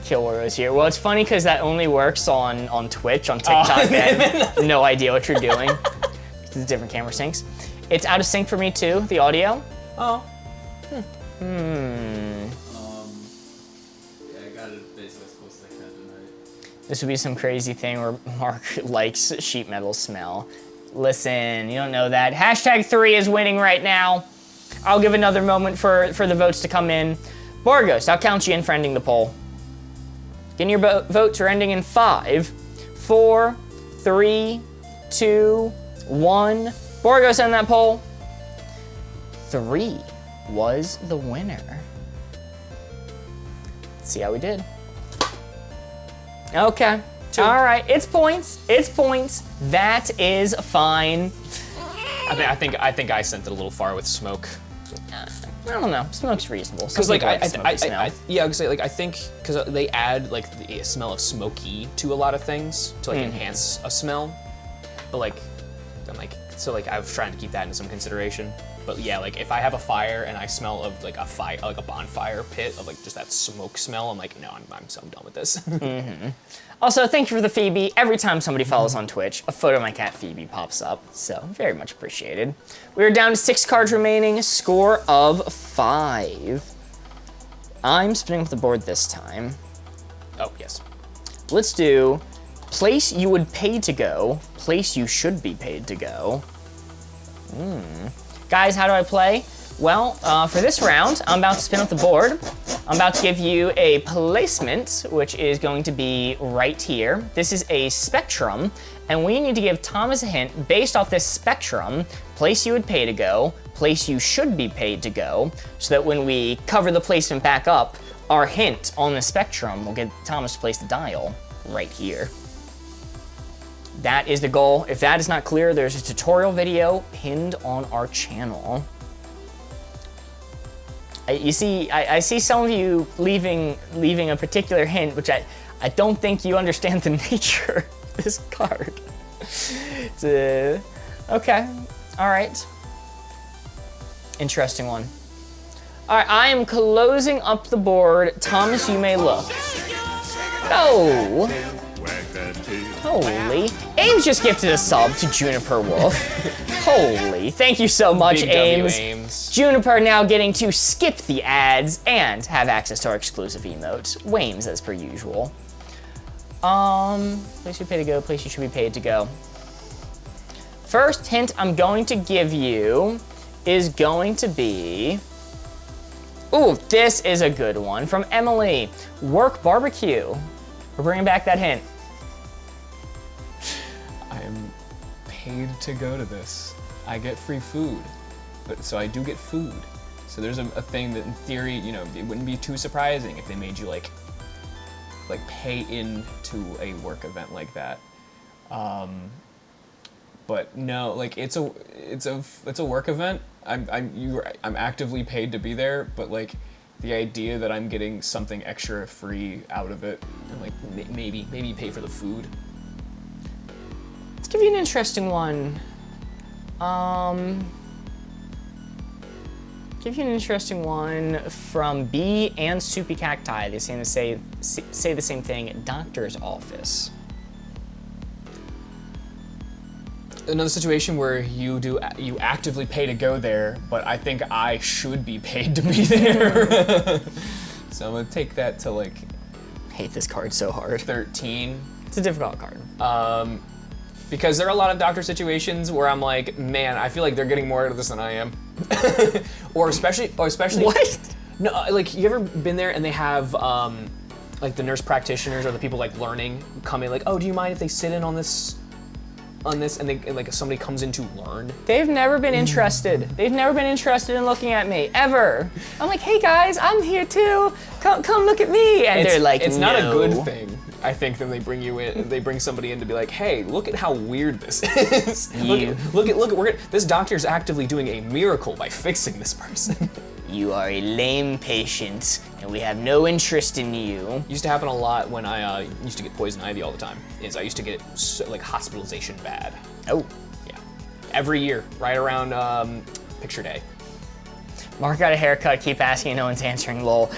Kilroy is here. Well, it's funny because that only works on Twitch, on TikTok. And no idea what you're doing. It's different camera syncs. It's out of sync for me too, the audio. Oh. Yeah, I got it basically as close as I can tonight. This would be some crazy thing where Mark likes sheet metal smell. Listen, you don't know that. Hashtag 3 is winning right now. I'll give another moment for the votes to come in. Borgos, I'll count you in for ending the poll. Getting your votes are ending in 5, 4, 3, 2, 1. Borgos, end that poll. 3 was the winner. Let's see how we did. Okay. 2. All right. It's points. It's points. That is fine. I think I sent it a little far with smoke. I don't know. Smoke's reasonable. Because like I I think because they add like the smell of smoky to a lot of things to like enhance a smell, but like I'm like so like I was trying to keep that into some consideration. But yeah, like if I have a fire and I smell of like a bonfire pit of like just that smoke smell, I'm like no, I'm so done with this. Also, thank you for the Phoebe. Every time somebody follows on Twitch, a photo of my cat Phoebe pops up. So very much appreciated. We are down to 6 cards remaining. Score of 5. I'm spinning with the board this time. Oh yes. Let's do place you would pay to go, place you should be paid to go. Guys, how do I play? Well, for this round, I'm about to spin up the board. I'm about to give you a placement, which is going to be right here. This is a spectrum, and we need to give Thomas a hint based off this spectrum, place you would pay to go, place you should be paid to go, so that when we cover the placement back up, our hint on the spectrum will get Thomas to place the dial right here. That is the goal. If that is not clear, there's a tutorial video pinned on our channel. You see, I see some of you leaving a particular hint, which I don't think you understand the nature of this card. Okay, all right. Interesting one. All right, I am closing up the board. Thomas, you may look. Oh. Holy. Ames just gifted a sub to Juniper Wolf. Holy. Thank you so much, Big W, Ames. Ames. Juniper now getting to skip the ads and have access to our exclusive emote. Wames as per usual. Place you pay to go, place you should be paid to go. First hint I'm going to give you is going to be, ooh, this is a good one from Emily. Work barbecue. We're bringing back that hint. I am paid to go to this. I get free food, so I do get food. So there's a thing that in theory, you know, it wouldn't be too surprising if they made you like pay into a work event like that. But no, like it's a work event. I'm actively paid to be there, but like the idea that I'm getting something extra free out of it, and like maybe pay for the food. Let's give you an interesting one. Give you an interesting one from B and Soupy Cacti. They seem to say the same thing. Doctor's office. Another situation where you actively pay to go there, but I think I should be paid to be there. So I'm gonna take that to like Hate this card so hard. 13. It's a difficult card. Because there are a lot of doctor situations where I'm like, man, I feel like they're getting more out of this than I am. or especially What? No, like you ever been there and they have like the nurse practitioners or the people like learning come in like, oh, do you mind if they sit in on this and like somebody comes in to learn? They've never been interested. They've never been interested in looking at me, ever. I'm like, hey guys, I'm here too. Come look at me. And they're like, it's not a "No." good thing. I think that they bring you in, they bring somebody in to be like, hey, look at how weird this is. look at this doctor's actively doing a miracle by fixing this person. You are a lame patient, and we have no interest in you. Used to happen a lot when I used to get poison ivy all the time. Is I used to get like hospitalization bad. Oh. Yeah, every year, right around picture day. Mark got a haircut, keep asking, no one's answering, lol.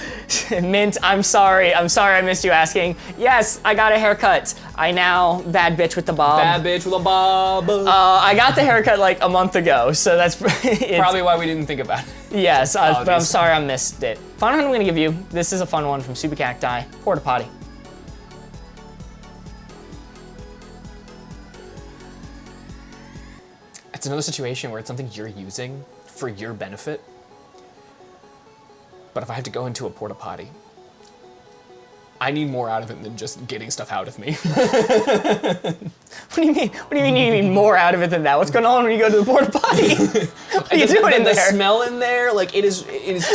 Mint, I'm sorry I missed you asking. Yes, I got a haircut. I now, bad bitch with the bob. Bad bitch with a bob. I got the haircut like a month ago, so that's Probably why we didn't think about it. Yes, but I'm sorry I missed it. Final one I'm gonna give you, this is a fun one from Super Cacti, Porta Potty. It's another situation where it's something you're using for your benefit. But if I have to go into a porta potty, I need more out of it than just getting stuff out of me. What do you mean? What do you mean you need more out of it than that? What's going on when you go to the porta potty? What are you doing in the there? smell in there, like it is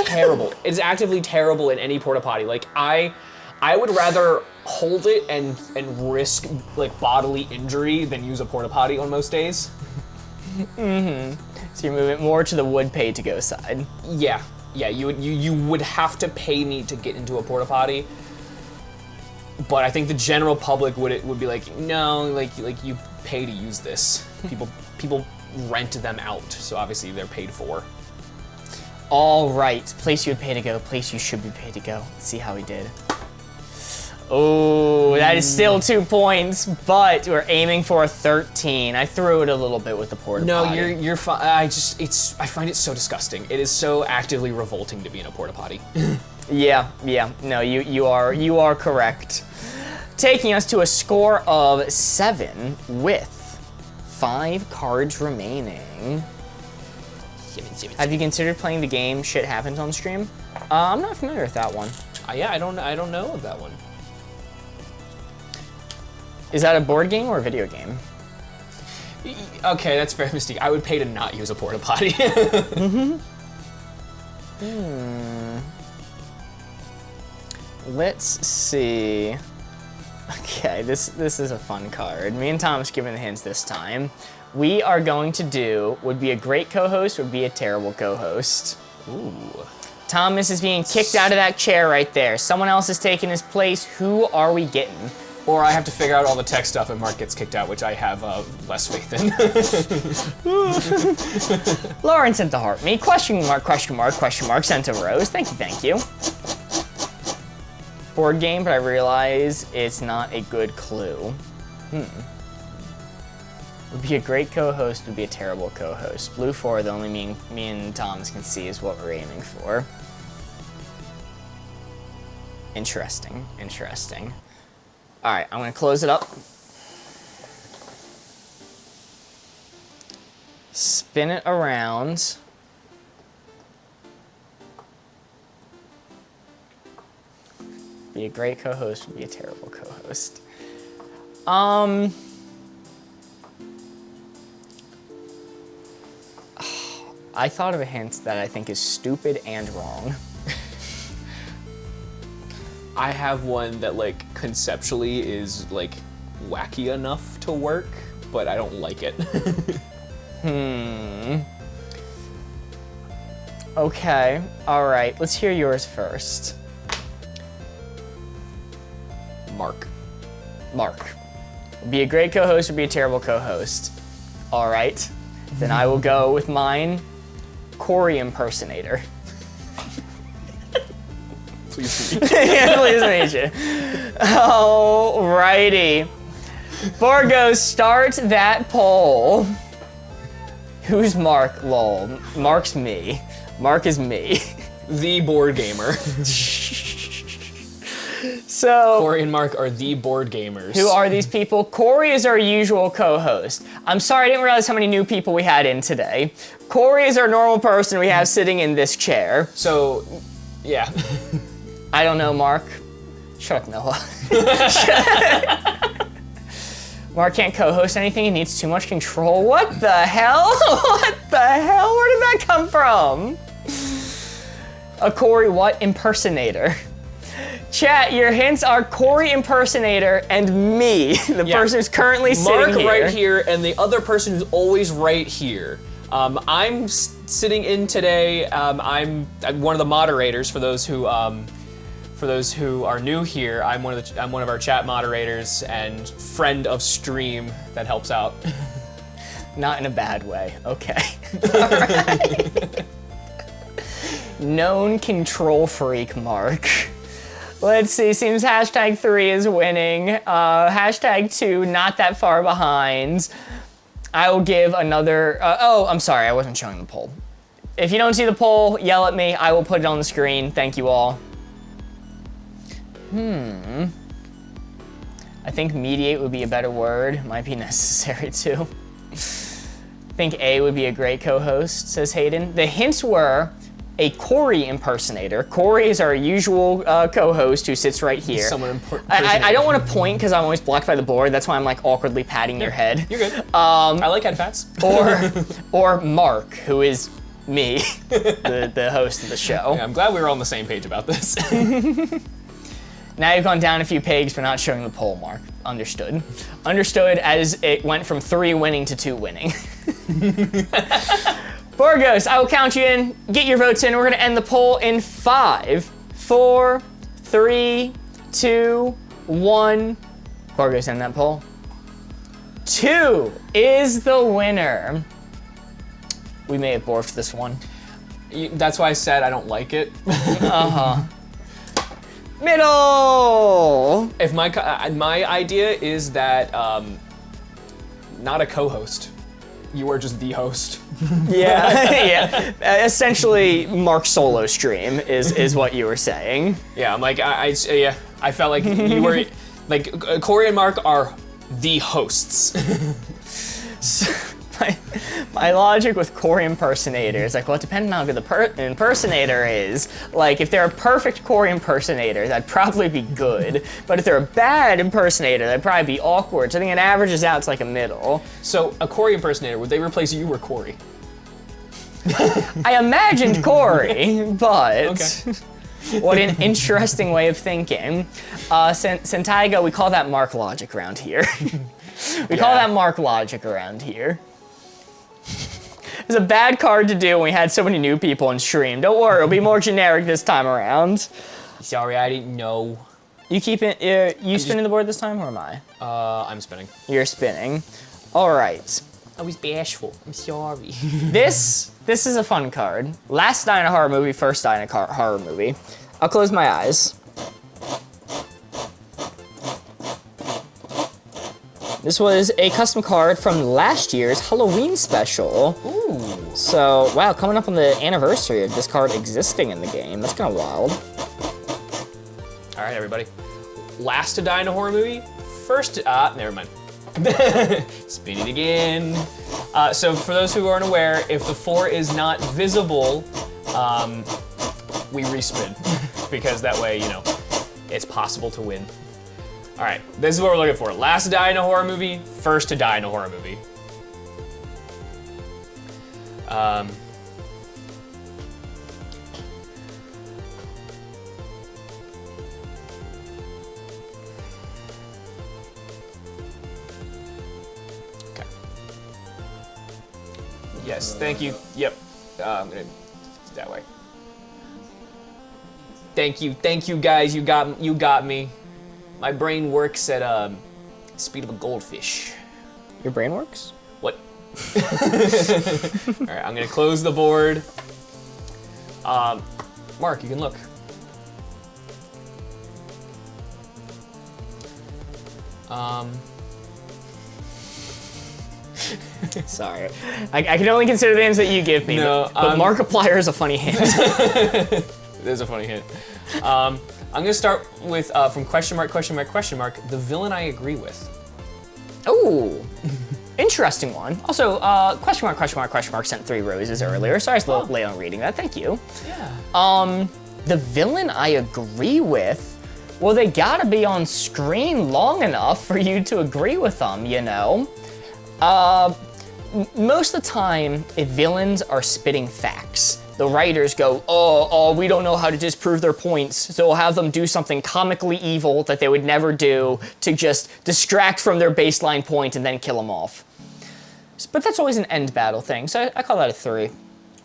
terrible. It is actively terrible in any porta potty. Like I would rather hold it and risk like bodily injury than use a porta potty on most days. Mm-hmm. So you're moving more to the would pay to go side. Yeah, you would have to pay me to get into a porta potty. But I think the general public would be like, no, like you pay to use this. People rent them out, so obviously they're paid for. All right, place you would pay to go, place you should be paid to go. Let's see how he did. Oh, that is still 2 points, but we're aiming for a 13. I threw it a little bit with the porta potty. No, you're fine. I find it so disgusting. It is so actively revolting to be in a porta potty. Yeah. No, you are correct. Taking us to a score of 7 with 5 cards remaining. Have you considered playing the game Shit Happens on Stream? I'm not familiar with that one. Yeah, I don't know of that one. Is that a board game or a video game? Okay, that's very mystique. I would pay to not use a porta potty. Let's see. Okay, this is a fun card. Me and Thomas giving the hints this time. We are going to do would be a great co-host, would be a terrible co-host. Ooh. Thomas is being kicked out of that chair right there. Someone else is taking his place. Who are we getting? Or I have to figure out all the tech stuff and Mark gets kicked out, which I have less faith in. Lauren sent to heart me. Question mark, question mark, question mark. Sent to Rose. Thank you. Board game, but I realize it's not a good clue. Would be a great co-host, would be a terrible co-host. Blue 4, the only me and Thomas can see is what we're aiming for. Interesting. All right, I'm gonna close it up. Spin it around. Be a great co-host, would be a terrible co-host. I thought of a hint that I think is stupid and wrong. I have one that like conceptually is like wacky enough to work, but I don't like it. Okay, all right, let's hear yours first. Mark. Would be a great co-host, would be a terrible co-host. All right, then I will go with mine. Corey impersonator. Please meet. Yeah, please meet you. Alrighty. Borgo, start that poll. Who's Mark? Lol. Mark's me. Mark is me. The board gamer. So, Corey and Mark are the board gamers. who are these people? Corey is our usual co-host. I'm sorry, I didn't realize how many new people we had in today. Corey is our normal person we have sitting in this chair. So, yeah. I don't know, Mark. Shut up, Noah. Mark can't co-host anything. He needs too much control. What the hell? What the hell? Where did that come from? A Corey what? Impersonator. Chat, your hints are Corey impersonator and me, the person who's currently sitting Mark here. right here, and the other person who's always right here. I'm sitting in today. I'm one of the moderators for those who are new here. I'm one of our chat moderators and friend of stream that helps out. Not in a bad way. Okay. All right. Known control freak, Mark. Let's see, seems hashtag 3 is winning. Hashtag 2, not that far behind. I will give another, oh, I'm sorry, I wasn't showing the poll. If you don't see the poll, yell at me. I will put it on the screen. Thank you all. I think mediate would be a better word. Might be necessary too. I think A would be a great co-host, says Hayden. The hints were a Corey impersonator. Corey is our usual co-host who sits right here. Someone important. I don't want to point because I'm always blocked by the board. That's why I'm like awkwardly patting your head. You're good. I like head fats. Or Mark, who is me, the host of the show. Yeah, I'm glad we were on the same page about this. Now you've gone down a few pegs, but not showing the poll, Mark. Understood. Understood as it went from 3 winning to 2 winning. Borgos, I will count you in. Get your votes in. We're gonna end the poll in 5, 4, 3, 2, 1. Borgos, end that poll. 2 is the winner. We may have borfed this one. That's why I said I don't like it. Middle! If my idea is that not a co-host, you are just the host. Yeah. Essentially, Mark's solo stream is what you were saying. Yeah, I'm like I felt like you were like Corey and Mark are the hosts. my logic with Corey impersonators, like, well, it depends on how good the impersonator is. Like, if they're a perfect Corey impersonator, that'd probably be good. But if they're a bad impersonator, that'd probably be awkward. So I think it averages out to like a middle. So a Corey impersonator, would they replace you or Corey? I imagined Corey, but Okay. what an interesting way of thinking. Santiago, we call that Mark logic around here. We call that Mark logic around here. It's a bad card to do when we had so many new people in stream. Don't worry, it'll be more generic this time around. Sorry, I didn't know. You keep it. You spinning the board this time, or am I? I'm spinning. You're spinning. All right. I was bashful. I'm sorry. This is a fun card. Last die in a horror movie, first die in a horror movie. I'll close my eyes. This was a custom card from last year's Halloween special. Ooh. So, wow, coming up on the anniversary of this card existing in the game. That's kind of wild. All right, everybody. Last to die in a horror movie, first to, never mind. Spin it again. So for those who aren't aware, if the 4 is not visible, we respin. Because that way, you know, it's possible to win. All right, this is what we're looking for. Last to die in a horror movie, first to die in a horror movie. Okay. Yes, thank you. Yep, I'm gonna that way. Thank you guys. You got me. My brain works at speed of a goldfish. Your brain works? What? All right, I'm gonna close the board. Mark, you can look. Sorry. I can only consider the names that you give me, No, but Markiplier is a funny hint. It is a funny hint. I'm gonna start with from question mark, the villain I agree with. Ooh, interesting one. Also, question mark sent 3 roses earlier, so I was a little late on reading that. Thank you. Yeah. The villain I agree with, well, they gotta be on screen long enough for you to agree with them, you know? Most of the time, if villains are spitting facts, the writers go, oh, we don't know how to disprove their points, so we'll have them do something comically evil that they would never do to just distract from their baseline point and then kill them off. But that's always an end battle thing, so I call that a 3.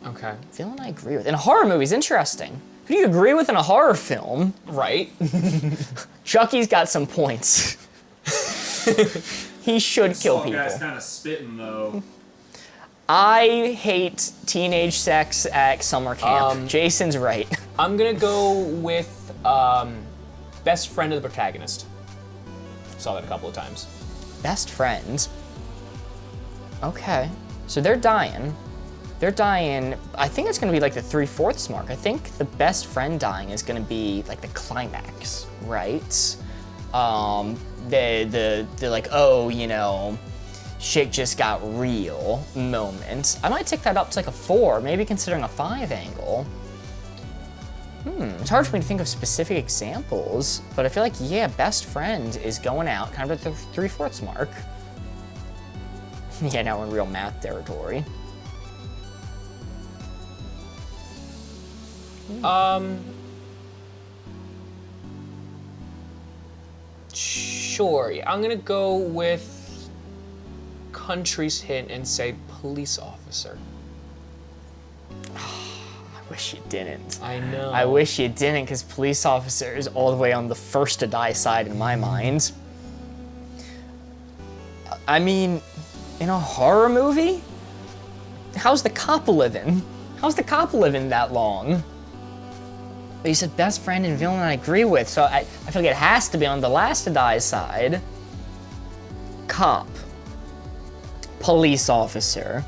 Okay. Villain I agree with. In a horror movie is interesting. Who do you agree with in a horror film? Right. Chucky's got some points. He should kill This people. guy's kind of spitting though. I hate teenage sex at summer camp. Jason's right. I'm gonna go with best friend of the protagonist. Saw that a couple of times. Best friends. Okay. So they're dying. They're dying. I think it's gonna be like the 3/4 mark. I think the best friend dying is gonna be like the climax, right? The like, oh, you know, shit just got real moment. I might take that up to like a 4, maybe considering a 5 angle. It's hard for me to think of specific examples, but I feel like, yeah, best friend is going out kind of at the 3/4 mark. Yeah, now we're in real math territory. Sure. I'm gonna go with country's hint and say police officer. I wish you didn't. I know. I wish you didn't, because police officer is all the way on the first to die side in my mind. I mean, in a horror movie? How's the cop living? How's the cop living that long? But you said best friend and villain I agree with, so I feel like it has to be on the last to die side. Cop. Police officer.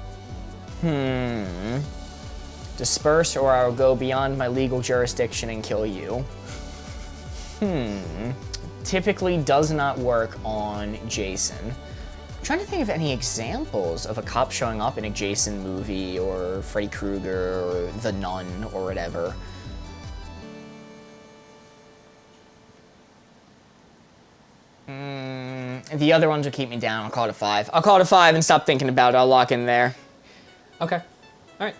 Disperse or I will go beyond my legal jurisdiction and kill you. Typically does not work on Jason. I'm trying to think of any examples of a cop showing up in a Jason movie or Freddy Krueger or The Nun or whatever. The other ones will keep me down. I'll call it a 5. I'll call it a 5 and stop thinking about it. I'll lock in there. Okay. All right.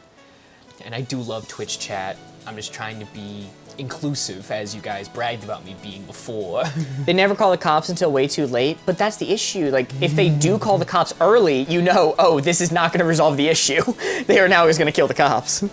And I do love Twitch chat. I'm just trying to be inclusive, as you guys bragged about me being before. They never call the cops until way too late, but that's the issue. Like, if they do call the cops early, you know, oh, this is not going to resolve the issue. They are now just going to kill the cops.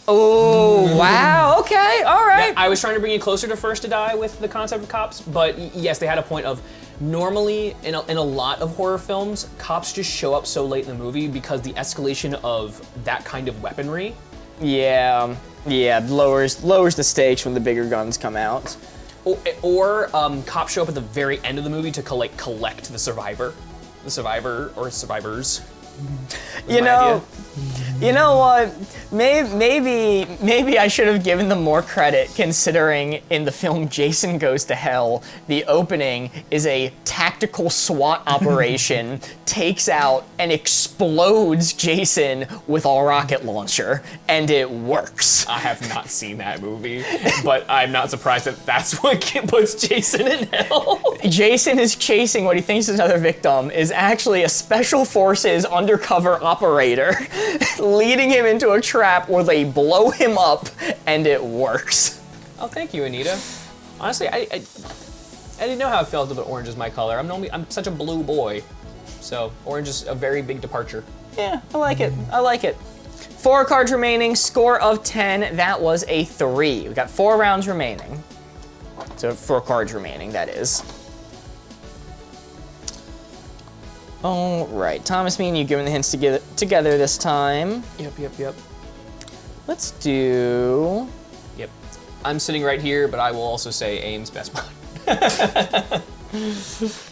Oh, wow, okay, all right. Yeah, I was trying to bring you closer to First to Die with the concept of cops, but yes, they had a point of, normally in a lot of horror films, cops just show up so late in the movie because the escalation of that kind of weaponry. Yeah, lowers the stakes when the bigger guns come out. Or cops show up at the very end of the movie to collect the survivor or survivors. You know what? Maybe I should have given them more credit, considering in the film Jason Goes to Hell, the opening is a tactical SWAT operation, takes out and explodes Jason with a rocket launcher, and it works. I have not seen that movie, but I'm not surprised that that's what puts Jason in hell. Jason is chasing what he thinks is another victim, is actually a special forces undercover operator, leading him into a trap where they blow him up, and it works. Oh, thank you, Anita. Honestly, I didn't know how I felt about orange as my color. I'm such a blue boy, so orange is a very big departure. Yeah, I like it. 4 cards remaining, score of 10. That was a 3. We've got 4 rounds remaining. So 4 cards remaining, that is. All right, Thomas, me and you giving the hints together this time. Yep. Let's do... Yep. I'm sitting right here, but I will also say Aim's best bud.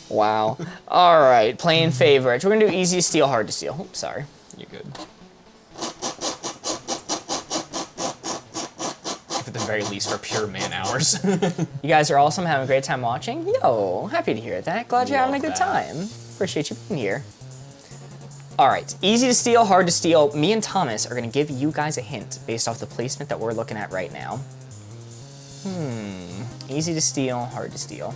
Wow. All right, playing favorites. We're gonna do easy to steal, hard to steal. Oops, sorry. You're good. At the very least, for pure man hours. You guys are awesome, having a great time watching. Yo, happy to hear that. Glad you're having a good time. Appreciate you being here. All right, easy to steal, hard to steal. Me and Thomas are gonna give you guys a hint based off the placement that we're looking at right now. Easy to steal, hard to steal.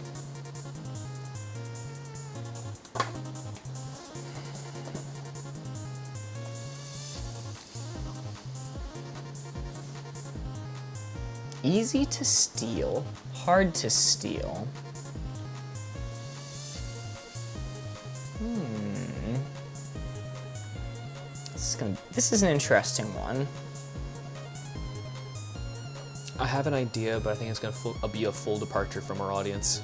Easy to steal, hard to steal. This is an interesting one. I have an idea, but I think it's gonna be a full departure from our audience.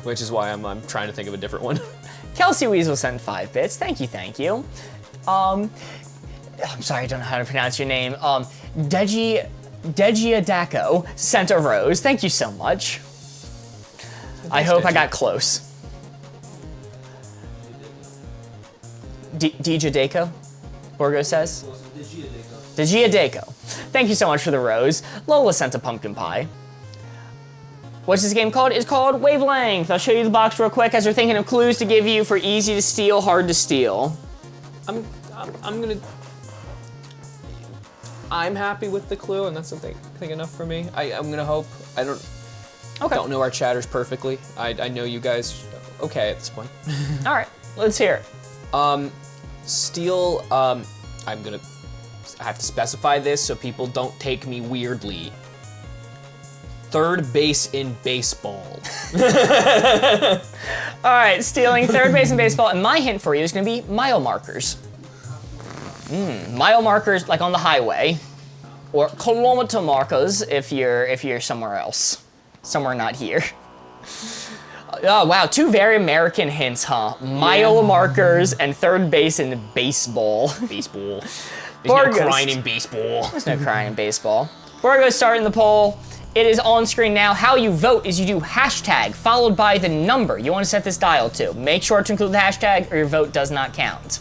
Which is why I'm trying to think of a different one. Kelsey Weasel sent 5 bits. Thank you. I'm sorry, I don't know how to pronounce your name. Deji Adako sent a rose. Thank you so much. I hope I got close. DJ Dako, Borgo says. Degia Dako. Thank you so much for the rose. Lola sent a pumpkin pie. What's this game called? It's called Wavelength. I'll show you the box real quick as we're thinking of clues to give you for easy to steal, hard to steal. I'm happy with the clue, and that's something enough for me. I'm gonna hope. I don't know our chatters perfectly. I know you guys okay at this point. All right, let's hear it. Steal, I have to specify this so people don't take me weirdly. Third base in baseball. All right, stealing third base in baseball, and my hint for you is gonna be mile markers. Mile markers like on the highway, or kilometer markers if you're somewhere else, somewhere not here. Oh wow, 2 very American hints, huh? Mile markers and third base in baseball. Baseball. There's no crying in baseball. There's no crying in baseball. Borgo's starting the poll. It is on screen now. How you vote is you do hashtag followed by the number you want to set this dial to. Make sure to include the hashtag or your vote does not count.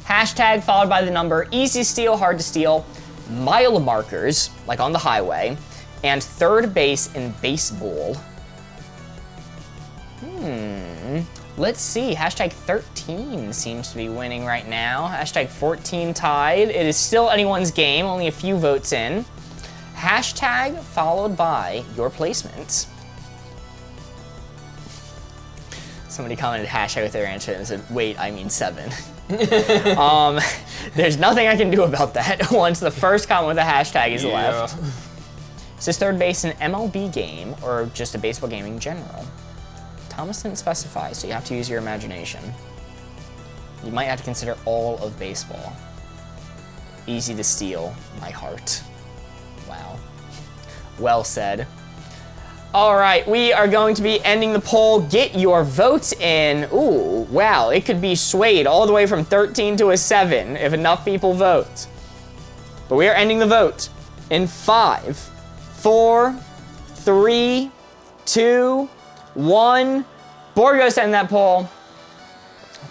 Hashtag followed by the number, easy to steal, hard to steal, mile markers, like on the highway, and third base in baseball. Let's see. Hashtag 13 seems to be winning right now. Hashtag 14 tied. It is still anyone's game, only a few votes in. Hashtag followed by your placement. Somebody commented hashtag with their answer and said, wait, I mean 7. There's nothing I can do about that once the first comment with the hashtag is left. Is this third base an MLB game or just a baseball game in general? Thomas didn't specify, so you have to use your imagination. You might have to consider all of baseball. Easy to steal my heart. Wow. Well said. All right, we are going to be ending the poll. Get your votes in. Ooh, wow, it could be swayed all the way from 13 to a 7 if enough people vote. But we are ending the vote in 5, 4, 3, 2, 1. Board goes to end that poll.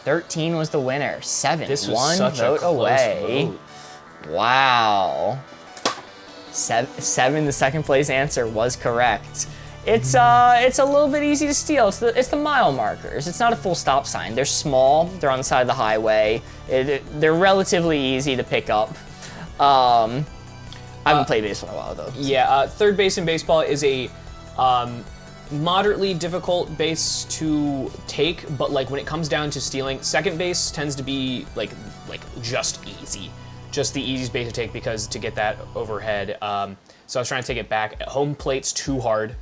13 was the winner. 7, This was one such vote a close away. vote. Wow. 7, the second place answer was correct. It's a little bit easy to steal. It's the mile markers. It's not a full stop sign. They're small. They're on the side of the highway. They're relatively easy to pick up. I haven't played baseball in a while though. Yeah, third base in baseball is a moderately difficult base to take, but like when it comes down to stealing, second base tends to be like just easy. Just the easiest base to take because to get that overhead. So I was trying to take it back. Home plate's too hard,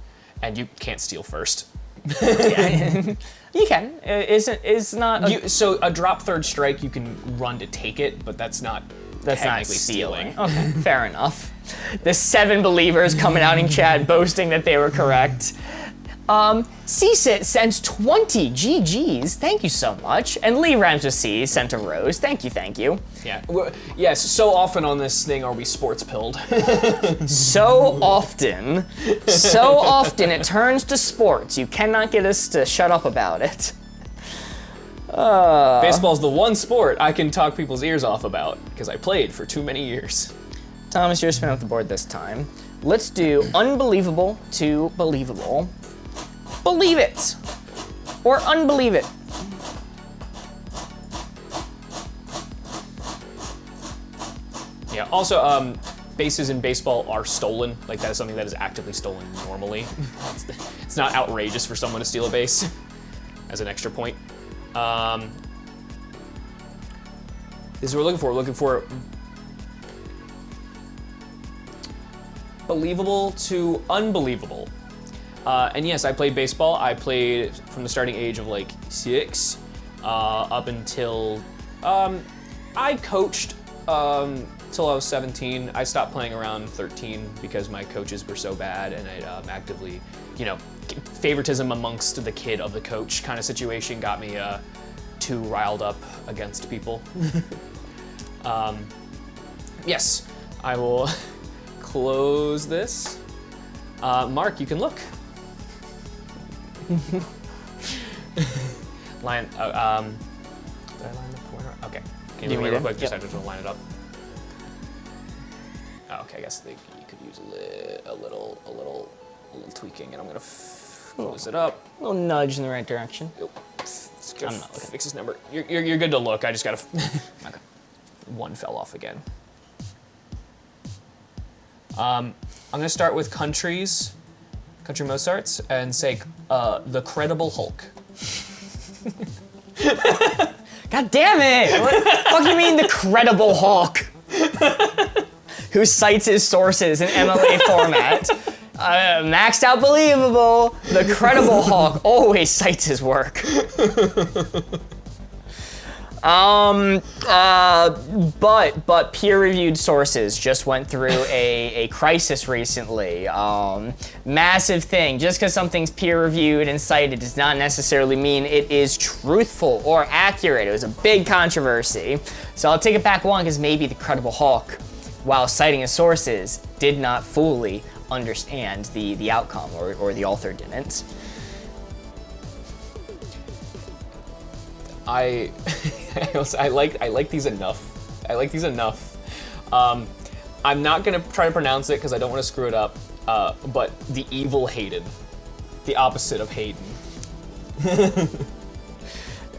and you can't steal first. You can. It's not. So a drop third strike, you can run to take it, but that's not technically stealing. Okay, fair enough. The 7 believers coming out in chat boasting that they were correct. CSIT sends 20 GGs. Thank you so much. And Lee Rhymes with C sent a rose. Thank you. Yeah. Yes. So often on this thing are we sports pilled. So often it turns to sports. You cannot get us to shut up about it. Baseball's the one sport I can talk people's ears off about because I played for too many years. Thomas, you're spinning up the board this time. Let's do unbelievable to believable. Believe it or unbelieve it. Yeah. Also, bases in baseball are stolen. Like that is something that is actively stolen normally. It's not outrageous for someone to steal a base. As an extra point. This is what we're looking for. We're looking for believable to unbelievable. And yes, I played baseball. I played from the starting age of like 6 up until I coached till I was 17. I stopped playing around 13 because my coaches were so bad, and I actively, favoritism amongst the kid of the coach kind of situation got me too riled up against people. Yes, I will close this. Mark, you can look. Line. Did I line the pointer? Okay. Can you wait real quick? Just have to line it up. Oh, okay, I guess you could use a little tweaking, and I'm gonna close it up. A little nudge in the right direction. I'm not looking. Fix this number. You're good to look. I just gotta. Okay. One fell off again. I'm gonna start with country Mozarts, and say the Credible Hulk. God damn it! What the fuck you mean the Credible Hulk? Who cites his sources in MLA format. Maxed out believable. The Credible Hulk always cites his work. But peer-reviewed sources just went through a crisis recently. Massive thing. Just because something's peer-reviewed and cited does not necessarily mean it is truthful or accurate. It was a big controversy. So I'll take it back one because maybe the Credible Hulk, while citing his sources, did not fully understand the outcome, or the author didn't. I like these enough. I like these enough. I'm not gonna try to pronounce it because I don't want to screw it up. But the evil Hayden, the opposite of Hayden.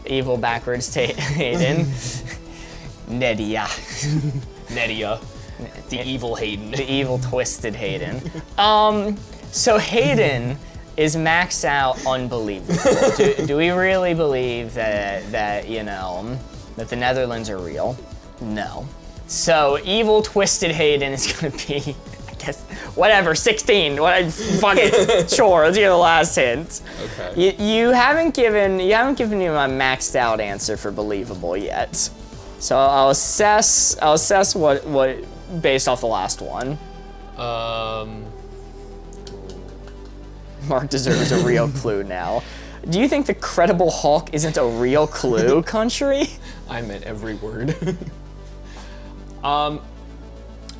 Evil backwards Hayden. Nedia. Nedia. The evil Hayden. The evil twisted Hayden. So Hayden is maxed out unbelievable. Do we really believe that that the Netherlands are real? No. So evil twisted Hayden is gonna be, I guess, whatever, 16. Fuck it. Sure, let's get the last hint. Okay. You haven't given me my maxed out answer for believable yet. So I'll assess what based off the last one. Mark deserves a real clue now. Do you think the Credible Hulk isn't a real clue, country? I meant every word. I'm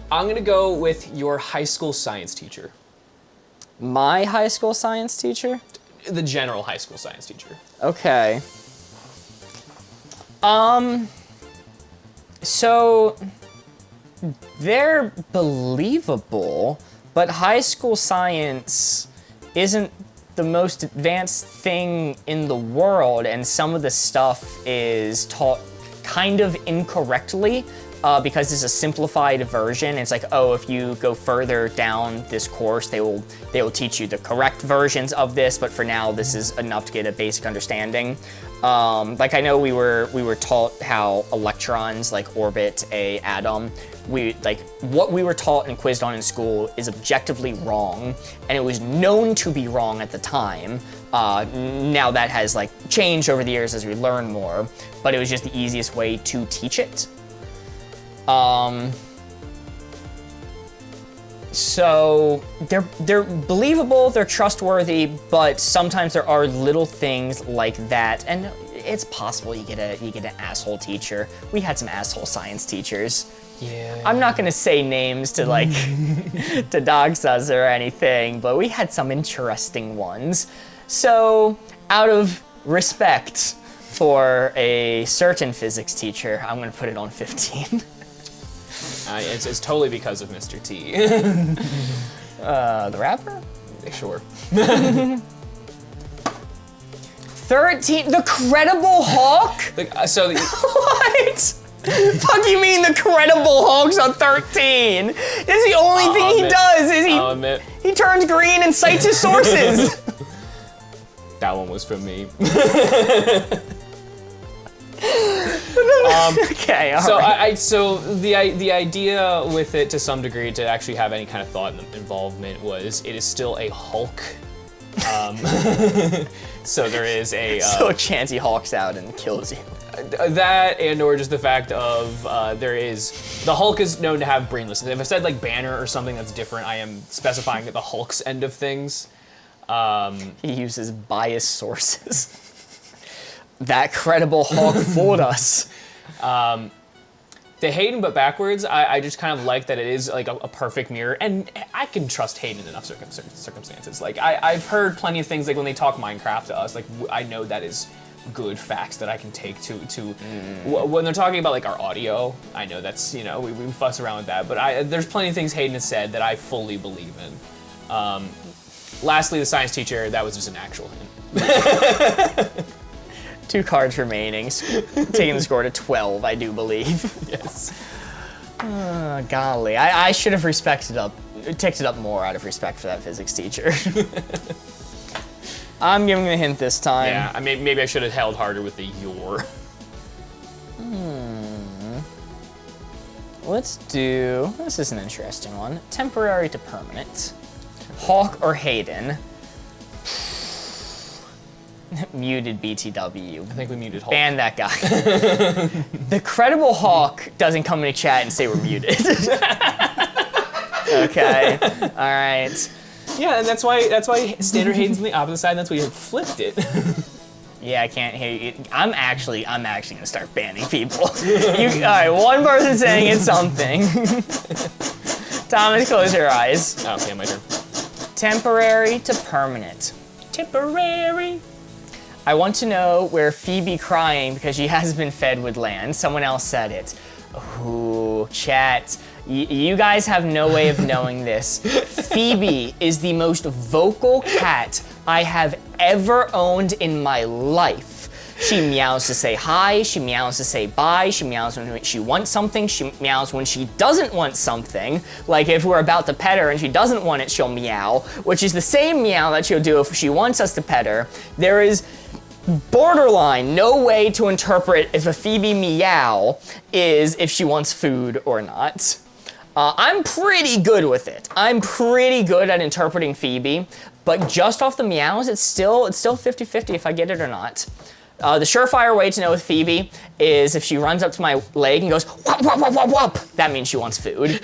gonna go with your high school science teacher. My high school science teacher? The general high school science teacher. Okay. So they're believable, but high school science isn't the most advanced thing in the world, and some of the stuff is taught kind of incorrectly because it's a simplified version. It's like, oh, if you go further down this course, they will teach you the correct versions of this, but for now, this is enough to get a basic understanding. Like I know we were taught how electrons like orbit a atom. What we were taught and quizzed on in school is objectively wrong, and it was known to be wrong at the time. Now that has like changed over the years as we learn more, but it was just the easiest way to teach it. So they're believable, they're trustworthy, but sometimes there are little things like that, and it's possible you get an asshole teacher. We had some asshole science teachers. Yeah. I'm not gonna say names to like to dox us or anything, but we had some interesting ones. So out of respect for a certain physics teacher, I'm gonna put it on 15. It's totally because of Mr. T. The rapper? Sure. 13, the Credible Hulk? What? Fuck you mean the Credible Hulk's on 13? That's the only thing he does is he turns green and cites his sources. That one was from me. Okay, all so right. So the idea with it, to some degree, to actually have any kind of thought involvement was it is still a Hulk. So there is a So a chance he hulks out and kills you. that, and or just the fact of the Hulk is known to have brainlessness. If I said like Banner or something that's different, I am specifying at the Hulk's end of things. He uses biased sources. That Credible Hulk fooled us. The Hayden but backwards, I just kind of like that it is like a perfect mirror, and I can trust Hayden in enough circumstances. Like I've heard plenty of things like when they talk Minecraft to us, like I know that is good facts that I can take to when they're talking about like our audio. I know that's, we fuss around with that, but there's plenty of things Hayden has said that I fully believe in. Lastly, the science teacher, that was just an actual hint. 2 cards remaining, taking the score to 12, I do believe. Yes. Golly, I should have ticked it up more out of respect for that physics teacher. I'm giving a hint this time. Yeah, I mean, maybe I should have held harder with the your. Let's do, this is an interesting one. Temporary to permanent. Hawk or Hayden? Muted BTW. I think we muted Hulk. Ban that guy. The Credible Hulk doesn't come into chat and say we're muted. Okay, all right. Yeah, and that's why standard Hayden's on the opposite side, and that's why you flipped it. Yeah, I can't hear you. I'm actually gonna start banning people. All right, one person saying it's something. Thomas, close your eyes. Okay, my turn. Temporary to permanent. Temporary. I want to know where Phoebe crying because she has been fed with land. Someone else said it. Ooh, chat. You guys have no way of knowing this. Phoebe is the most vocal cat I have ever owned in my life. She meows to say hi, she meows to say bye, she meows when she wants something, she meows when she doesn't want something. Like if we're about to pet her and she doesn't want it, she'll meow, which is the same meow that she'll do if she wants us to pet her. There is borderline no way to interpret if a Phoebe meow is if she wants food or not. I'm pretty good with it. I'm pretty good at interpreting Phoebe, but just off the meows, it's still 50-50 if I get it or not. The surefire way to know with Phoebe is if she runs up to my leg and goes, whop, whop, whop, whop, whop, that means she wants food.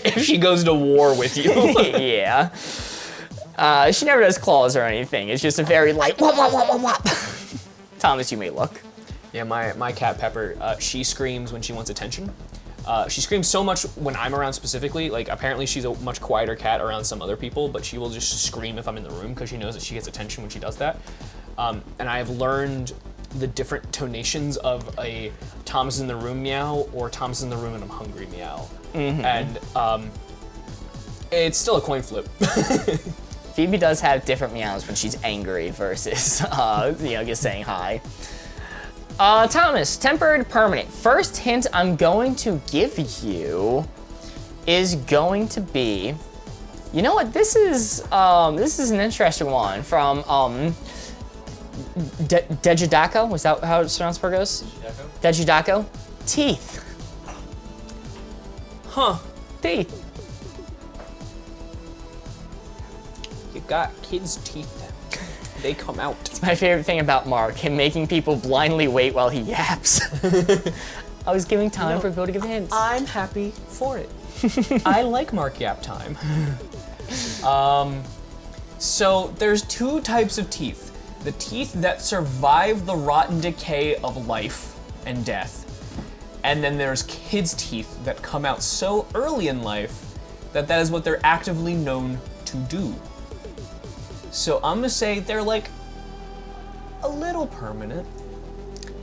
If she goes to war with you. Yeah. She never does claws or anything. It's just a very light whop, whop, whop, whop, whop. Thomas, you may look. Yeah, my cat Pepper, she screams when she wants attention. She screams so much when I'm around specifically. Like apparently she's a much quieter cat around some other people, but she will just scream if I'm in the room because she knows that she gets attention when she does that. And I have learned the different tonations of a Thomas in the room meow or Thomas in the room and I'm hungry meow. And it's still a coin flip. Phoebe does have different meows when she's angry versus, just saying hi. Thomas, tempered permanent. First hint I'm going to give you is going to be, you know what? This is an interesting one from Dejudako. Was that how it's pronounced? Dejudako. Teeth. Huh. Teeth. You got kids' teeth. They come out. It's my favorite thing about Mark, him making people blindly wait while he yaps. I was giving time for people to give hints. I'm happy for it. I like Mark Yap time. So there's two types of teeth. The teeth that survive the rotten decay of life and death. And then there's kids' teeth that come out so early in life that is what they're actively known to do. So I'm gonna say they're like a little permanent.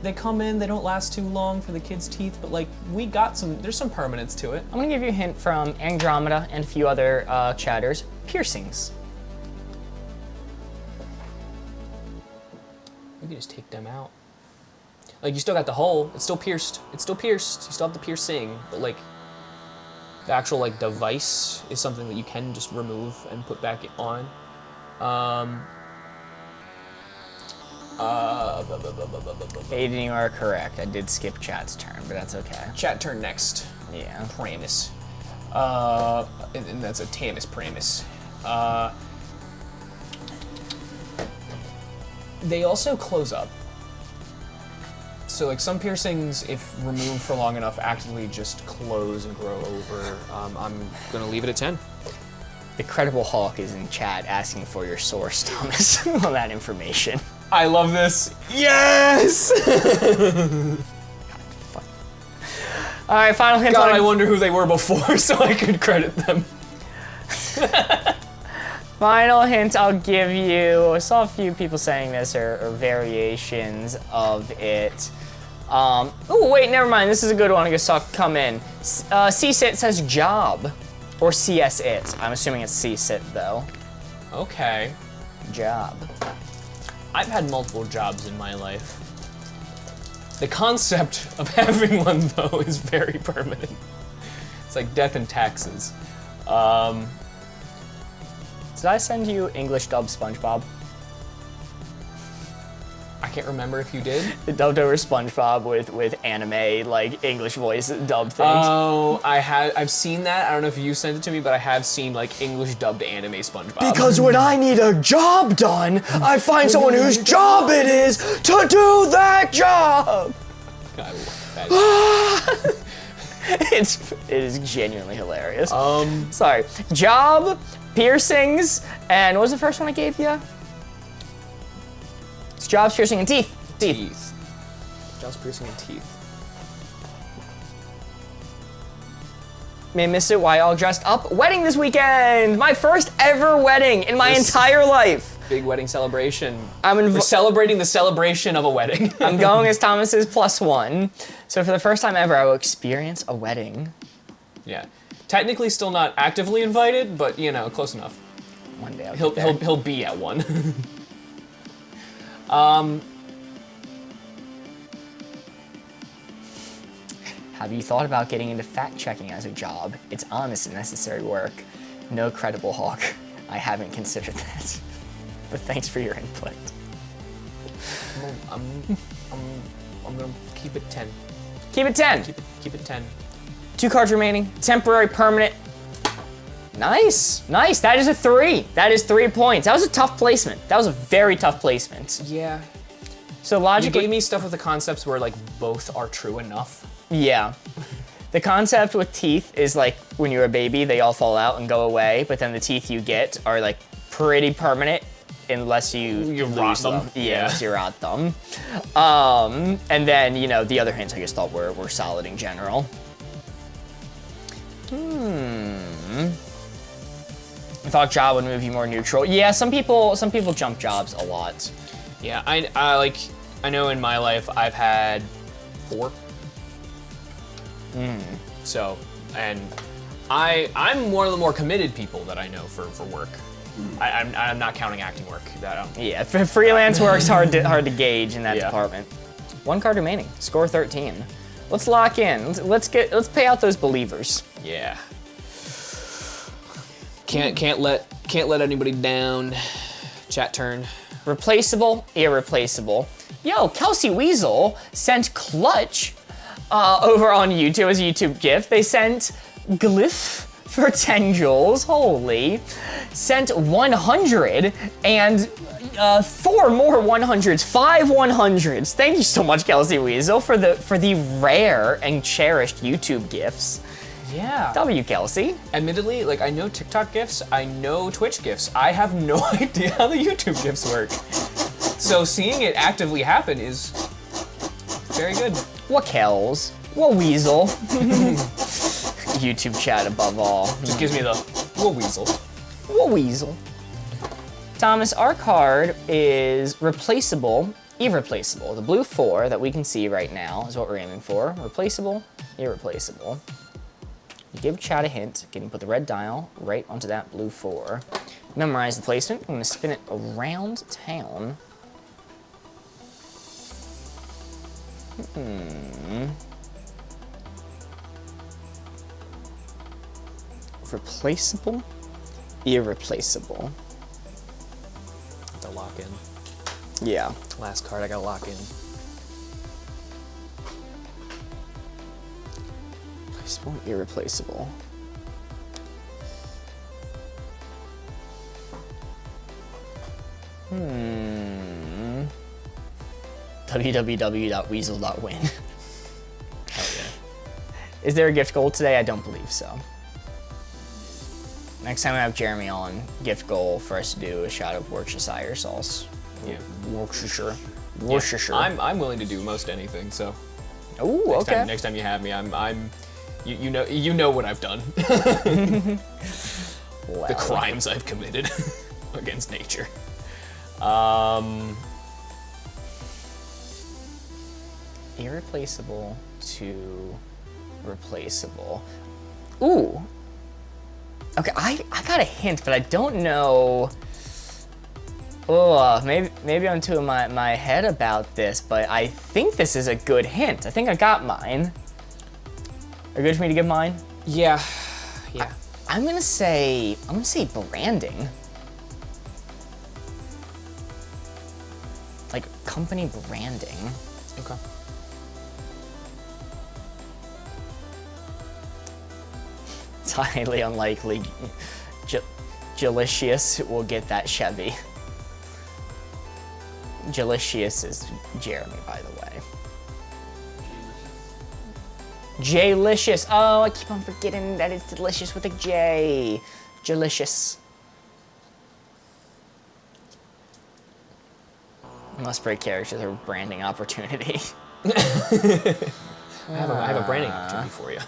They come in, they don't last too long for the kids' teeth, but like there's some permanence to it. I'm gonna give you a hint from Andromeda and a few other chatters. Piercings. You can just take them out. Like you still got the hole, it's still pierced. You still have the piercing, but like the actual like device is something that you can just remove and put back on. Aiden, you are correct. I did skip chat's turn, but that's okay. Chat turn next. Yeah. Pramus. And that's a Tanis Pramus. They also close up. So like some piercings, if removed for long enough, actively just close and grow over. I'm gonna leave it at 10. The Credible Hawk is in chat asking for your source, Thomas, on that information. I love this. Yes! All right, final hint. God, I wonder who they were before so I could credit them. Final hint I'll give you. I saw a few people saying this or variations of it. Oh, wait, never mind. This is a good one. I guess I'll come in. C-sit says job. Or CS-it. I'm assuming it's C-sit, though. Okay. Job. I've had multiple jobs in my life. The concept of having one, though, is very permanent. It's like death and taxes. Did I send you English dub SpongeBob? I can't remember if you did. The dubbed over SpongeBob with anime, like, English voice dub things. Oh, I've seen that. I don't know if you sent it to me, but I have seen, like, English dubbed anime SpongeBob. Because when I need a job done, I find someone whose job it is to do that job! I love that. It is genuinely hilarious. Sorry. Job, piercings, and what was the first one I gave you? It's jobs, piercing, and teeth. Teeth. Jobs, piercing, and teeth. May have missed it. Why all dressed up? Wedding this weekend! My first ever wedding in my entire life. Big wedding celebration. We're celebrating the celebration of a wedding. I'm going as Thomas's +1. So for the first time ever, I will experience a wedding. Yeah. Technically still not actively invited, but, you know, close enough. One day I'll He'll get there. he'll be at one. Have you thought about getting into fact checking as a job? It's honest and necessary work. No credible hawk. I haven't considered that. But thanks for your input. I'm gonna keep it 10. Keep it 10. Keep it 10. 2 cards remaining. Temporary, permanent. Nice. Nice. That is a 3. That is 3 points. That was a tough placement. That was a very tough placement. Yeah. So You logically, gave me stuff with the concepts where like both are true enough. yeah. The concept with teeth is like when you're a baby, they all fall out and go away, but then the teeth you get are like pretty permanent unless you rot lose them. Yeah, Yeah. unless you rot them. And then, you know, the other hints I just thought were solid in general. I thought job would move you more neutral. Yeah, some people jump jobs a lot. Yeah, I know in my life I've had 4. So, and I'm one of the more committed people that I know for work. I'm not counting acting work. Yeah, freelance work's hard to gauge in that Yeah. department. 1 card remaining. Score 13. Let's lock in. Let's pay out those believers. Yeah. Can't let anybody down. Chat turn. Replaceable, irreplaceable. Yo, Kelsey Weasel sent Clutch over on YouTube as a YouTube gift. They sent Glyph for 10 joules. Holy. Sent 100 and 4 more 100s, 5 100s. Thank you so much, Kelsey Weasel, for the rare and cherished YouTube gifts. Yeah. W, Kelsey. Admittedly, like I know TikTok gifts, I know Twitch gifts. I have no idea how the YouTube gifts work. So seeing it actively happen is very good. What Kels? What Weasel? YouTube chat above all. Just gives me the weasel. What Weasel? Thomas, our card is replaceable, irreplaceable. The blue 4 that we can see right now is what we're aiming for. Replaceable, irreplaceable. You give chat a hint, can you put the red dial right onto that blue 4. Memorize the placement. I'm gonna spin it around town. Replaceable, irreplaceable. Have to lock in. Yeah. Last card I gotta lock in. Replaceable, irreplaceable. www.weasel.win. Hell yeah. Is there a gift goal today? I don't believe so. Next time I have Jeremy on, gift goal for us to do a shot of Worcestershire sauce. Yeah. Worcestershire. Yeah. Worcestershire. I'm willing to do most anything. So Ooh, okay. next time you have me, you know what I've done. Well, The crimes I've committed against nature. Irreplaceable to replaceable. Ooh. Okay, I got a hint, but I don't know. Oh, maybe I'm too in my head about this, but I think this is a good hint. I think I got mine. Are you good for me to give mine? Yeah. Yeah. I'm gonna say branding. Like company branding. Okay. It's highly unlikely Jalicious will get that Chevy. Jalicious is Jeremy, by the way. Jalicious. Oh, I keep on forgetting that it's delicious with a J. Jalicious. Must break characters are branding opportunity. I have a branding opportunity for you.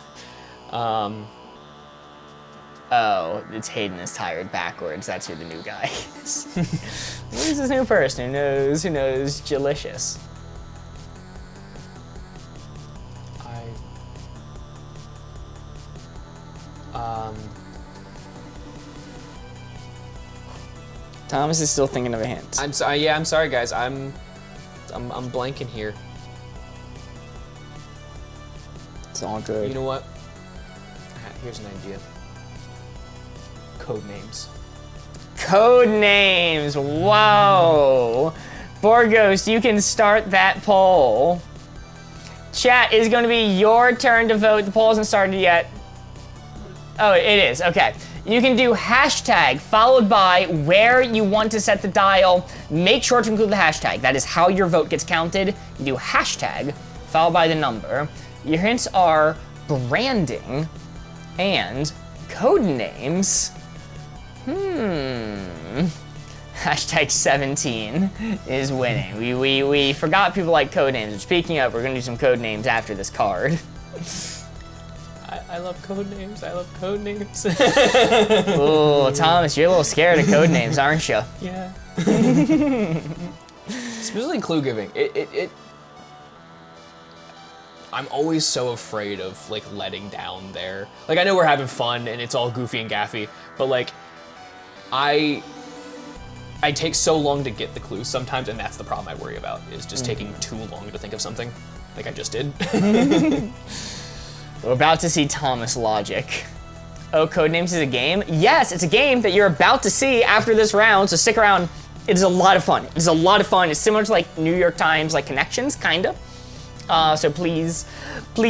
Oh, it's Hayden is tired backwards. That's who the new guy is. Who's this new person who knows Jalicious? Thomas is still thinking of a hint. I'm sorry. Yeah, I'm sorry, guys. I'm blanking here. It's all good. You know what? Here's an idea. Code names. Code names. Whoa. Borgos, you can start that poll. Chat, is going to be your turn to vote. The poll hasn't started yet. Oh, it is. Okay. You can do hashtag followed by where you want to set the dial. Make sure to include the hashtag. That is how your vote gets counted. You do hashtag followed by the number. Your hints are branding and code names. Hashtag 17 is winning. We forgot people like code names. Speaking of, we're gonna do some code names after this card. I love code names. I love code names. Ooh, Thomas, you're a little scared of code names, aren't you? Yeah. Especially clue giving. I'm always so afraid of like letting down there. Like I know we're having fun and it's all goofy and gaffy, but like I take so long to get the clues sometimes, and that's the problem I worry about, is just taking too long to think of something, like I just did. We're about to see Thomas logic. Oh, Codenames is a game? Yes, it's a game that you're about to see after this round, so stick around. It is a lot of fun. It is a lot of fun. It's similar to like New York Times like Connections, kinda. So please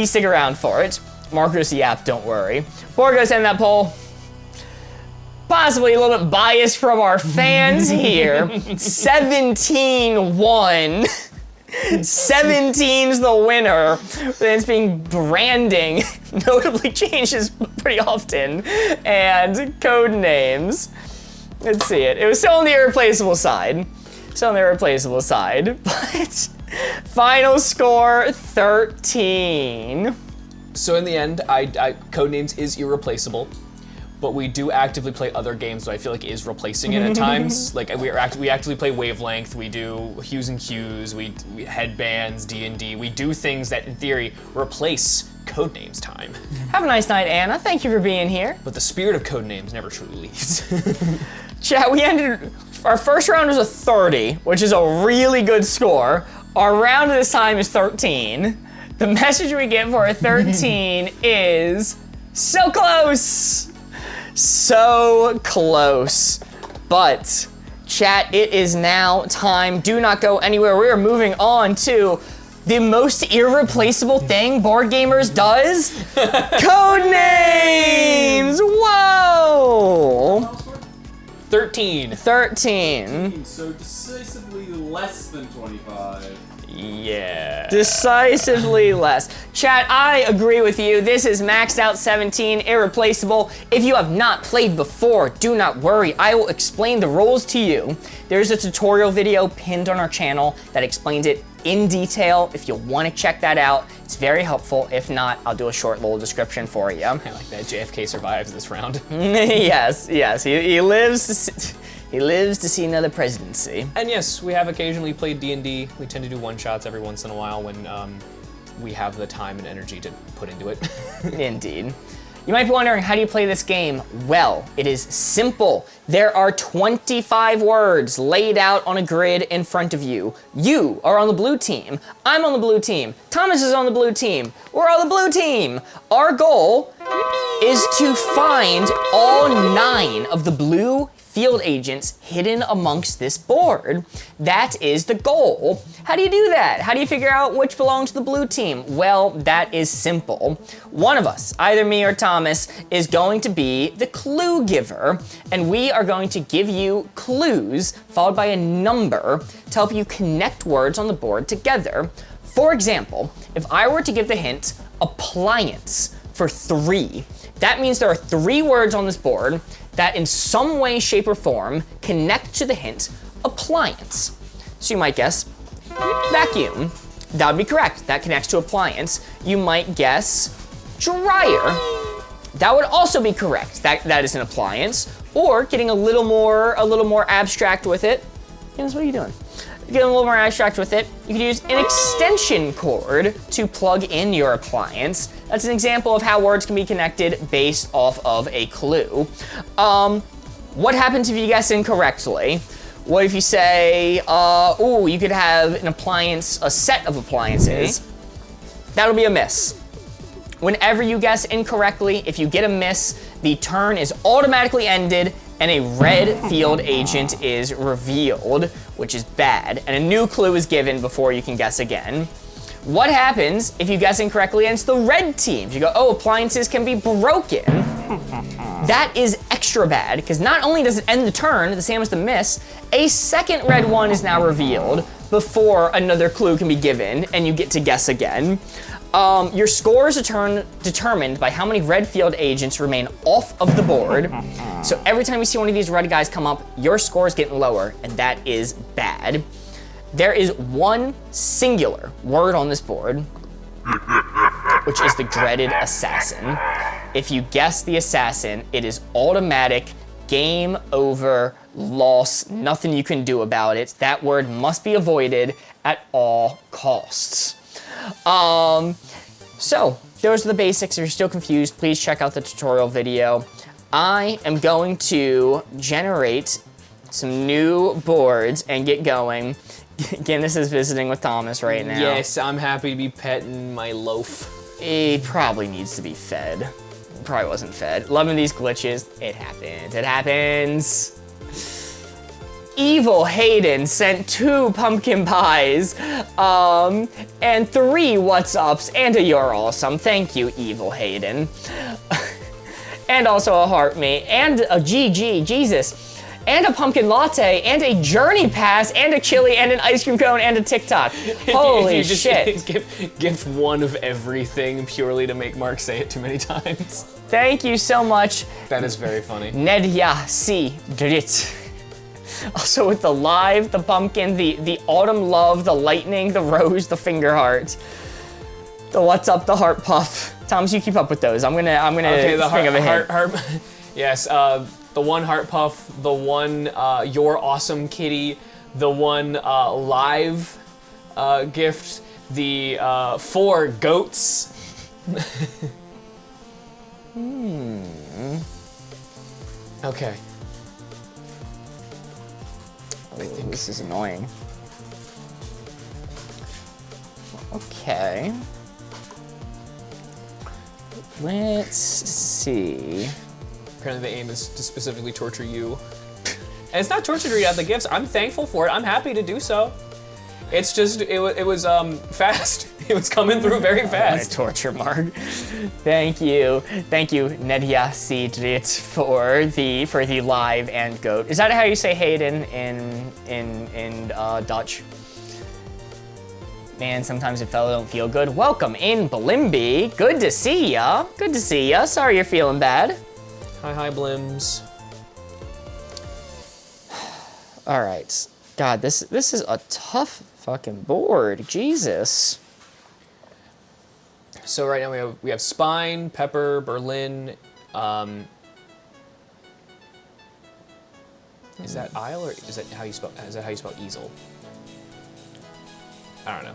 stick around for it. Marcos the app, don't worry. Before we go send that poll, possibly a little bit biased from our fans here. 17-1. 17's the winner. Then it's being branding, notably changes pretty often, and code names. Let's see it. It was still on the irreplaceable side. Still on the irreplaceable side, but final score 13. So in the end, Codenames is irreplaceable, but we do actively play other games that I feel like is replacing it at times. Like we actively play Wavelength, we do Hues and Cues, we headbands, D&D. We do things that in theory replace Codenames time. Have a nice night, Anna. Thank you for being here. But the spirit of Codenames never truly leaves. Chat, our first round was a 30, which is a really good score. Our round this time is 13. The message we get for a 13 is so close. So close. But chat, it is now time. Do not go anywhere. We are moving on to the most irreplaceable thing board gamers does. Code names. Whoa. 13. 13. So decisively less than 25. Yeah. Decisively less. Chat, I agree with you. This is maxed out 17, irreplaceable. If you have not played before, do not worry. I will explain the rules to you. There's a tutorial video pinned on our channel that explains it in detail. If you want to check that out, it's very helpful. If not, I'll do a short little description for you. I like that. JFK survives this round. Yes. He lives to see another presidency. And yes, we have occasionally played D&D. We tend to do one-shots every once in a while when we have the time and energy to put into it. Indeed. You might be wondering, how do you play this game? Well, it is simple. There are 25 words laid out on a grid in front of you. You are on the blue team. I'm on the blue team. Thomas is on the blue team. We're on the blue team. Our goal is to find all 9 of the blue field agents hidden amongst this board. That is the goal. How do you do that? How do you figure out which belongs to the blue team? Well, that is simple. One of us, either me or Thomas, is going to be the clue giver, and we are going to give you clues followed by a number to help you connect words on the board together. For example, if I were to give the hint appliance for 3, that means there are 3 words on this board that in some way, shape, or form connect to the hint appliance. So you might guess vacuum. That would be correct. That connects to appliance. You might guess dryer. That would also be correct. That is an appliance. Or getting a little more abstract with it. Jens, what are you doing? Get a little more abstract with it, you could use an extension cord to plug in your appliance. That's an example of how words can be connected based off of a clue. What happens if you guess incorrectly? What if you say, ooh, you could have an appliance, a set of appliances. That'll be a miss. Whenever you guess incorrectly, if you get a miss, the turn is automatically ended and a red field agent is revealed, which is bad, and a new clue is given before you can guess again. What happens if you guess incorrectly and it's the red team? You go, oh, appliances can be broken. That is extra bad, because not only does it end the turn, the same as the miss, a second red one is now revealed before another clue can be given, and you get to guess again. Your scores are determined by how many red field agents remain off of the board. So every time you see one of these red guys come up, your score is getting lower, and that is bad. There is one singular word on this board, which is the dreaded assassin. If you guess the assassin, it is automatic, game over, loss, nothing you can do about it. That word must be avoided at all costs. So those are the basics. If you're still confused, please check out the tutorial video. I am going to generate some new boards and get going. Guinness is visiting with Thomas right now. Yes, I'm happy to be petting my loaf. He probably needs to be fed. Probably wasn't fed. Loving these glitches. It happens. It happens. Evil Hayden sent 2 pumpkin pies, and 3 what's ups, and a you're awesome. Thank you, Evil Hayden. And also a heart me, and a GG, Jesus, and a pumpkin latte, and a journey pass, and a chili, and an ice cream cone, and a TikTok. Holy if you shit. Just give one of everything purely to make Mark say it too many times. Thank you so much. That is very funny. Nedya C. Drit. Also with the live, the pumpkin, the autumn love, the lightning, the rose, the finger heart, the what's up, the heart puff. Thomas, you keep up with those. I'm gonna Okay, the think of a hint. heart. Yes, the one heart puff, the one you're awesome kitty, the one live gift, the 4 goats. Okay. I think this is annoying. Okay. Let's see. Apparently the aim is to specifically torture you. And it's not torture to read out the gifts. I'm thankful for it. I'm happy to do so. It's just, it was fast. It was coming through very My fast. torture mark. Thank you, Nedya Sidrit for the live and goat. Is that how you say Hayden in Dutch? Man, sometimes a fellow don't feel good. Welcome in, Blimby. Good to see ya. Good to see ya. Sorry you're feeling bad. Hi, Blims. All right. God, this is a tough fucking board. Jesus. So right now we have Spine, Pepper, Berlin. Is that Isle or is that how you spell easel? I don't know.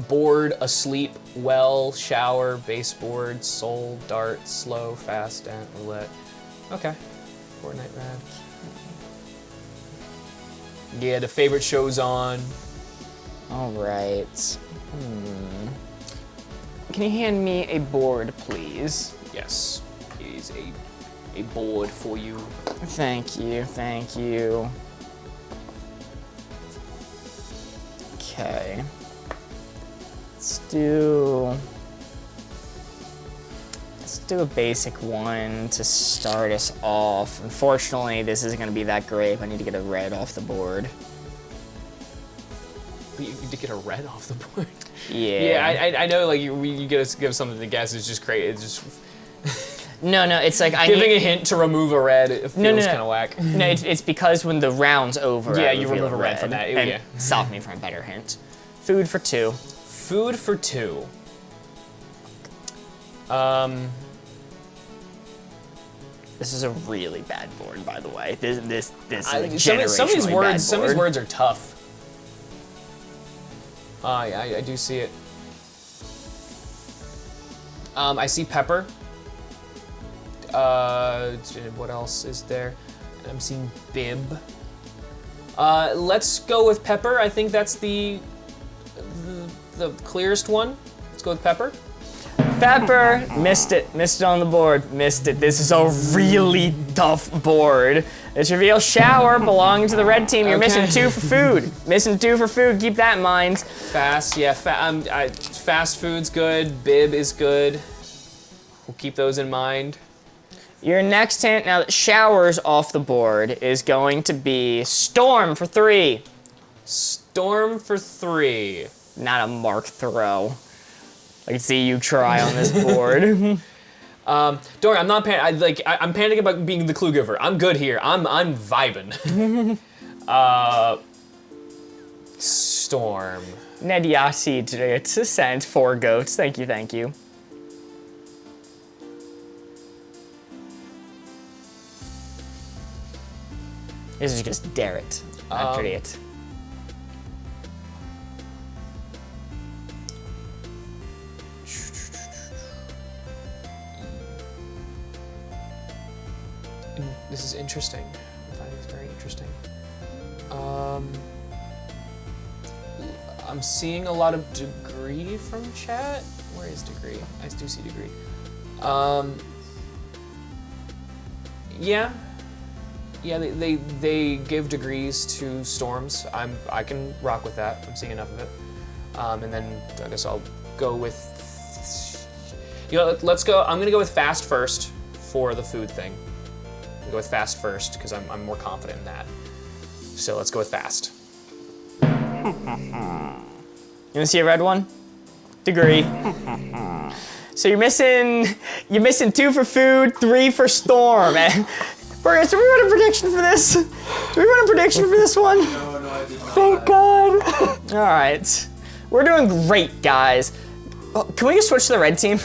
Board, asleep, well, shower, baseboard, soul, dart, slow, fast, and roulette. Okay. Fortnite rad. Yeah, the favorite show's on. All right. Can you hand me a board, please? Yes, it is a board for you. Thank you, thank you. Okay. Let's do a basic one to start us off. Unfortunately, this isn't gonna be that great. I need to get a red off the board. You need to get a red off the board. Yeah. Yeah, I know. Like you give something to guess. It's just great. It's just No, it's like I giving need, a hint to remove a red. It feels no. kind of whack. No, it's because when the round's over, Yeah, I you reveal remove a red from that. and Yeah. stop me from a better hint. Food for 2. Food for 2. This is a really bad board, by the way. This is a Some of these generationally bad words. Some of these board. words are tough. I do see it. I see pepper. What else is there? I'm seeing Bib. Let's go with Pepper. I think that's the clearest one. Let's go with Pepper. Pepper, missed it on the board, missed it. This is a really tough board. Let's reveal Shower belonging to the red team. You're missing 2 for food. Missing 2 for food, keep that in mind. Fast, yeah, fast food's good, Bib is good. We'll keep those in mind. Your next hint, now that Shower's off the board, is going to be Storm for 3. Storm for 3. Not a mark throw. I can see you try on this board. Don't worry, I'm not I'm panicking about being the clue giver. I'm good here. I'm vibing. Storm. Nediasi to send 4 goats. Thank you, thank you. This is just dare it after it. This is interesting. I find this very interesting. I'm seeing a lot of degree from chat. Where is degree? I do see degree. Yeah. Yeah, they give degrees to storms. I can rock with that. I'm seeing enough of it. And then I guess I'll go with, you know, let's go. I'm gonna go with fast first for the food thing. I'll go with fast first because I'm more confident in that. So let's go with fast. You wanna see a red one? Degree. So you're missing 2 for food, 3 for storm. And Burgess, do we run a prediction for this? Do we run a prediction for this one? No, I did not. Thank God. All right. We're doing great, guys. Oh, can we just switch to the red team?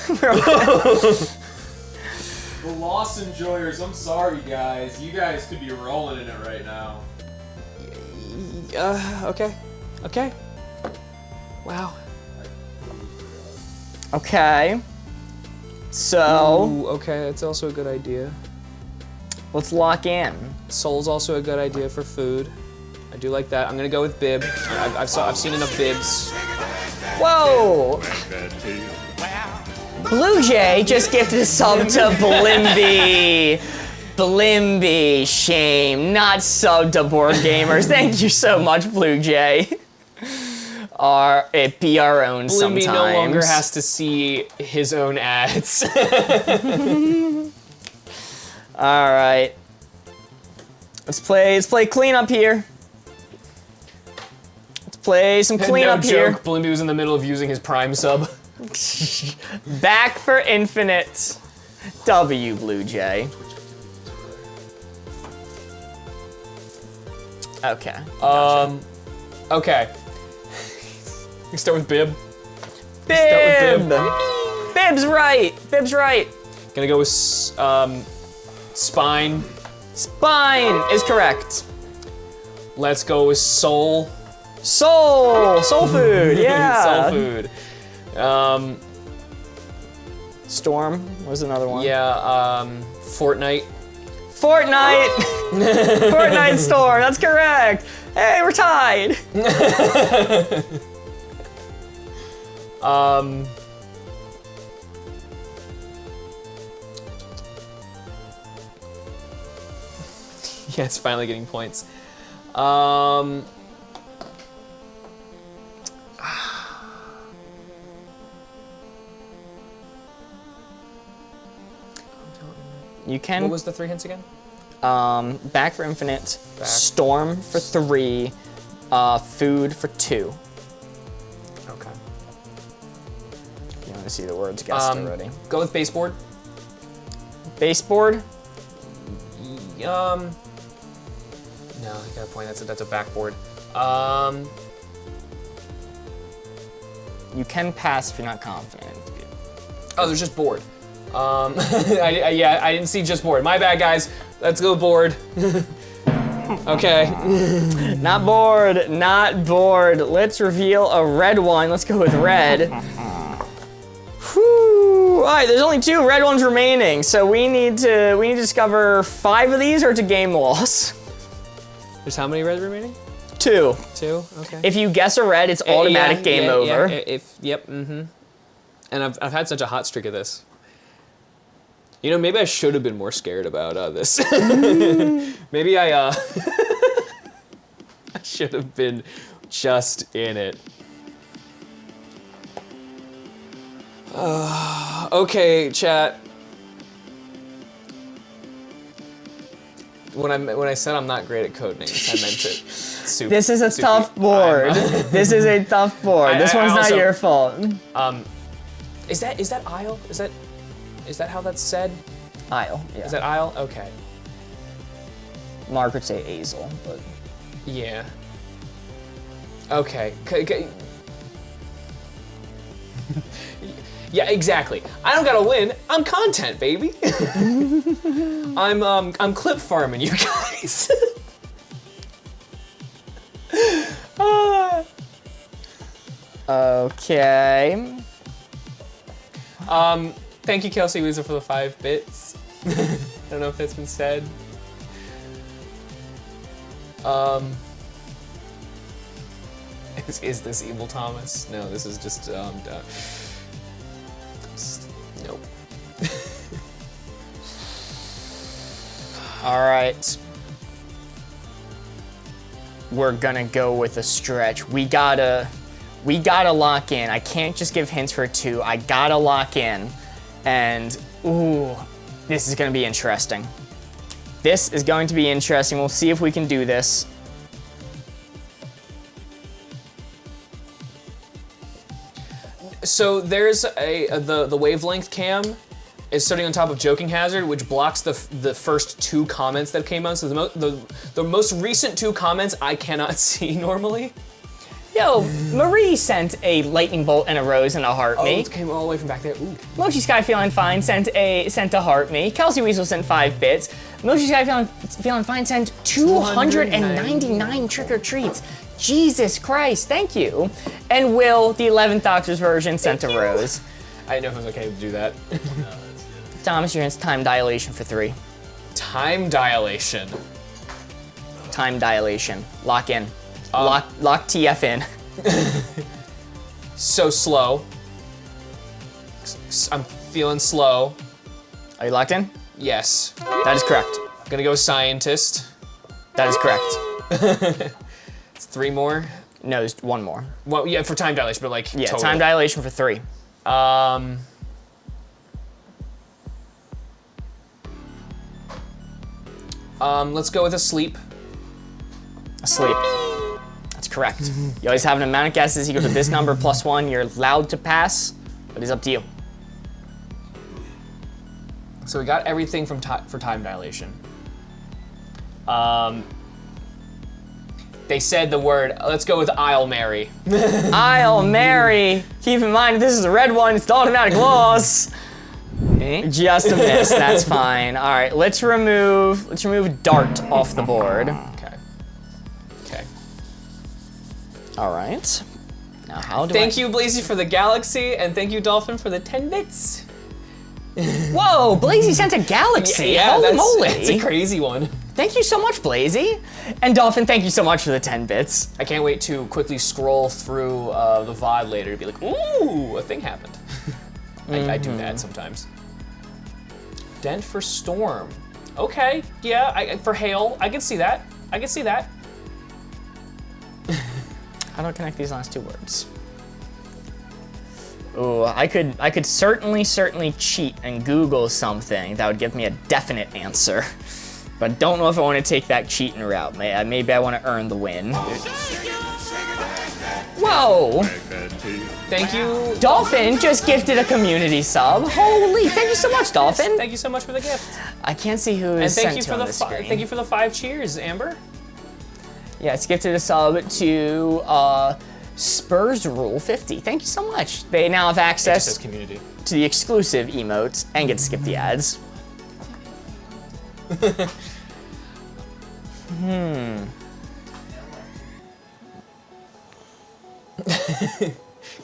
The Lost Enjoyers, I'm sorry, guys. You guys could be rolling in it right now. Okay. Okay. Wow. Okay. So, Ooh, okay, that's also a good idea. let's lock in. Soul's also a good idea for food. I do like that. I'm gonna go with Bib. I've seen enough Bibs. Whoa! Blue Jay just gifted a sub to Blimby. Blimby, shame. Not sub to Board Gamers. Thank you so much, Blue Jay. It be our own sometimes. Blimby no longer has to see his own ads. All right. Let's play cleanup here. Let's play some cleanup no here. joke, Blimby was in the middle of using his Prime sub. Back for infinite. W, Blue Jay. Okay. Okay. We start with Bib. Bib! Bib. Bib's right! Bib's right! Gonna go with Spine. Spine is correct. Let's go with Soul. Soul! Soul food, yeah! Soul food. Storm was another one. Yeah, Fortnite. Fortnite! Fortnite Storm, that's correct! Hey, we're tied! Yeah, it's finally getting points. You can. What was the 3 hints again? Back for infinite, Back. Storm for 3, food for 2. Okay. You want to see the words guessed already. Go with baseboard. Baseboard? No, you got a point. That's a backboard. You can pass if you're not confident. Oh, there's just board. I didn't see just board. My bad, guys. Let's go board. Okay. Not bored, not bored. Let's reveal a red one. Let's go with red. Whew. All right, there's only 2 red ones remaining, so we need to discover 5 of these or to game loss. There's how many reds remaining? 2. 2. Okay. If you guess a red, it's automatic game over. Yep. Mm-hmm. And I've had such a hot streak of this. You know, maybe I should have been more scared about this. Maybe I I should have been just in it. Okay, chat. When I said I'm not great at code names, I meant it. This is a tough board. This is a tough board. This one's not your fault. Is that Isle? Is that how that's said? Isle. Yeah. Is that Isle? Okay. Mark would say Azel, but Yeah. Okay. Yeah, exactly. I don't gotta win. I'm content, baby. I'm clip farming you guys. Okay. Thank you, Kelsey Weasel, for the 5 bits. I don't know if that's been said. Is this Evil Thomas? No, this is just nope. All right. We're gonna go with a stretch. We gotta lock in. I can't just give hints for 2. I gotta lock in. And, ooh, this is gonna be interesting. This is going to be interesting. We'll see if we can do this. So there's the wavelength cam is sitting on top of Joking Hazard, which blocks the first 2 comments that came out. So the most recent 2 comments I cannot see normally. Yo, Marie sent a lightning bolt and a rose and a heart Oh, me. it came all the way from back there. Ooh. Mochi Sky Feeling Fine sent a heart me. Kelsey Weasel sent 5 bits. Mochi Sky Feeling Fine sent 299 trick or treats. Jesus Christ, thank you. And Will, the 11th Doctor's version, sent a rose. I didn't know if it was okay to do that. Thomas, you're in time dilation for 3. Time dilation. Time dilation. Lock in. Lock TF in. So slow. I'm feeling slow. Are you locked in? Yes. That is correct. Gonna go scientist. That is correct. It's 3 more. No, there's 1 more. Well, yeah, for time dilation, but like Yeah, total. time dilation for 3. Let's go with asleep. Asleep. That's correct. You always have an amount of guesses equal to this number plus 1. You're allowed to pass, but it's up to you. So we got everything from for time dilation. They said the word. Let's go with Isle Mary. I'll marry. Keep in mind, this is a red one. It's the automatic loss. Just a miss. That's fine. All right, let's remove Dart off the board. Okay. Okay. All right. Now, how do Thank you, Blazy, for the galaxy, and thank you, Dolphin, for the 10 bits. Whoa, Blazy sent a galaxy. Holy moly. That's a crazy one. Thank you so much, Blazy. And Dolphin, thank you so much for the 10 bits. I can't wait to quickly scroll through the VOD later to be like, ooh, a thing happened. I do that sometimes. Dent for storm. Okay, yeah, for hail, I can see that. I can see that. How do I connect these last 2 words? Ooh, I could certainly cheat and Google something that would give me a definite answer. But I don't know if I want to take that cheating route. Maybe I want to earn the win. Whoa! Thank you. Dolphin just gifted a community sub. Holy, thank you so much, Dolphin. Thank you so much for the gift. I can't see who And is thank sent you to for on the the screen. thank you for the 5 cheers, Amber. Yeah, it's gifted a sub to Spurs Rule 50. Thank you so much. They now have It just access says community. to the exclusive emotes and get to skip the ads.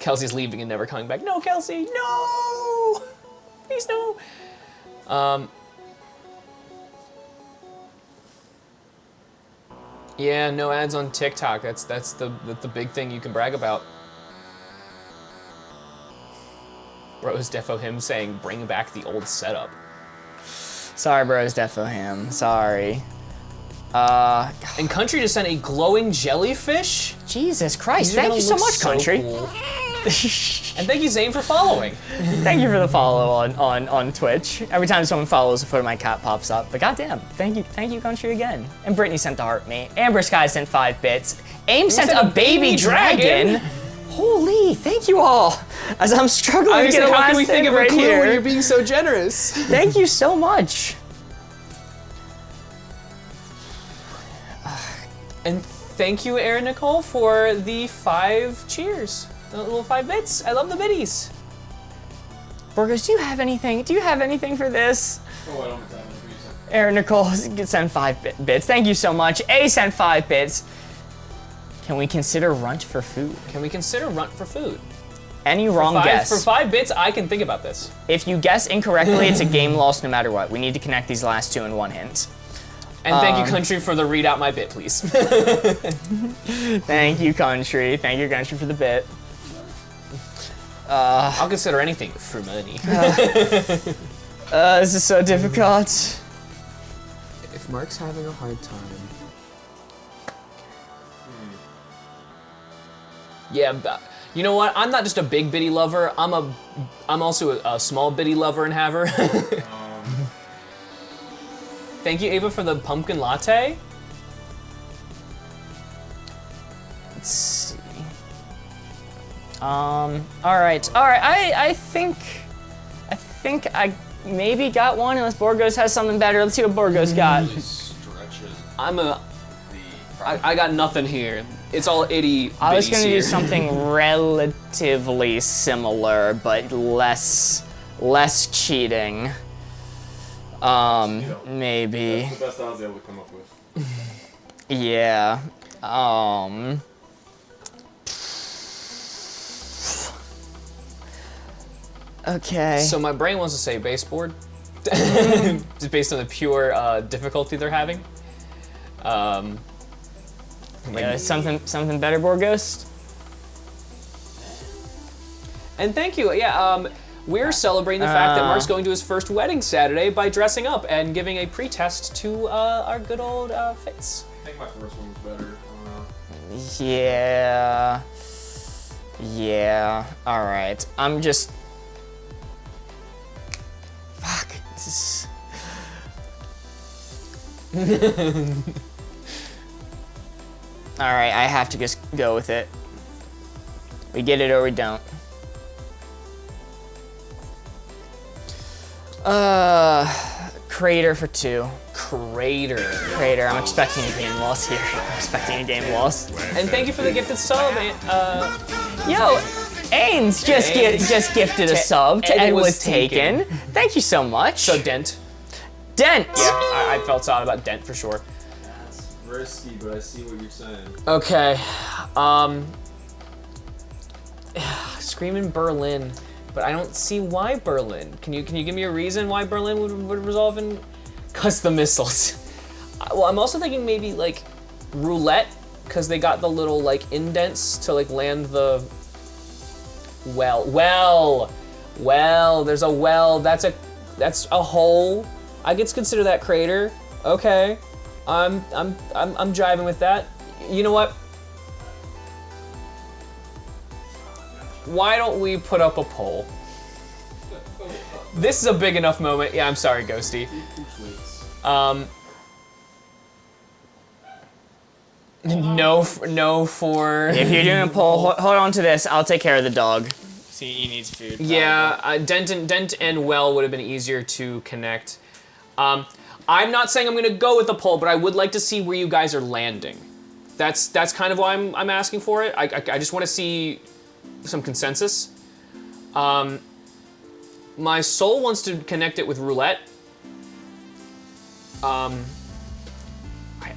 Kelsey's leaving and never coming back. No, Kelsey, no! Please no. Yeah, no ads on TikTok. That's the big thing you can brag about. Bros defo him saying bring back the old setup. Sorry, bros, defo him. Sorry. And Country just sent a glowing jellyfish. Jesus Christ! These are Thank gonna you so look much, Country. cool. And thank you, Zane, for following. Thank you for the follow on Twitch. Every time someone follows, a foot of my cat pops up. But goddamn, thank you, Country, again. And Brittany sent the heart me. Amber Sky sent 5 bits. Aim sent a baby dragon. Holy, thank you all. As I'm struggling to get a how last can we think thing of a right clue here. when you're being so generous? Thank you so much. And thank you, Erin Nicole, for the 5 cheers. The little 5 bits. I love the biddies. Burgos, do you have anything? Do you have anything for this? Oh, I don't have anything for you, sir. Aaron Nicole sent 5 bits. Thank you so much. A sent 5 bits. Can we consider Runt for food? Can we consider Runt for food? Any wrong guess? For 5 bits, I can think about this. If you guess incorrectly, it's a game lost no matter what. We need to connect these last 2 in one hint. And thank you, Country, for the read out my bit, please. Thank you, Country. Thank you, Country, for the bit. I'll consider anything for money. This is so difficult. If Mark's having a hard time. Yeah, you know what? I'm not just a big biddy lover. I'm also a small biddy lover and haver. Thank you, Ava, for the pumpkin latte. Let's see. All right. I think I maybe got one, unless Borgos has something better. Let's see what Borgos got. Really stretches I got nothing here. It's all itty. I was gonna do here. something relatively similar, but less cheating. Maybe. That's the best I was able to come up with. Yeah. Okay. So my brain wants to say baseboard, just based on the pure difficulty they're having. Yeah, something better, Borgos? And thank you. Yeah, we're celebrating the fact that Mark's going to his first wedding Saturday by dressing up and giving a pre-test to our good old Fitz. I think my first one was better. Yeah. Yeah. All right. I'm just. Fuck. This is. All right. I have to just go with it. We get it or we don't. Crater for 2. Crater. I'm expecting a game loss here. And thank you for the gifted sub. Yo, Ains just gifted a sub to Ed Ed was was taken. Thank you so much. So Dent. Dent. Yeah, I felt sad about Dent for sure. That's risky, but I see what you're saying. Okay. Screaming Berlin, but I don't see why Berlin. Can you give me a reason why Berlin would resolve in? Cause the missiles. Well, I'm also thinking maybe like roulette, cause they got the little like indents to like land the well. There's a well. That's a hole. I get to consider that crater. Okay, I'm jiving with that. You know what? Why don't we put up a poll? This is a big enough moment. Yeah, I'm sorry, Ghosty. No for. If you're doing a poll, hold on to this. I'll take care of the dog. See, he needs food. Yeah, Dent and Well would have been easier to connect. I'm not saying I'm gonna go with the poll, but I would like to see where you guys are landing. That's kind of why I'm asking for it. I just want to see some consensus. My soul wants to connect it with roulette.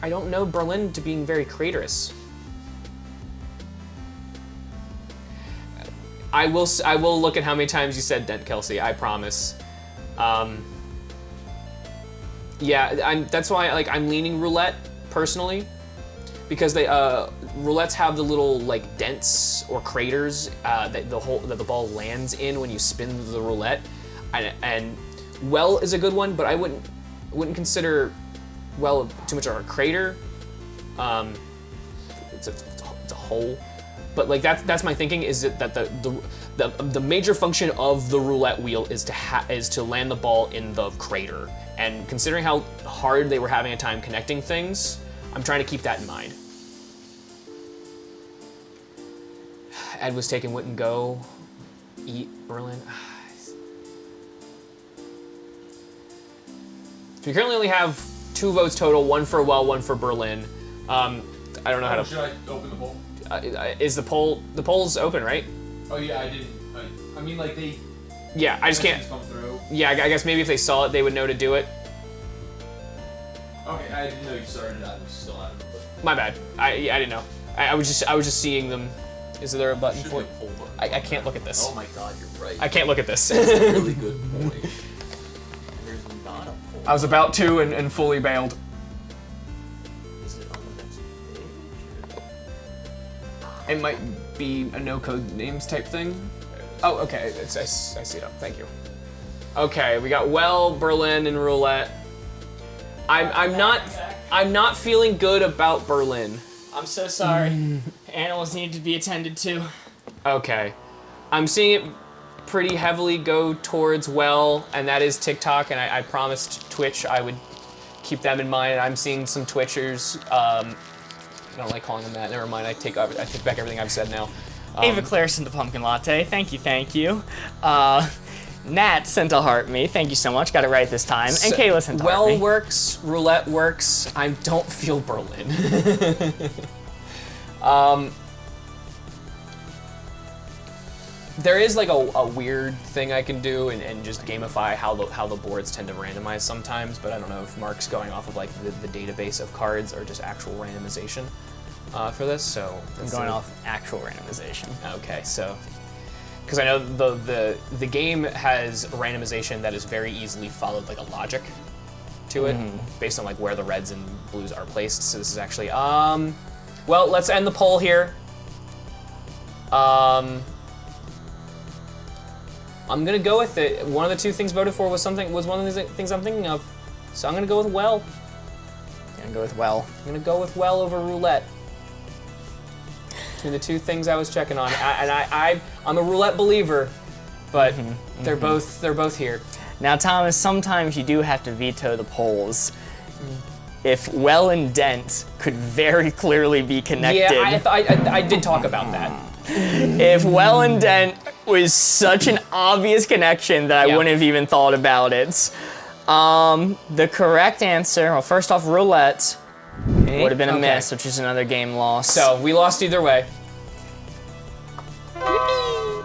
I don't know Berlin to being very craterous. I will look at how many times you said Dent, Kelsey. I promise. Yeah, that's why I'm leaning roulette personally, because they roulettes have the little like dents or craters that the ball lands in when you spin the roulette, and well is a good one, but I wouldn't consider well too much of a crater. It's a hole, but like that's my thinking is that the major function of the roulette wheel is to land the ball in the crater. And considering how hard they were having a time connecting things, I'm trying to keep that in mind. Ed was taking Wit and Go, eat Berlin. So we currently only have 2 votes total, 1 for Well, 1 for Berlin. I don't know how to. Should I open the poll? Is the poll's open, right? Oh yeah, I didn't. I mean, like they. Yeah, I just can't. Come through. Yeah, I guess maybe if they saw it, they would know to do it. Okay, I didn't know you started that. You still have it. But My bad. I didn't know. I was just seeing them. Is there a button Should for be it? a poll button. I can't look at this. Oh my god, you're right. I can't look at this. Really good point. There's not a poll. I was about to and fully bailed. Is it on the next page? It might be a no code names type thing. Oh, okay. I see it up. Thank you. Okay, we got Well, Berlin, and Roulette. I'm not feeling good about Berlin. I'm so sorry. Animals need to be attended to. Okay. I'm seeing it pretty heavily go towards Well, and that is TikTok, and I promised Twitch I would keep them in mind, and I'm seeing some Twitchers. I don't like calling them that. Never mind, I take back everything I've said now. Ava Claire sent a pumpkin latte. Thank you. Nat sent a heart me. Thank you so much. Got it right this time. And Kayla sent a heart me. Well works, Roulette works. I don't feel Berlin. There is like a weird thing I can do and just gamify how the boards tend to randomize sometimes, but I don't know if Mark's going off of like the database of cards or just actual randomization for this. So I'm going off actual randomization. Okay, so because I know the game has randomization that is very easily followed, like a logic to it, based on like where the reds and blues are placed. So this is actually well, let's end the poll here. I'm gonna go with it. One of the 2 things voted for was one of the things I'm thinking of. So I'm gonna go with Well. Gonna go with Well. I'm gonna go with Well over Roulette. Between the 2 things I was checking on, I'm a Roulette believer, but they're both here. Now, Thomas, sometimes you do have to veto the polls. If Well and Dent could very clearly be connected. Yeah, I did talk about that. If Well and Dent was such an obvious connection that I wouldn't have even thought about it. The correct answer, well, first off, Roulette would have been a miss, which is another game loss. So we lost either way.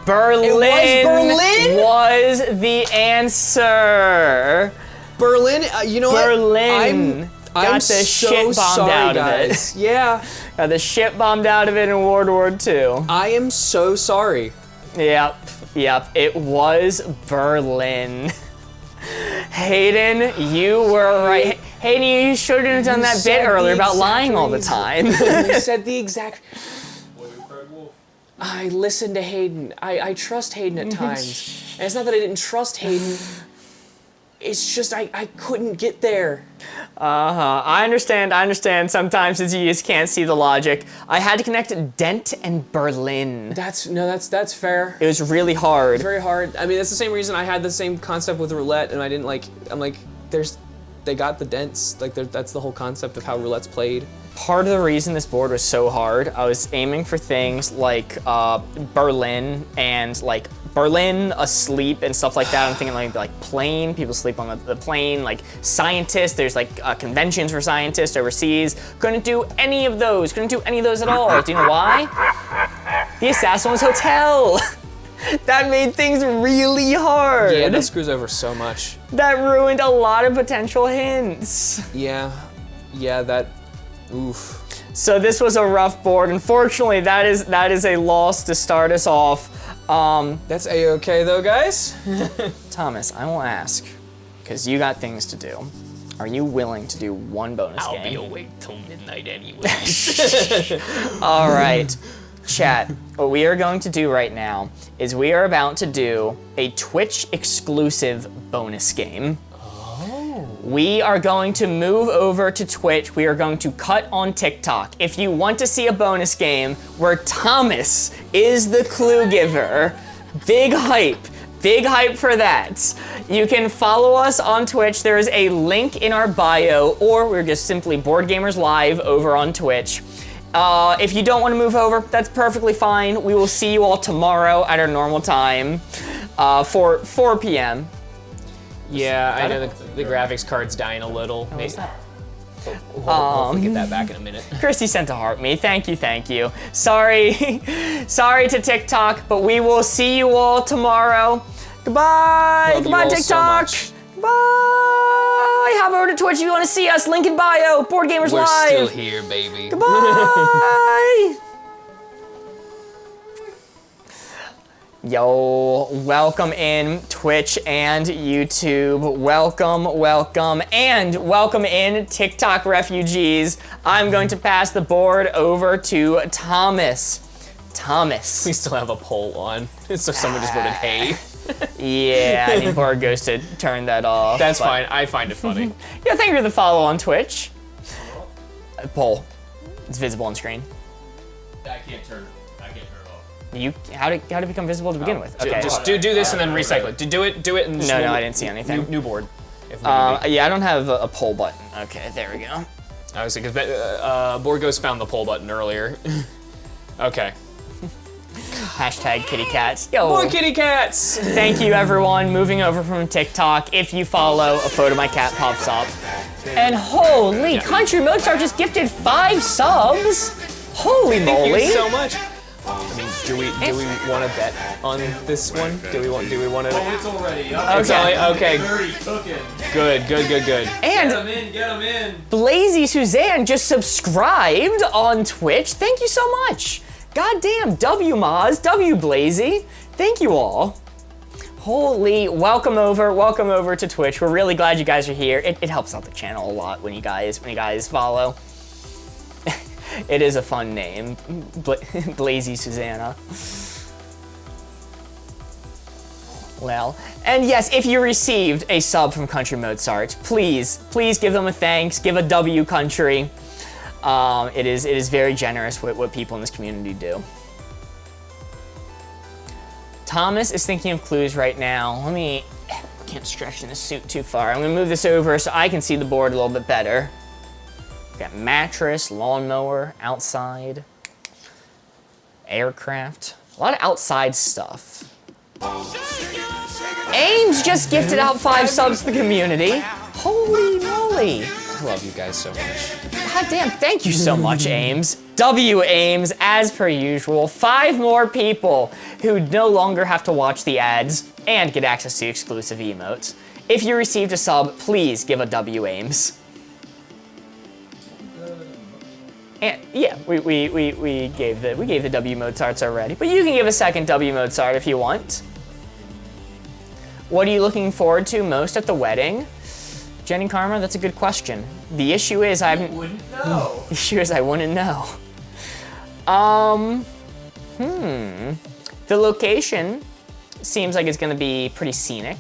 Berlin was the answer. Berlin, you know Berlin what? got the shit bombed out of it. Yeah. Got the shit bombed out of it in World War II. I am so sorry. Yep. It was Berlin. Hayden, you were right. Hayden, you shouldn't have done that bit earlier about lying all the time. You said the exact. What did Craig Wolf? I listened to Hayden. I trust Hayden at times. And it's not that I didn't trust Hayden. It's just I couldn't get there. I understand. Sometimes you just can't see the logic. I had to connect Dent and Berlin. That's fair. It was really hard. It's very hard. I mean, that's the same reason I had the same concept with roulette, and I didn't like. I'm like, they got the dents. Like, that's the whole concept of how roulette's played. Part of the reason this board was so hard, I was aiming for things like Berlin and like Berlin asleep and stuff like that. I'm thinking like plane, people sleep on the plane, like scientists, there's like conventions for scientists overseas. Couldn't do any of those at all. Do you know why? The Assassin's Hotel. That made things really hard. Yeah, that screws over so much. That ruined a lot of potential hints. Yeah, that, oof. So this was a rough board. Unfortunately, that is a loss to start us off. That's A-okay though, guys. Thomas, I will ask, because you got things to do. Are you willing to do one bonus game? I'll be awake till midnight anyways. All right, chat. What we are going to do right now is we are about to do a Twitch exclusive bonus game. We are going to move over to Twitch. We are going to cut on TikTok. If you want to see a bonus game where Thomas is the clue giver, big hype for that. You can follow us on Twitch. There is a link in our bio, or we're just simply Board Gamers Live over on Twitch. If you don't want to move over, that's perfectly fine. We will see you all tomorrow at our normal time for 4 p.m. Yeah, I know the graphics card's dying a little. What's that? We'll get that back in a minute. Christy sent to heart me. Thank you. Sorry to TikTok, but we will see you all tomorrow. Goodbye. Love you Goodbye, all so TikTok. much. Bye. Hop over to Twitch if you want to see us. Link in bio. Board Gamers We're Live. still here, baby. Bye. Yo, welcome in Twitch and YouTube. Welcome, and welcome in TikTok refugees. I'm going to pass the board over to Thomas. We still have a poll on, so someone just voted hey. Yeah, I need Board Ghost to turn that off. That's fine, I find it funny. Yeah, thank you for the follow on Twitch. Poll. It's visible on screen. I can't turn it off. How did it become visible to begin with? Okay. Just do this and then recycle it. Do it and just No, move I it. didn't see anything. New board. If need be. Yeah, I don't have a poll button. Okay, there we go. I was because Board Ghost found the poll button earlier. Okay. Hashtag kitty cats. Yo. More kitty cats! Thank you, everyone. Moving over from TikTok. If you follow, a photo of my cat pops up. And holy, Country Mozart just gifted 5 subs. Holy moly! Thank you so much. I mean, do we want to bet on this one? Do we want to? Oh, it's already up. Okay. 30 cooking. Good. And Get them in. Blazy Suzanne just subscribed on Twitch. Thank you so much. Goddamn, W Moz, W Blazy. Thank you all. Holy, welcome over to Twitch. We're really glad you guys are here. It helps out the channel a lot when you guys follow. It is a fun name, Blazy Susanna. Well, and yes, if you received a sub from Country Mozart, please give them a thanks, give a W Country. It is very generous what people in this community do. Thomas is thinking of clues right now. Can't stretch in the suit too far. I'm gonna move this over so I can see the board a little bit better. Got mattress, lawnmower, outside, aircraft, a lot of outside stuff. Ames just gifted out 5 subs to the community. Holy moly. I love you guys so much. God damn, thank you so much, Ames. W Ames, as per usual. 5 more people who no longer have to watch the ads and get access to exclusive emotes. If you received a sub, please give a W Ames. And yeah, we gave the W Mozarts already, but you can give a second W Mozart if you want. What are you looking forward to most at the wedding? Jenny Karma, that's a good question. The issue is I wouldn't know. The issue is I wouldn't know. The location seems like it's gonna be pretty scenic,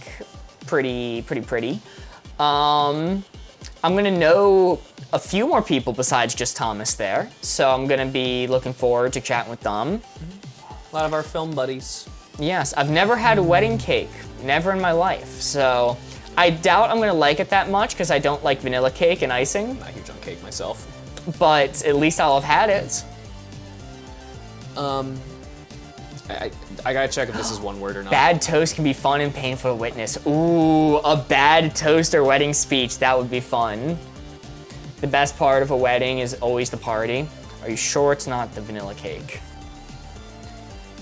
pretty. I'm gonna know a few more people besides just Thomas there, so I'm gonna be looking forward to chatting with them. A lot of our film buddies. Yes, I've never had a wedding cake, never in my life, so I doubt I'm gonna like it that much because I don't like vanilla cake and icing, I'm not huge on cake myself. but at least I'll have had it. I gotta check if this is one word or not. Bad toast can be fun and painful to witness. Ooh, a bad toast or wedding speech, that would be fun. The best part of a wedding is always the party. Are you sure it's not the vanilla cake?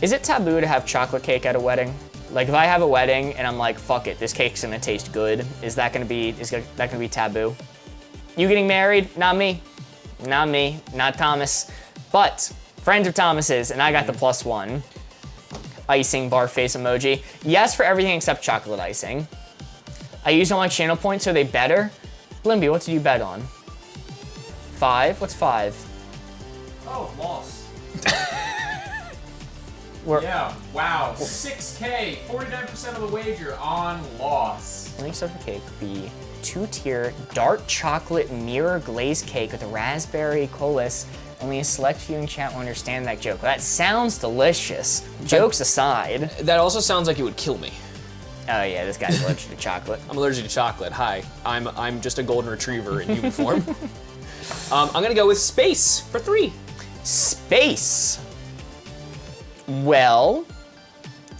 Is it taboo to have chocolate cake at a wedding? Like if I have a wedding and I'm like, fuck it, this cake's gonna taste good, is that gonna be taboo? You getting married? Not me. Not me, not Thomas. But friends of Thomas's, and I got the +1. Icing bar face emoji. Yes for everything except chocolate icing. I used all my channel points, so they better. Blimby, what did you bet on? 5? What's 5? Oh, lost. We're- Yeah, wow. 6K, 49% of the wager on loss. Links of the cake would be 2-tier dark chocolate mirror glazed cake with a raspberry coulis. Only a select few in chat will understand that joke. Well, that sounds delicious. Jokes aside. That also sounds like it would kill me. Oh yeah, this guy's allergic to chocolate. I'm allergic to chocolate. Hi, I'm just a golden retriever in human form. I'm gonna go with space for 3. Space. Well,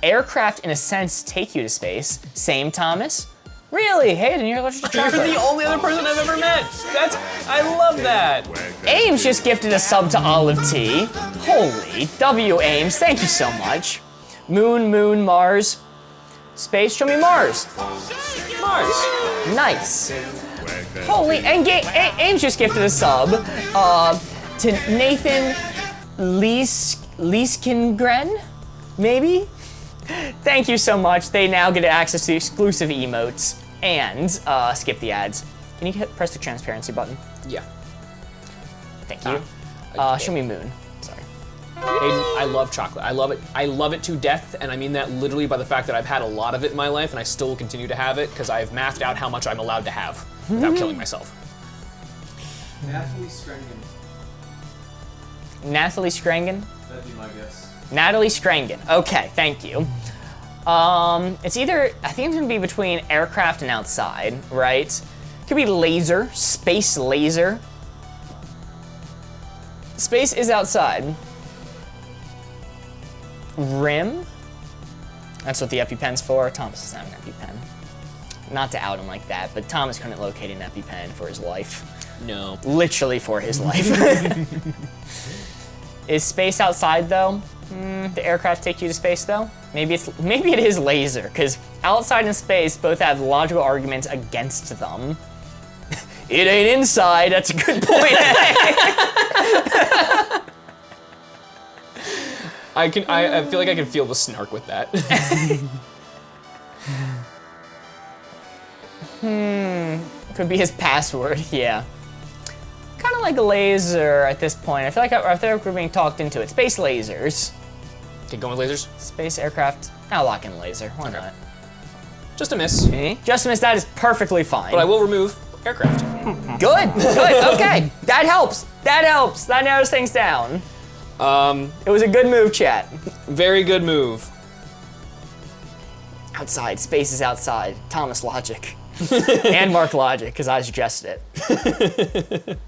aircraft in a sense take you to space. Same, Thomas? Really? Hayden, you're allergic to You're chocolate. the only other person I've ever met. I love that. Ames just gifted a sub to Olive T. Holy, W Ames, thank you so much. Moon, Mars. Space, show me Mars. Mars. Nice. Holy, and Ames just gifted a sub to Nathan Lieskengren, maybe? Thank you so much. They now get access to exclusive emotes and skip the ads. Can you press the transparency button? Yeah. Thank you. Show me Moon. Sorry. Hayden, I love chocolate. I love it. I love it to death, and I mean that literally by the fact that I've had a lot of it in my life, and I still will continue to have it because I've mathed out how much I'm allowed to have without killing myself. Natalie Strengen. Nathalie Skrangen? That'd be my guess. Natalie Skrangen. Okay, thank you. It's either, I think it's gonna be between aircraft and outside, right? Could be laser, space laser. Space is outside. Rim? That's what the EpiPen's for. Thomas doesn't have an EpiPen. Not to out him like that, but Thomas couldn't locate an EpiPen for his life. No. Literally for his life. Is space outside though? The aircraft take you to space though? Maybe it is laser, because outside and space both have logical arguments against them. It ain't inside, that's a good point. I feel like I can feel the snark with that. Could be his password, yeah. Kind of like a laser at this point. I feel like we're being talked into it. Space lasers. Okay, going with lasers. Space aircraft. I'll lock in laser. Why not? Just a miss. Just a miss. That is perfectly fine. But I will remove aircraft. Good. Okay. That helps. That narrows things down. It was a good move, chat. Very good move. Outside. Space is outside. Thomas logic. And Mark logic, because I suggested it.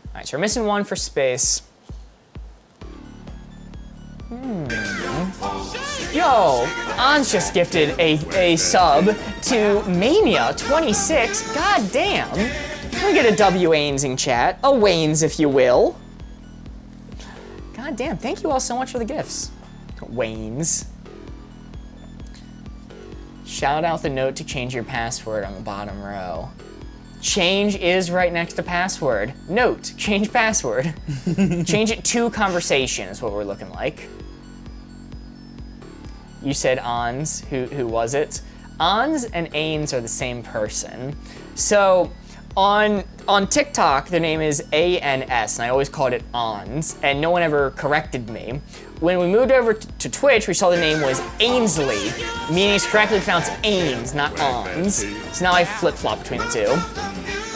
All right, so we're missing one for space. Yo, Ans just gifted a sub to Mania26. God damn. Let me get a W Ains in chat. A Waynes, if you will. God damn, thank you all so much for the gifts. Waynes. Shout out the note to change your password on the bottom row. Change is right next to password. Note, change password. Change it to conversation is what we're looking like. You said Ons, who was it? Ons and Ains are the same person. So on TikTok, their name is ANS, and I always called it Ons, and no one ever corrected me. When we moved over to Twitch, we saw the name was Ainsley, meaning it's correctly pronounced Ains, not Ons. So now I flip-flop between the two.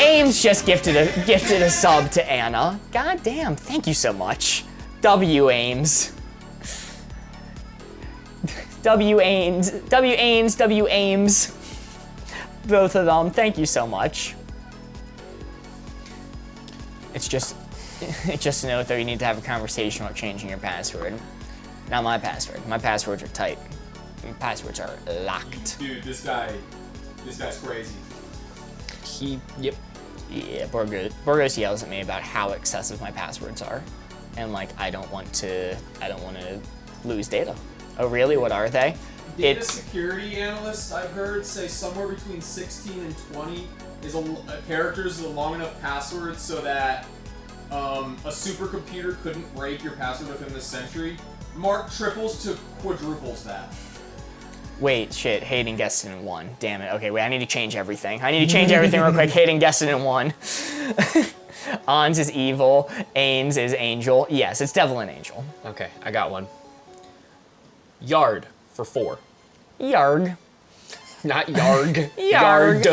Ames just gifted a sub to Anna. God damn, thank you so much. W Ames. W Ames. Both of them, thank you so much. It's just a note that you need to have a conversation about changing your password. Not my password. My passwords are tight. My passwords are locked. Dude, this guy's crazy. Yep. Yeah, Borgos yells at me about how excessive my passwords are. And like, I don't want to lose data. Oh really, what are they? Data security analysts, I've heard, say somewhere between 16 and 20 is characters with a long enough password so that a supercomputer couldn't break your password within this century. Mark triples to quadruples that. Wait, shit. Hayden guessed it in 1. Damn it. Okay, wait. I need to change everything. Real quick. Hayden guessed it in 1. Ons is evil. Ains is angel. Yes, it's devil and angel. Okay, I got one. Yard for 4. Yarg. Not yarg. Yarg.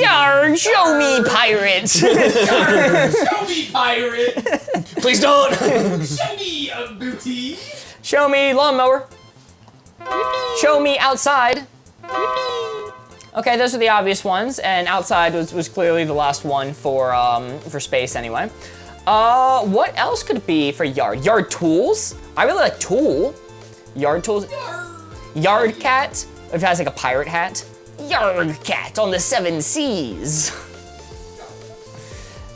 Yarg. Show me, pirate. Show me, pirate! Please don't. Show me, booty! Show me, lawnmower. Show me, outside. Okay, those are the obvious ones, and outside was clearly the last one for space anyway. What else could it be for yard? Yard tools? I really like tool. Yard tools. Yard cat. If it has like a pirate hat. Yard cat on the 7 seas.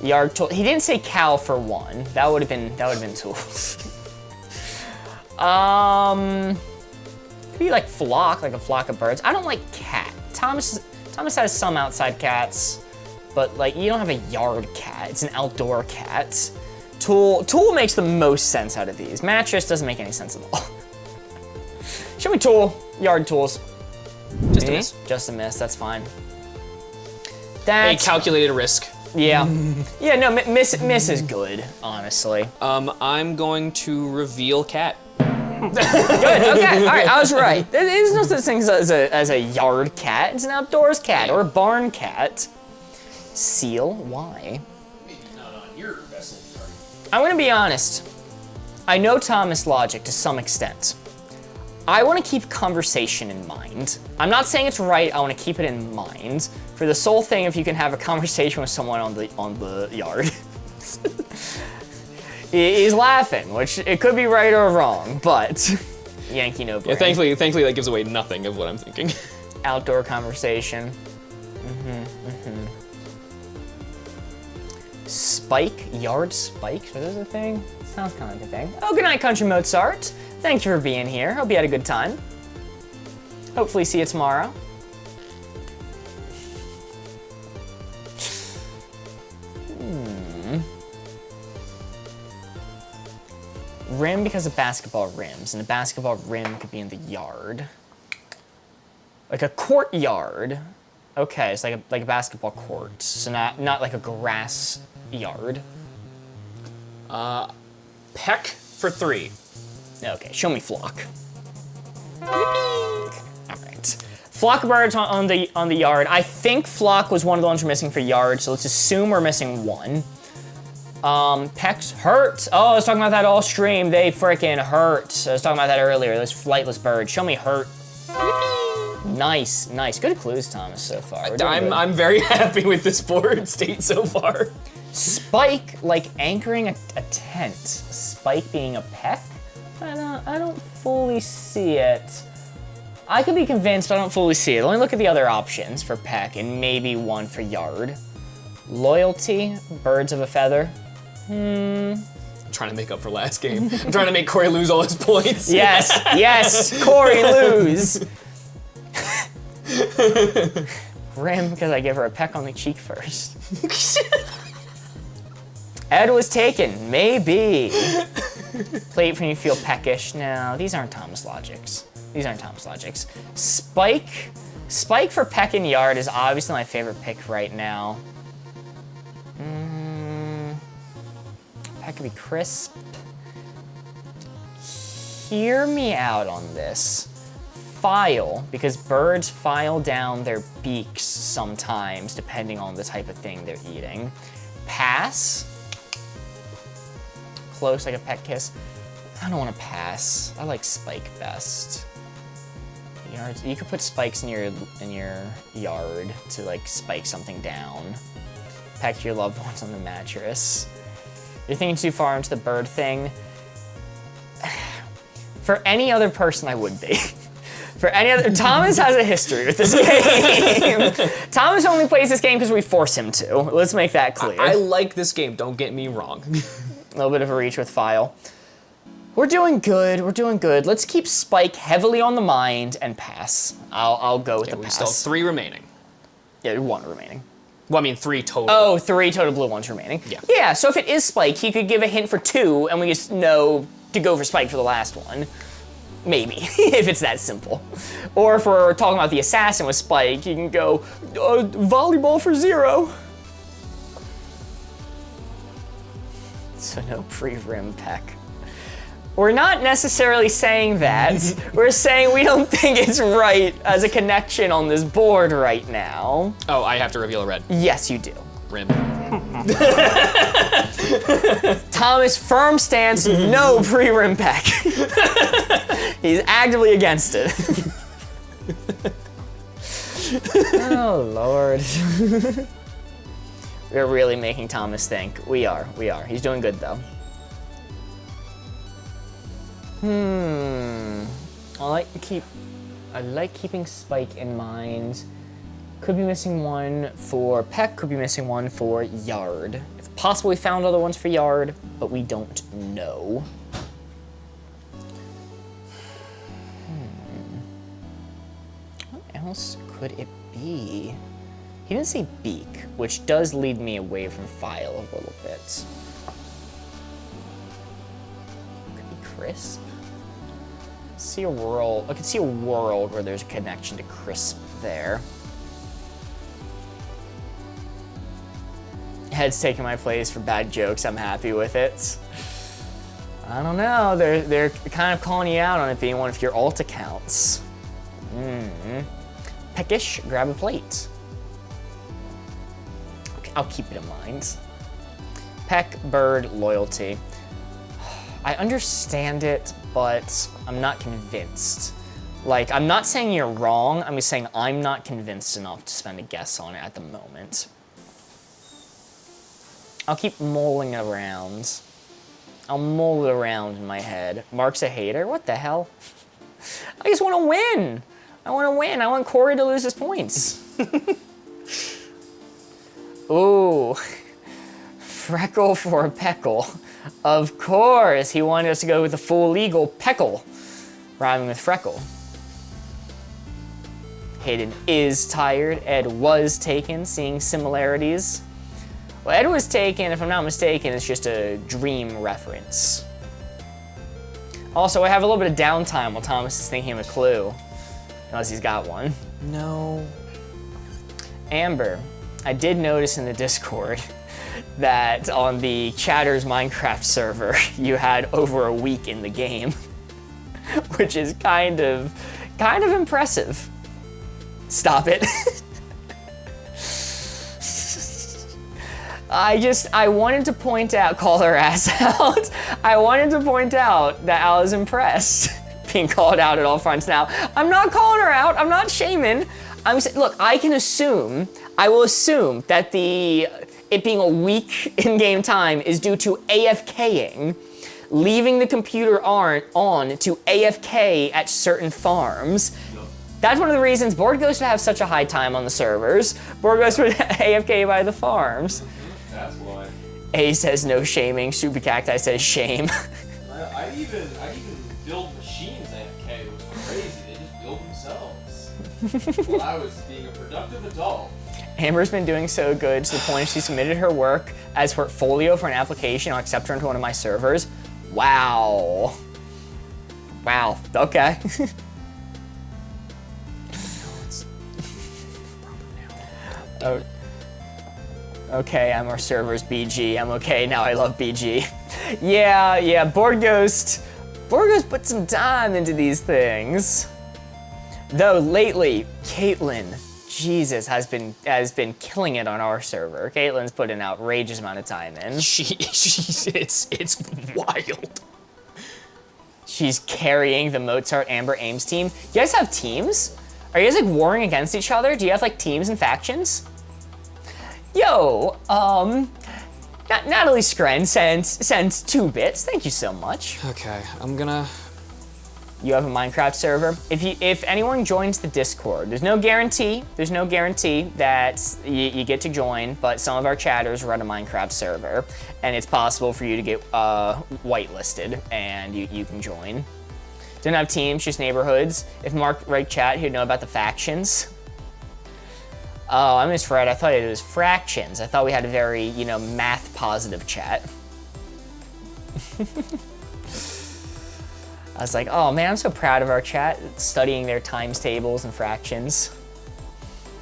Yard tool. He didn't say cow for 1. That would have been tools. Could be like flock, like a flock of birds. I don't like cat. Thomas has some outside cats, but like you don't have a yard cat. It's an outdoor cat. Tool makes the most sense out of these. Mattress doesn't make any sense at all. Show me tool. Yard tools. Just a miss. Just a miss. That's fine. A That's calculated risk. yeah. Yeah. No, miss is good. Honestly. I'm going to reveal cat. Good. Okay. All right. I was right. There's no such thing as a yard cat. It's an outdoors cat or a barn cat. Seal. Why? Maybe not on your vessel, Target. I'm gonna be honest. I know Thomas' logic to some extent. I want to keep conversation in mind. I'm not saying it's right. I want to keep it in mind. For the sole thing, if you can have a conversation with someone on the yard. He's laughing, which it could be right or wrong, but Yankee no brain. Yeah, thankfully that gives away nothing of what I'm thinking. Outdoor conversation. Spike, yard spikes, are those a thing? Sounds kind of like a thing. Oh, good night, Country Mozart. Thank you for being here. Hope you had a good time. Hopefully see you tomorrow. Rim because of basketball rims, and a basketball rim could be in the yard. Like a courtyard. Okay, it's like a basketball court, so not like a grass yard. Peck for 3. Okay, show me flock. All right, flock of birds on the yard. I think flock was one of the ones we're missing for yard, so let's assume we're missing 1. Pecks hurt. Oh, I was talking about that all stream. They freaking hurt. I was talking about that earlier. Those flightless birds. Show me hurt. Nice. Good clues, Thomas, so far. We're doing good. I'm very happy with this board state so far. Spike, like anchoring a tent. Spike being a peck? I don't fully see it. I could be convinced, but I don't fully see it. Let me look at the other options for peck and maybe 1 for yard. Loyalty, birds of a feather. I'm trying to make up for last game. I'm trying to make Corey lose all his points. Yes, Corey lose. Rim, because I give her a peck on the cheek first. Ed was taken, maybe. Plate when you feel peckish. No, these aren't Thomas logics. Spike for peck and yard is obviously my favorite pick right now. That could be crisp. Hear me out on this. File, because birds file down their beaks sometimes, depending on the type of thing they're eating. Pass. Close, like a pet kiss. I don't want to pass. I like spike best. You could put spikes in your yard to like spike something down. Peck your loved ones on the mattress. You're thinking too far into the bird thing. For any other person, I would be. For any other, Thomas has a history with this game. Thomas only plays this game because we force him to. Let's make that clear. I like this game, don't get me wrong. A little bit of a reach with File. We're doing good. Let's keep Spike heavily on the mind and pass. I'll go with the We pass. still have 3 remaining. Yeah, 1 remaining. Well, I mean 3 total. Oh, 3 total blue ones remaining. Yeah. Yeah, so if it is Spike, he could give a hint for 2, and we just know to go for Spike for the last one. Maybe, if it's that simple. Or if we're talking about the assassin with Spike, you can go volleyball for 0. So no pre-rim peck. We're not necessarily saying that. We're saying we don't think it's right as a connection on this board right now. Oh, I have to reveal a red. Yes, you do. Rim. Thomas, firm stance, no pre-rim peck. He's actively against it. Oh, Lord. We're really making Thomas think. We are. He's doing good, though. I like keeping Spike in mind. Could be missing one for Peck, could be missing one for Yard. It's possible we found other ones for Yard, but we don't know. What else could it be? He didn't say Beak, which does lead me away from File a little bit. Could be Crisp. I could see a world where there's a connection to Crisp there. Head's taking my place for bad jokes. I'm happy with it. I don't know. They're kind of calling you out on it being one of your alt accounts. Peckish, grab a plate. Okay, I'll keep it in mind. Peck, bird, loyalty. I understand it, but I'm not convinced. Like, I'm not saying you're wrong. I'm just saying I'm not convinced enough to spend a guess on it at the moment. I'll keep mulling around. I'll mull it around in my head. Mark's a hater? What the hell? I just want to win. I want Corey to lose his points. Ooh. Freckle for a Peckle. Of course, he wanted us to go with the full legal Peckle, rhyming with Freckle. Hayden is tired. Ed was taken, seeing similarities. Well, Ed was taken, if I'm not mistaken, it's just a dream reference. Also, I have a little bit of downtime while Thomas is thinking of a clue. Unless he's got one. No. Amber, I did notice in the Discord that on the Chatter's Minecraft server, you had over a week in the game. Which is kind of impressive. Stop it. I wanted to point out, call her ass out. I wanted to point out that I was impressed being called out at all fronts. Now, I'm not calling her out, I'm not shaming. Look, I will assume that it being a week in game time is due to AFKing, leaving the computer on to AFK at certain farms. That's one of the reasons Board Ghost would have such a high time on the servers. Board Ghost would AFK by the farms. That's why. A says no shaming. Super Cacti says shame. I'd even build machines AFK. It was crazy. They just build themselves. While I was being a productive adult. Amber's been doing so good to the point she submitted her work as portfolio for an application. I'll accept her into one of my servers. Wow. Wow. Okay. Oh. Okay, I'm our server's BG. I'm okay now. I love BG. Yeah. Board Ghost put some time into these things. Though lately, Caitlin, Jesus, has been killing it on our server. Caitlin's put an outrageous amount of time in. It's wild. She's carrying the Mozart Amber Ames team. You guys have teams? Are you guys like warring against each other? Do you have like teams and factions? Yo, Natalie Scren sends 2 bits. Thank you so much. Okay, I'm gonna... You have a Minecraft server. If anyone joins the Discord, there's no guarantee that you get to join, but some of our chatters run a Minecraft server, and it's possible for you to get whitelisted, and you can join. Don't have teams, just neighborhoods. If Mark read chat, he'd know about the factions. Oh, I misread. I thought it was fractions. I thought we had a very, math positive chat. I was like, oh man, I'm so proud of our chat, studying their times tables and fractions.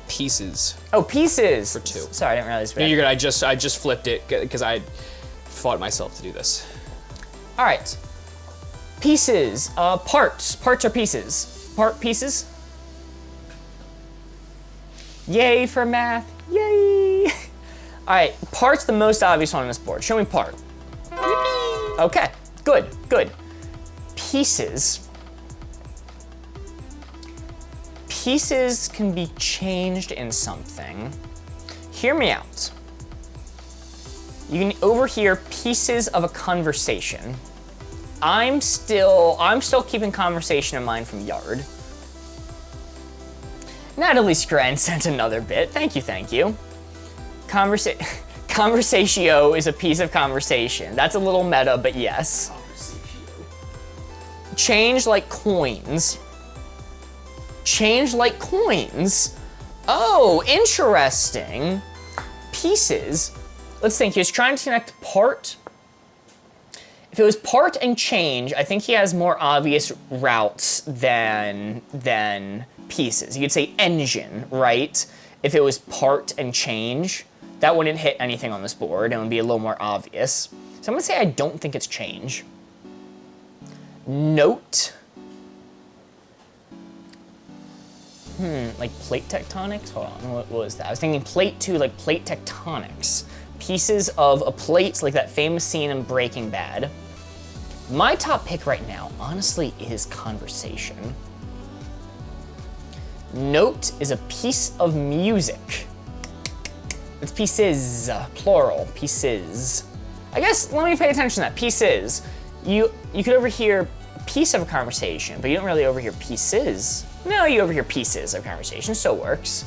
Pieces. Oh, pieces! For 2. Sorry, I didn't realize. No, you're good. I just flipped it because I fought myself to do this. All right. Pieces. Parts. Parts are pieces. Pieces. Yay for math. Yay. All right. Part's the most obvious one on this board. Show me part. Okay. Good. Good. Pieces. Pieces can be changed in something. Hear me out. You can overhear pieces of a conversation. I'm still keeping conversation in mind from Yard. Natalie Scran sent another bit. Thank you. Conversatio is a piece of conversation. That's a little meta, but yes. Change like coins. Change like coins? Oh, interesting. Pieces. Let's think, he was trying to connect part. If it was part and change, I think he has more obvious routes than pieces. You could say engine, right? If it was part and change, that wouldn't hit anything on this board. It would be a little more obvious. So I'm gonna say I don't think it's change. Note. Like plate tectonics? Hold on, what was that? I was thinking plate 2, like plate tectonics. Pieces of a plate, like that famous scene in Breaking Bad. My top pick right now, honestly, is conversation. Note is a piece of music. It's pieces, plural, pieces. I guess, let me pay attention to that, pieces. You could overhear a piece of a conversation, but you don't really overhear pieces. No, you overhear pieces of conversation, so it works.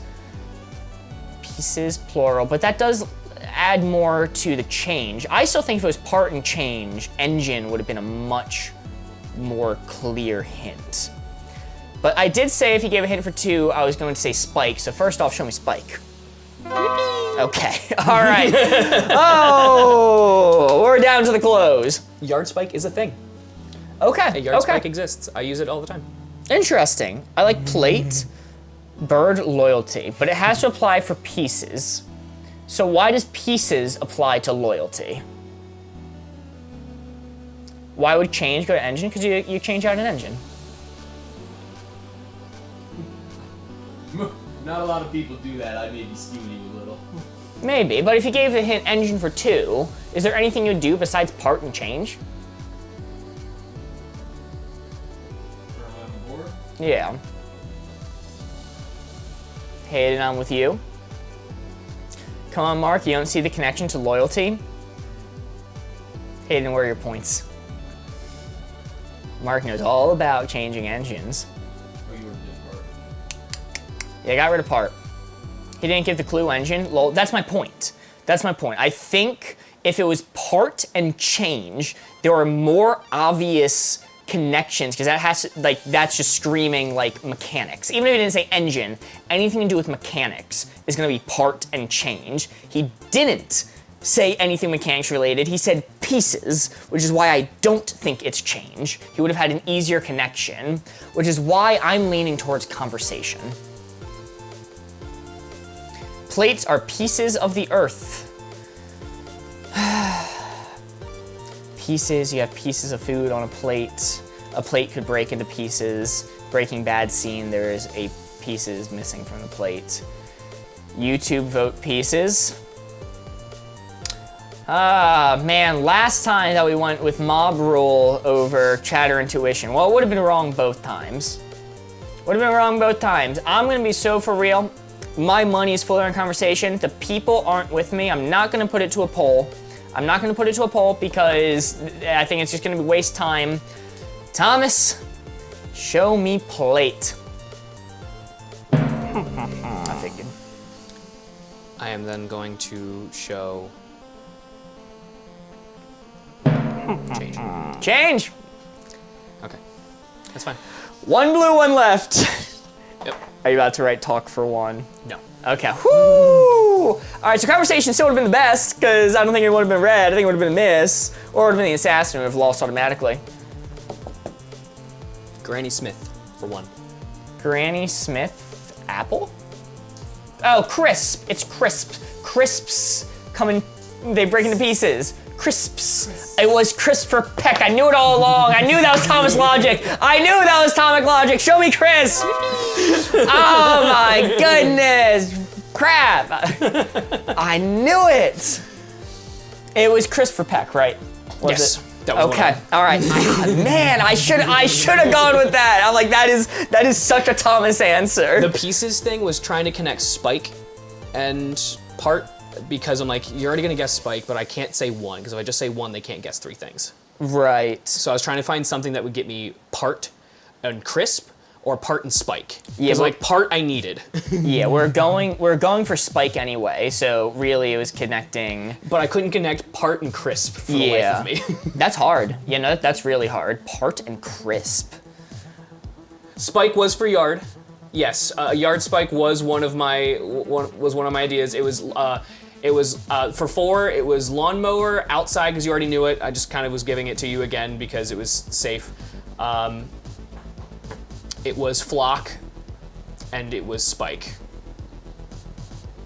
Pieces, plural, but that does add more to the change. I still think if it was part and change, engine would have been a much more clear hint. But I did say if he gave a hint for 2, I was going to say spike, so first off, show me spike. Okay, all right. Oh, we're down to the close. Yard spike is a thing. Okay, A yard okay. spike exists. I use it all the time. Interesting. I like plate, bird, loyalty, but it has to apply for pieces. So why does pieces apply to loyalty? Why would change go to engine? Because you change out an engine. Not a lot of people do that. I may be skewing you a little. Maybe, but if you gave the hint engine for 2, is there anything you would do besides part and change? On the board. Yeah. Hayden, I'm with you. Come on, Mark, you don't see the connection to loyalty? Hayden, where are your points? Mark knows all about changing engines. Oh, you were part. Yeah, I got rid of part. He didn't give the clue engine. Lol, that's my point. That's my point. I think if it was part and change, there are more obvious connections, because that has to, like, that's just screaming like mechanics. Even if he didn't say engine, anything to do with mechanics is gonna be part and change. He didn't say anything mechanics related. He said pieces, which is why I don't think it's change. He would have had an easier connection, which is why I'm leaning towards conversation. Plates are pieces of the earth. Pieces, you have pieces of food on a plate. A plate could break into pieces. Breaking Bad scene, there is a pieces missing from the plate. YouTube vote pieces. Ah, man, last time that we went with mob rule over chatter intuition. Well, it would have been wrong both times. Would have been wrong both times. I'm gonna be so for real. My money is fully on conversation. The people aren't with me. I'm not gonna put it to a poll. I'm not gonna put it to a poll because I think it's just gonna be waste time. Thomas, show me plate. I figured. I am then going to show change. Change. Okay, that's fine. One blue, one left. Yep. Are you about to write talk for 1? No. Okay. Woo! All right, so conversation still would have been the best because I don't think it would have been red. I think it would have been a miss, or it would have been the assassin who would have lost automatically. Granny Smith for 1. Granny Smith apple? Oh, crisp. It's crisp. Crisps coming, they break into pieces. Crisps. It was Christopher Peck. I knew it all along. I knew that was Thomas Logic. I knew that was Atomic Logic. Show me crisp. Oh my goodness. Crap. I knew it. It was Christopher Peck, right? Was Yes. it? That was one of Okay, them. all right. Man, I should have gone with that. I'm like, that is such a Thomas answer. The pieces thing was trying to connect Spike and Part, because I'm like, you're already gonna guess Spike, but I can't say 1, because if I just say 1, they can't guess 3 things. Right. So I was trying to find something that would get me Part and Crisp, or Part and Spike. Yeah, Because but- like Part I needed, Yeah, we're going for Spike anyway. So really, it was connecting. but I couldn't connect Part and Crisp for the life Yeah, of me. that's hard. You know, that's really hard. Part and crisp. Spike was for Yard. Yes, Yard Spike was one of my ideas. It was for 4. It was Lawnmower, Outside, because you already knew it. I just kind of was giving it to you again because it was safe. It was Flock, and it was Spike.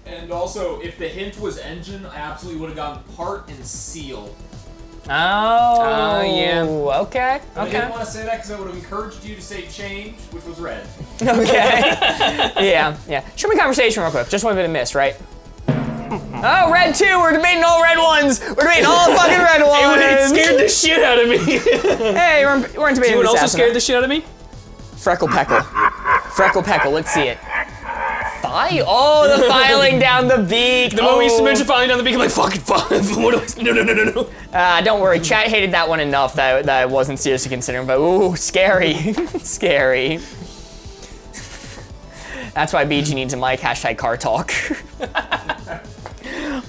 And also, if the hint was engine, I absolutely would have gotten Part and Seal. Oh. yeah. Okay. But I didn't Okay. want to say that because I would have encouraged you to say change, which was red. Okay. Yeah. Yeah. Show me conversation real quick. Just one bit of miss, right? Oh, red 2. We're debating all red ones. We're debating all the fucking red ones. It scared the shit out of me. Hey, we're debating this. Anyone also after scared that. the shit out of me? Freckle Peckle. Freckle Peckle, let's see it. Oh, the filing down the beak. The moment we used to mention filing down the beak, I'm like, fucking fuck. What do I, no. Don't worry, chat hated that one enough that I wasn't seriously considering, but ooh, scary. Scary. That's why BG needs a mic, hashtag car talk.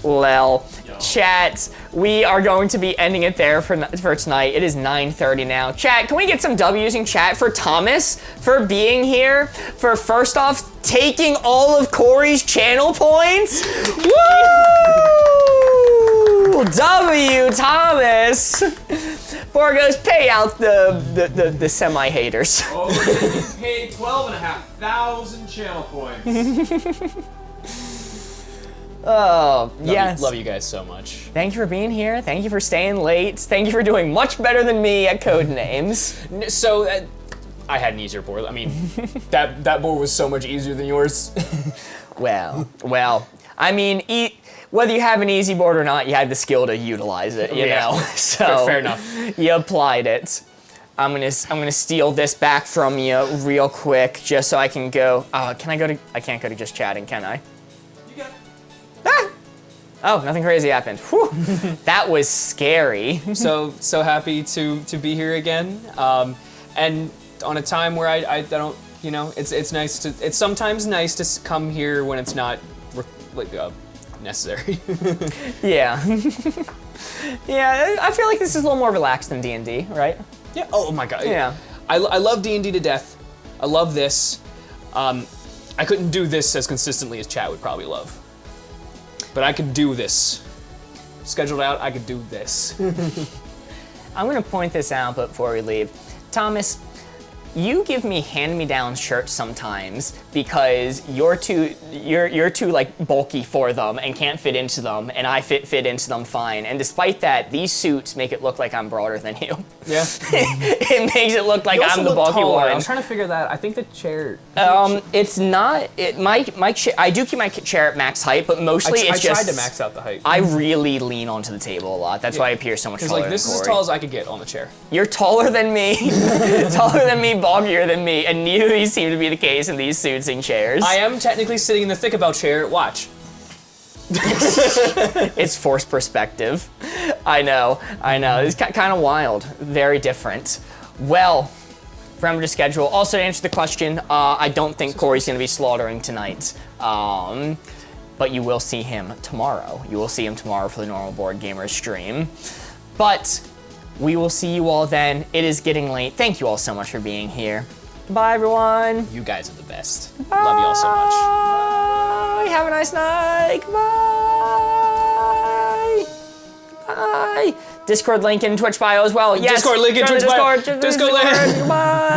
Lel. Chat, we are going to be ending it there for tonight. It is 9:30 now. Chat, can we get some W's in chat for Thomas for being here? For first off, taking all of Corey's channel points? Woo! W, Thomas. Borgos, pay out the semi-haters. Oh, you paid 12,500 channel points. Oh, yes. Love you guys so much. Thank you for being here. Thank you for staying late. Thank you for doing much better than me at Codenames. So, I had an easier board. I mean, that board was so much easier than yours. Well, I mean, whether you have an easy board or not, you had the skill to utilize it, you Yeah. know? So Fair enough. You applied it. I'm gonna steal this back from you real quick just so I can go. I can't go to just chatting, can I? You got Oh, nothing crazy happened. Whew. That was scary. so happy to be here again. And on a time where I don't, you know, it's sometimes nice to come here when it's not necessary. Yeah. Yeah, I feel like this is a little more relaxed than D&D, right? Yeah. Oh my god. Yeah. I love D&D to death. I love this. I couldn't do this as consistently as chat would probably love. But I could do this. Scheduled out, I could do this. I'm gonna point this out before we leave. Thomas, you give me hand-me-down shirts sometimes because you're too like bulky for them and can't fit into them, and I fit into them fine. And despite that, these suits make it look like I'm broader than you. Yeah. It makes it look like You also I'm the look bulky taller. I one. was trying to figure that. I think the chair. It's not. I do keep my chair at max height, but mostly I it's just. tried to max out the height. I really lean onto the table a lot. That's why I appear so much Because taller like this than is as Corey. tall as I could get on the chair. You're taller than me, taller than me, bulkier than me, and neither of these seem to be the case in these suits and chairs. I am technically sitting in the thick about chair. Watch. It's forced perspective. I know. It's kind of wild. Very different. Well, remember to schedule. Also, to answer the question, I don't think Corey's going to be slaughtering tonight. But you will see him tomorrow. You will see him tomorrow for the Normal Board Gamers stream. But we will see you all then. It is getting late. Thank you all so much for being here. Bye, everyone. You guys are the best. Love you all so much. Bye. Have a nice night. Bye. Bye. Discord link in Twitch bio as well. Yes. Discord link in Join the Twitch bio. Discord. Discord link. Bye.